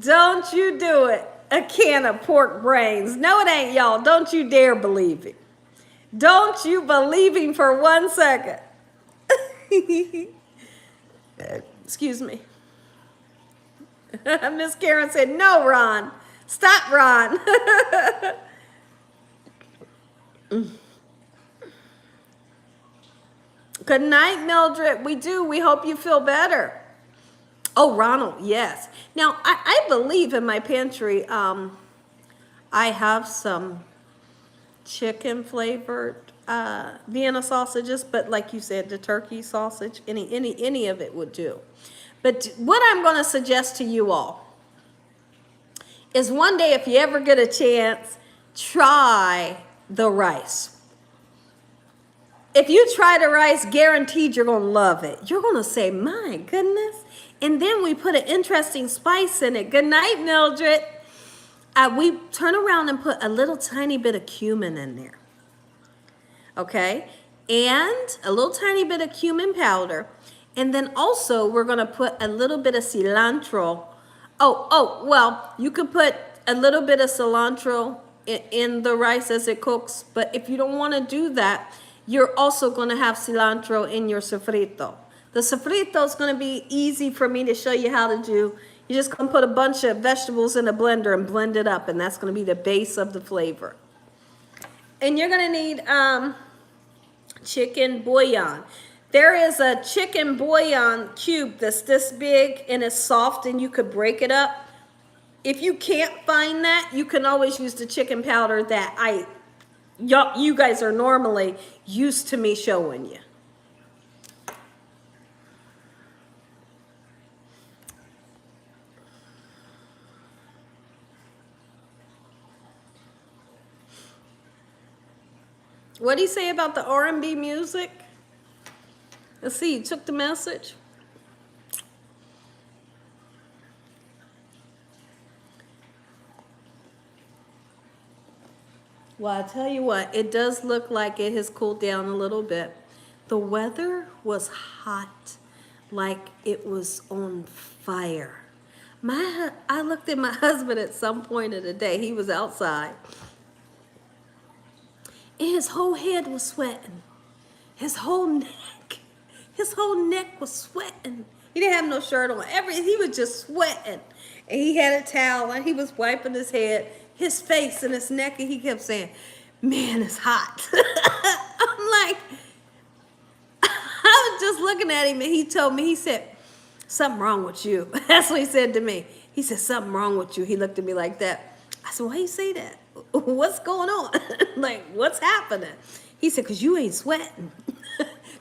Don't you do it. A can of pork brains. No, it ain't, y'all. Don't you dare believe it. Don't you believe him for 1 second. Excuse me. Miss Karen said, no, Ron. Stop, Ron. Good night, Mildred. We do. We hope you feel better. Oh, Ronald, yes. Now, I believe in my pantry, I have some chicken flavored Vienna sausages, but like you said, the turkey sausage, any of it would do. But what I'm going to suggest to you all is one day, if you ever get a chance, try the rice. If you try the rice, guaranteed you're going to love it. You're going to say, my goodness. And then we put an interesting spice in it. Good night, Mildred. We turn around and put a little tiny bit of cumin in there. Okay? And a little tiny bit of cumin powder. And then also we're going to put a little bit of cilantro. Well, you could put a little bit of cilantro in the rice as it cooks. But if you don't want to do that, you're also going to have cilantro in your sofrito. The sofrito is going to be easy for me to show you how to do. You're just going to put a bunch of vegetables in a blender and blend it up, and that's going to be the base of the flavor. And you're going to need chicken bouillon. There is a chicken bouillon cube that's this big and it's soft, and you could break it up. If you can't find that, you can always use the chicken powder that you guys are normally used to me showing you. What do you say about the R&B music? Let's see, you took the message. Well, I tell you what, it does look like it has cooled down a little bit. The weather was hot, like it was on fire. I looked at my husband at some point of the day. He was outside. And his whole head was sweating. His whole neck was sweating. He didn't have no shirt on. He was just sweating. And he had a towel and he was wiping his head, his face and his neck, and he kept saying, man, it's hot. I'm like, I was just looking at him and he told me, he said, something wrong with you. That's what he said to me. He said, something wrong with you. He looked at me like that. I said, why you say that? What's going on? Like, what's happening? He said, because you ain't sweating.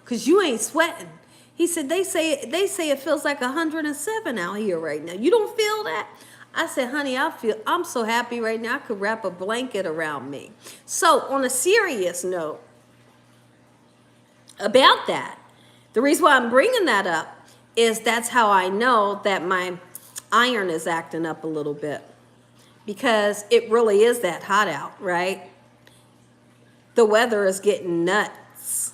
Because you ain't sweating. He said, they say it feels like 107 out here right now. You don't feel that? I said, honey, I'm so happy right now I could wrap a blanket around me. So on a serious note about that, the reason why I'm bringing that up is that's how I know that my iron is acting up a little bit. Because it really is that hot out, right? The weather is getting nuts.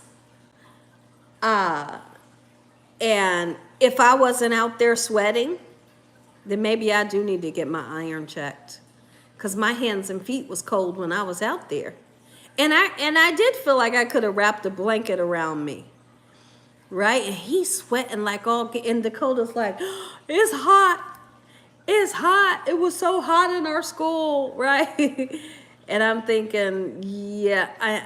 And if I wasn't out there sweating, then maybe I do need to get my iron checked. Because my hands and feet was cold when I was out there. And I did feel like I could have wrapped a blanket around me. Right? And he's sweating like all, and Dakota's like, it's hot. It's hot. It was so hot in our school, right? And I'm thinking, yeah,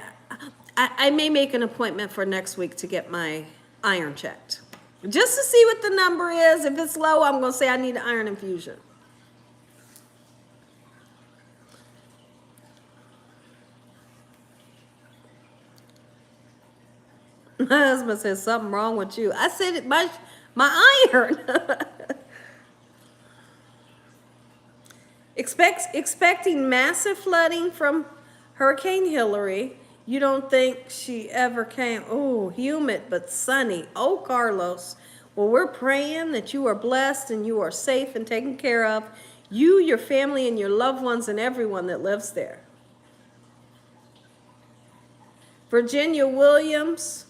I may make an appointment for next week to get my iron checked. Just to see what the number is. If it's low, I'm going to say I need an iron infusion. My husband says, something wrong with you. I said, my iron. Expecting massive flooding from Hurricane Hillary, you don't think she ever came? Oh, humid but sunny. Oh, Carlos. Well, we're praying that you are blessed and you are safe and taken care of. You, your family, and your loved ones, and everyone that lives there. Virginia Williams.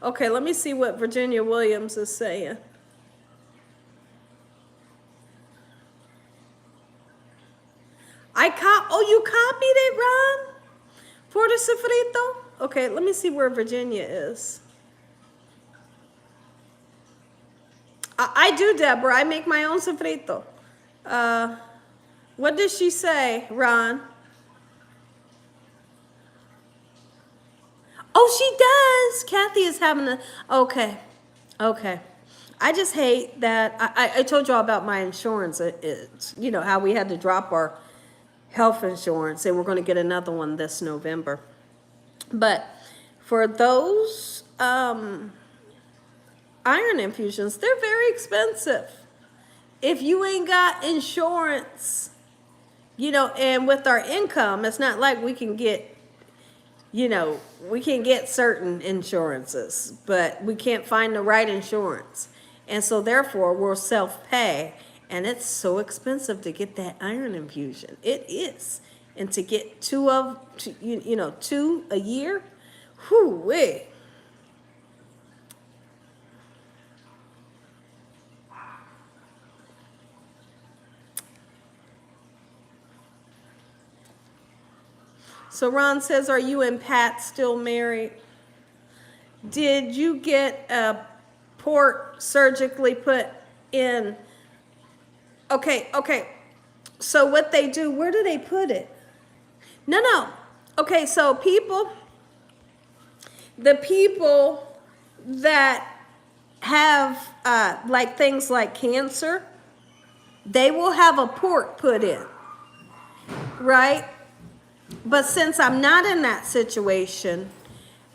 Okay, let me see what Virginia Williams is saying. Oh, you copied it, Ron? For the sofrito? Okay, let me see where Virginia is. I do, Deborah. I make my own sofrito. What did she say, Ron? Oh, she does. Kathy is having a... Okay. I just hate that. I told y'all about my insurance. It's, you know, how we had to drop our health insurance, and we're going to get another one this November. But for those iron infusions, they're very expensive. If you ain't got insurance, you know, and with our income, it's not like we can get, you know, we can get certain insurances, but we can't find the right insurance. And so therefore, we'll self-pay. And it's so expensive to get that iron infusion. It is. And to get two a year, whoo-wee. So Ron says, are you and Pat still married? Did you get a port surgically put in? Okay. So what they do, where do they put it? No. Okay, so the people that have like things like cancer, they will have a port put in, right? But since I'm not in that situation,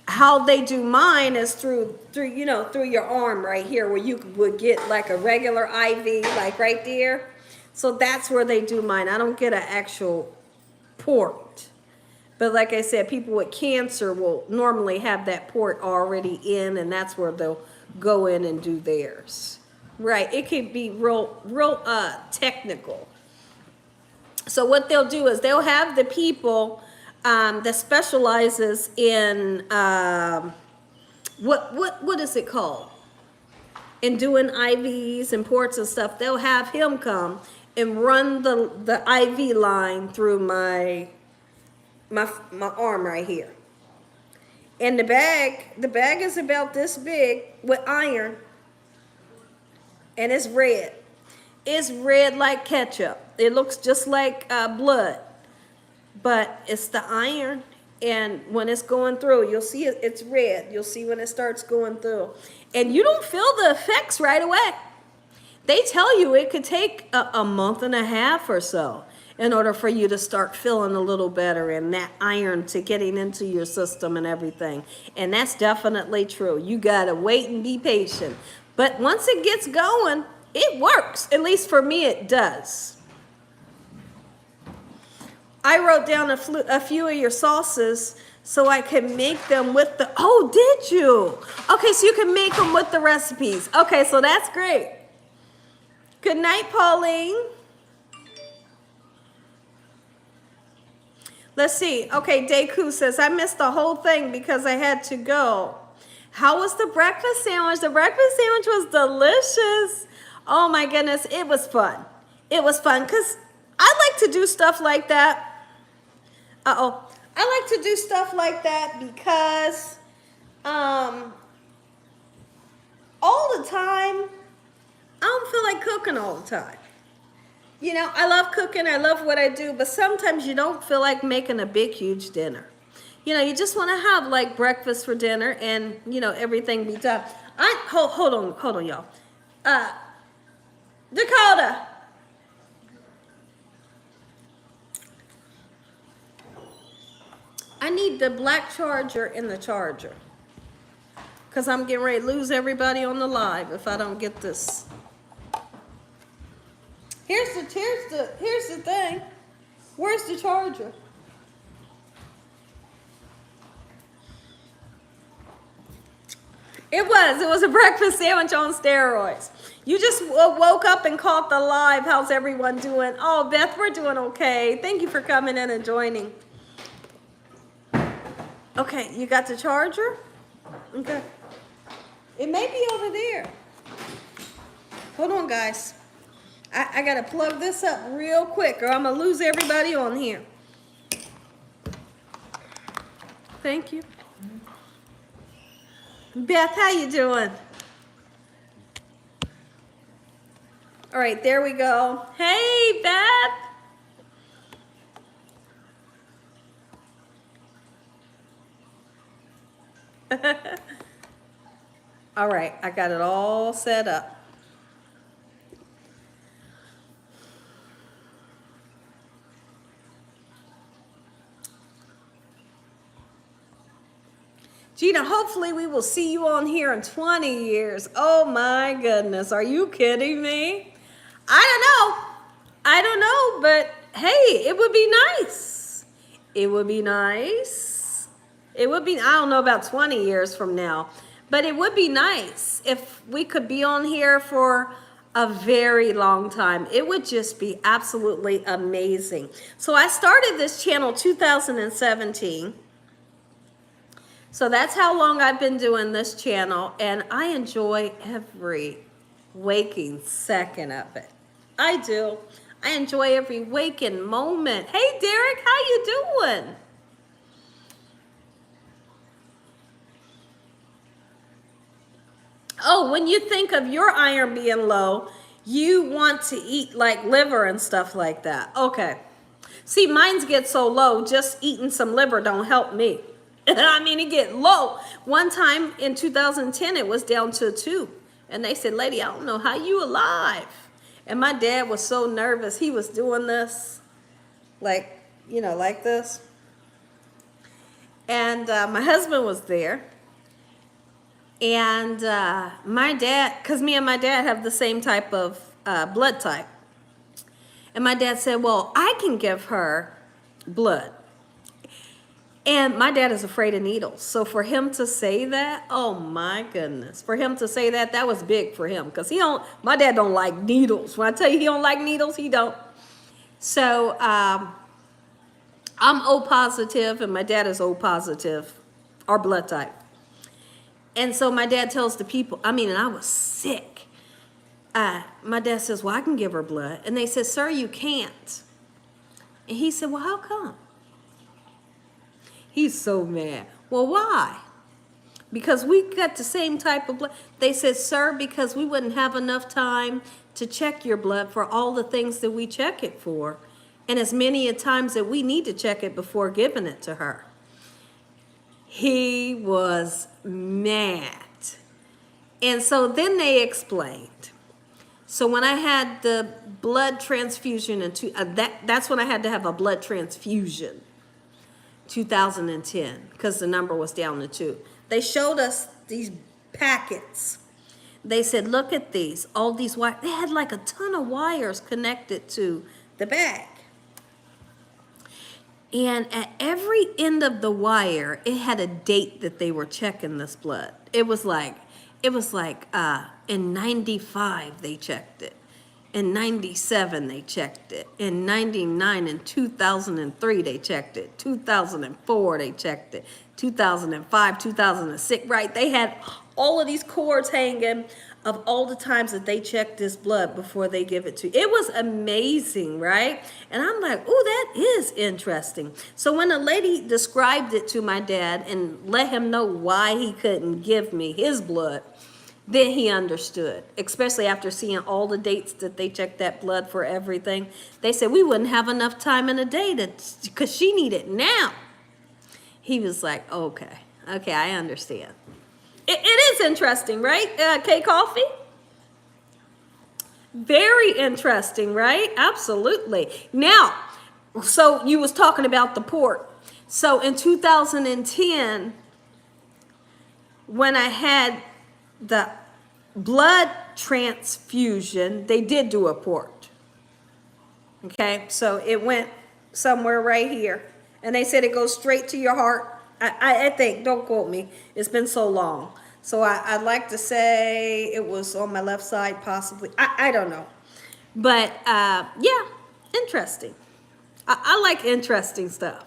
how they do mine is through your arm right here, where you would get like a regular IV, like right there. So that's where they do mine. I don't get an actual port. But like I said, people with cancer will normally have that port already in, and that's where they'll go in and do theirs. Right, it can be real technical. So what they'll do is they'll have the people that specializes in what is it called? In doing IVs and ports and stuff. They'll have him come and run the IV line through my arm right here. And the bag is about this big with iron, and it's red. It's red like ketchup. It looks just like blood, but it's the iron. And when it's going through, you'll see it's red. You'll see when it starts going through. And you don't feel the effects right away. They tell you it could take a month and a half or so in order for you to start feeling a little better and that iron to getting into your system and everything. And that's definitely true. You got to wait and be patient. But once it gets going, it works. At least for me, it does. I wrote down a few of your sauces so I can make them with the... Oh, did you? Okay, so you can make them with the recipes. Okay, so that's great. Good night, Pauline. Let's see. Okay, Deku says, I missed the whole thing because I had to go. How was the breakfast sandwich? The breakfast sandwich was delicious. Oh my goodness, it was fun. It was fun because I like to do stuff like that. I like to do stuff like that because all the time, I don't feel like cooking all the time. You know, I love cooking, I love what I do, but sometimes you don't feel like making a big, huge dinner. You know, you just want to have like breakfast for dinner and, you know, everything be done. Hold on, y'all. Dakota. I need the black charger in the charger. Because I'm getting ready to lose everybody on the live if I don't get this. Here's the thing. Where's the charger? It was a breakfast sandwich on steroids. You just woke up and caught the live. How's everyone doing? Oh, Beth, we're doing okay. Thank you for coming in and joining. Okay, you got the charger? Okay. It may be over there. Hold on, guys. I gotta plug this up real quick or I'm gonna lose everybody on here. Thank you. Beth, how you doing? All right, there we go. Hey, Beth. All right, I got it all set up. Gina, hopefully we will see you on here in 20 years. Oh my goodness, are you kidding me? I don't know, but hey, it would be nice. It would be nice. It would be, I don't know about 20 years from now, but it would be nice if we could be on here for a very long time. It would just be absolutely amazing. So I started this channel 2017. So that's how long I've been doing this channel, and I enjoy every waking second of it. I do. I enjoy every waking moment. Hey, Derek, how you doing? Oh, when you think of your iron being low, you want to eat like liver and stuff like that. Okay. See, mine's get so low, just eating some liver don't help me. I mean, it get low. One time in 2010, it was down to 2. And they said, lady, I don't know how you alive. And my dad was so nervous. He was doing this, like, you know, like this. And my husband was there. And my dad, because me and my dad have the same type of blood type. And my dad said, well, I can give her blood. And my dad is afraid of needles. So for him to say that, oh my goodness. For him to say that, that was big for him. Because my dad don't like needles. When I tell you he don't like needles, he don't. So I'm O positive and my dad is O positive, our blood type. And so my dad tells the people, and I was sick. My dad says, well, I can give her blood. And they said, sir, you can't. And he said, well, how come? He's so mad. Well, why? Because we got the same type of blood. They said, sir, because we wouldn't have enough time to check your blood for all the things that we check it for. And as many times that we need to check it before giving it to her. He was mad. And so then they explained. So when I had the blood transfusion, that's when I had to have a blood transfusion. 2010, because the number was down to 2. They showed us these packets. They said, look at these, all these wires. They had like a ton of wires connected to the bag. And at every end of the wire, it had a date that they were checking this blood. It was like in 95 they checked it. In 97, they checked it. In 99 and 2003, they checked it. 2004, they checked it. 2005, 2006, right? They had all of these cords hanging of all the times that they checked this blood before they give it to you. It was amazing, right? And I'm like, oh, that is interesting. So when a lady described it to my dad and let him know why he couldn't give me his blood, then he understood, especially after seeing all the dates that they checked that blood for everything. They said, we wouldn't have enough time in a day because she needed it now. He was like, okay, I understand. It is interesting, right? K Coffee? Very interesting, right? Absolutely. Now, so you was talking about the port. So in 2010, when I had the blood transfusion, they did do a port. Okay, so it went somewhere right here. And they said it goes straight to your heart. I think, don't quote me, it's been so long. So I'd like to say it was on my left side, possibly. I don't know. But yeah, interesting. I like interesting stuff.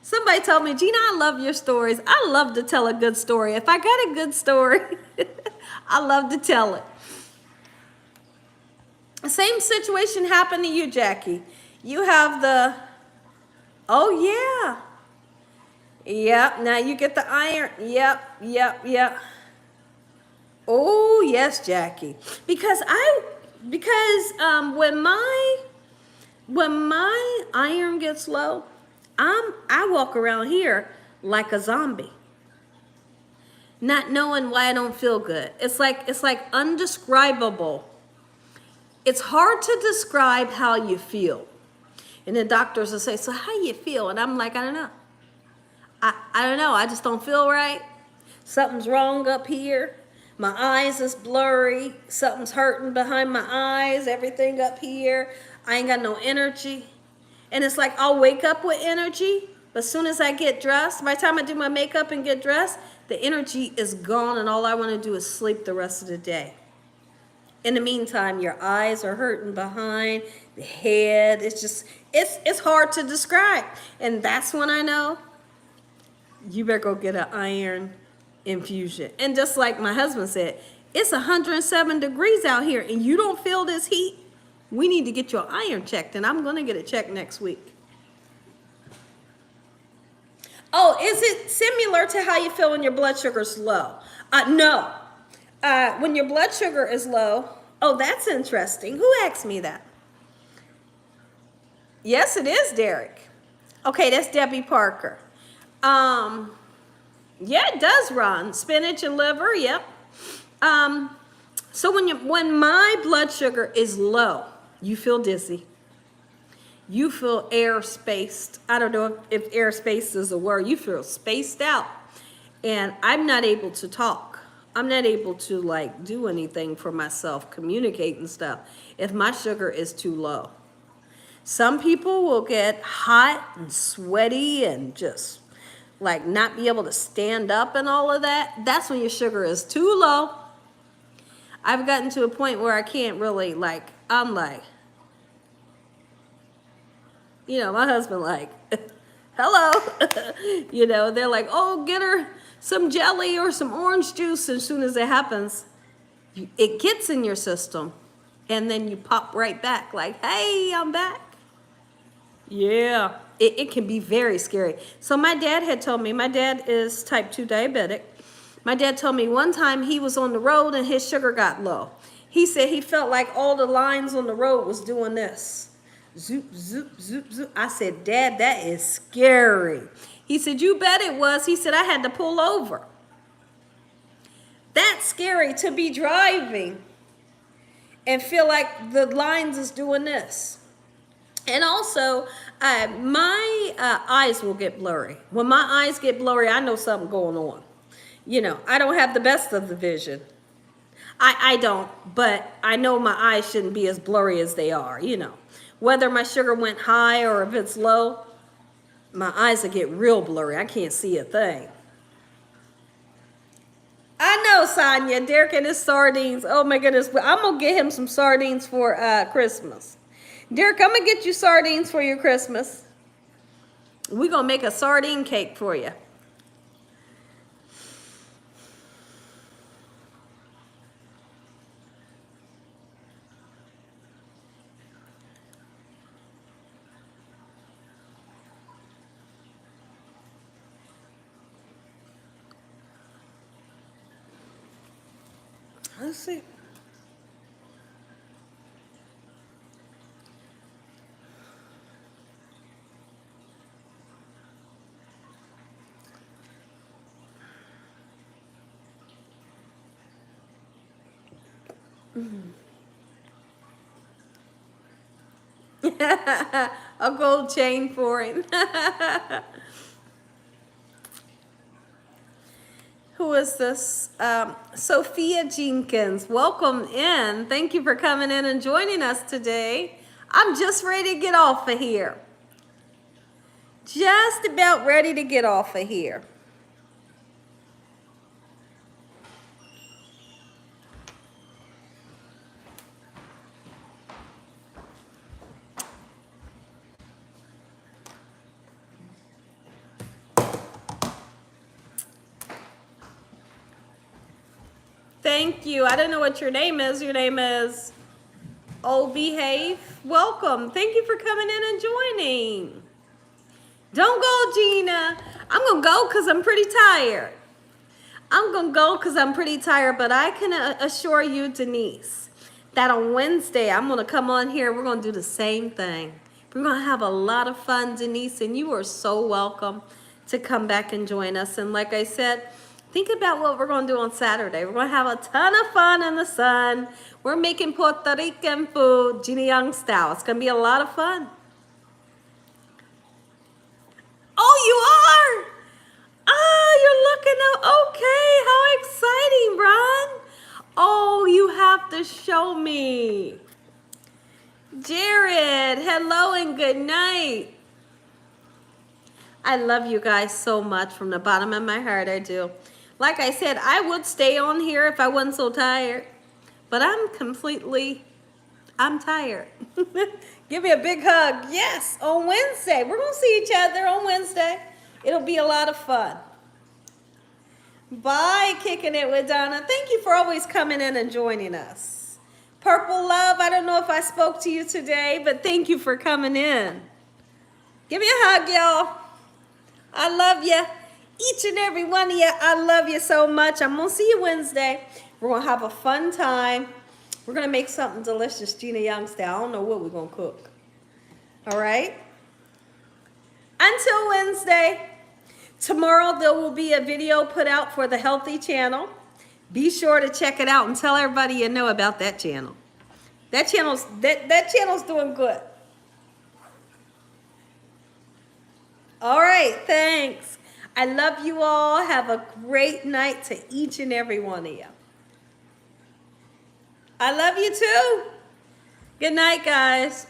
Somebody told me, Gina, I love your stories. I love to tell a good story. If I got a good story, I love to tell it. Same situation happened to you, Jackie. You have the, oh yeah. Yep, now you get the iron. Yep. Oh yes, Jackie. Because when my iron gets low, I walk around here like a zombie, not knowing why I don't feel good. It's like undescribable. It's hard to describe how you feel. And the doctors will say, so how you feel? And I'm like, I don't know. I don't know. I just don't feel right. Something's wrong up here. My eyes is blurry. Something's hurting behind my eyes. Everything up here. I ain't got no energy. And it's like I'll wake up with energy, but as soon as I get dressed, by the time I do my makeup and get dressed, the energy is gone and all I want to do is sleep the rest of the day. In the meantime, your eyes are hurting behind, the head, it's hard to describe. And that's when I know you better go get an iron infusion. And just like my husband said, it's 107 degrees out here and you don't feel this heat. We need to get your iron checked, and I'm going to get it checked next week. Oh, is it similar to how you feel when your blood sugar's low? No. When your blood sugar is low, oh, that's interesting. Who asked me that? Yes, it is, Derek. Okay, that's Debbie Parker. Yeah, it does, Ron. Spinach and liver, yep. So when my blood sugar is low, you feel dizzy. You feel air-spaced. I don't know if air-spaced is a word. You feel spaced out. And I'm not able to talk. I'm not able to like do anything for myself, communicate and stuff, if my sugar is too low. Some people will get hot and sweaty and just like not be able to stand up and all of that. That's when your sugar is too low. I've gotten to a point where I can't really I'm like, my husband like, hello, they're like, oh, get her some jelly or some orange juice. As soon as it happens, it gets in your system and then you pop right back like, hey, I'm back. Yeah, it can be very scary. So my dad had told me, my dad is type 2 diabetic. My dad told me one time he was on the road and his sugar got low. He said he felt like all the lines on the road was doing this. Zoop, zoop, zoop, zoop. I said, Dad, that is scary. He said, you bet it was. He said, I had to pull over. That's scary to be driving and feel like the lines is doing this. And also, my eyes will get blurry. When my eyes get blurry, I know something going on. I don't have the best of the vision. I don't, but I know my eyes shouldn't be as blurry as they are, Whether my sugar went high or if it's low, my eyes will get real blurry. I can't see a thing. I know, Sonia. Derek and his sardines. Oh, my goodness. I'm going to get him some sardines for Christmas. Derek, I'm going to get you sardines for your Christmas. We're going to make a sardine cake for you. Let's see. A gold chain for him. Who is this? Sophia Jenkins. Welcome in. Thank you for coming in and joining us today. I'm just ready to get off of here. Just about ready to get off of here. Thank you. I don't know what your name is. Your name is Oh Behave. Welcome. Thank you for coming in and joining. Don't go, Gina. I'm going to go because I'm pretty tired. But I can assure you, Denise, that on Wednesday, I'm going to come on here. We're going to do the same thing. We're going to have a lot of fun, Denise, and you are so welcome to come back and join us. And like I said, think about what we're going to do on Saturday. We're going to have a ton of fun in the sun. We're making Puerto Rican food, Gina Young style. It's going to be a lot of fun. Oh, you are? You're looking up. Okay, how exciting, Ron. Oh, you have to show me. Jared, hello and good night. I love you guys so much from the bottom of my heart, I do. Like I said, I would stay on here if I wasn't so tired. But I'm tired. Give me a big hug. Yes, on Wednesday. We're going to see each other on Wednesday. It'll be a lot of fun. Bye, Kicking It with Donna. Thank you for always coming in and joining us. Purple Love, I don't know if I spoke to you today, but thank you for coming in. Give me a hug, y'all. I love you. Each and every one of you, I love you so much. I'm going to see you Wednesday. We're going to have a fun time. We're going to make something delicious, Gina Young style. I don't know what we're going to cook. All right? Until Wednesday, tomorrow there will be a video put out for the Healthy channel. Be sure to check it out and tell everybody you know about that channel. That channel's doing good. All right, thanks. I love you all. Have a great night to each and every one of you. I love you too. Good night, guys.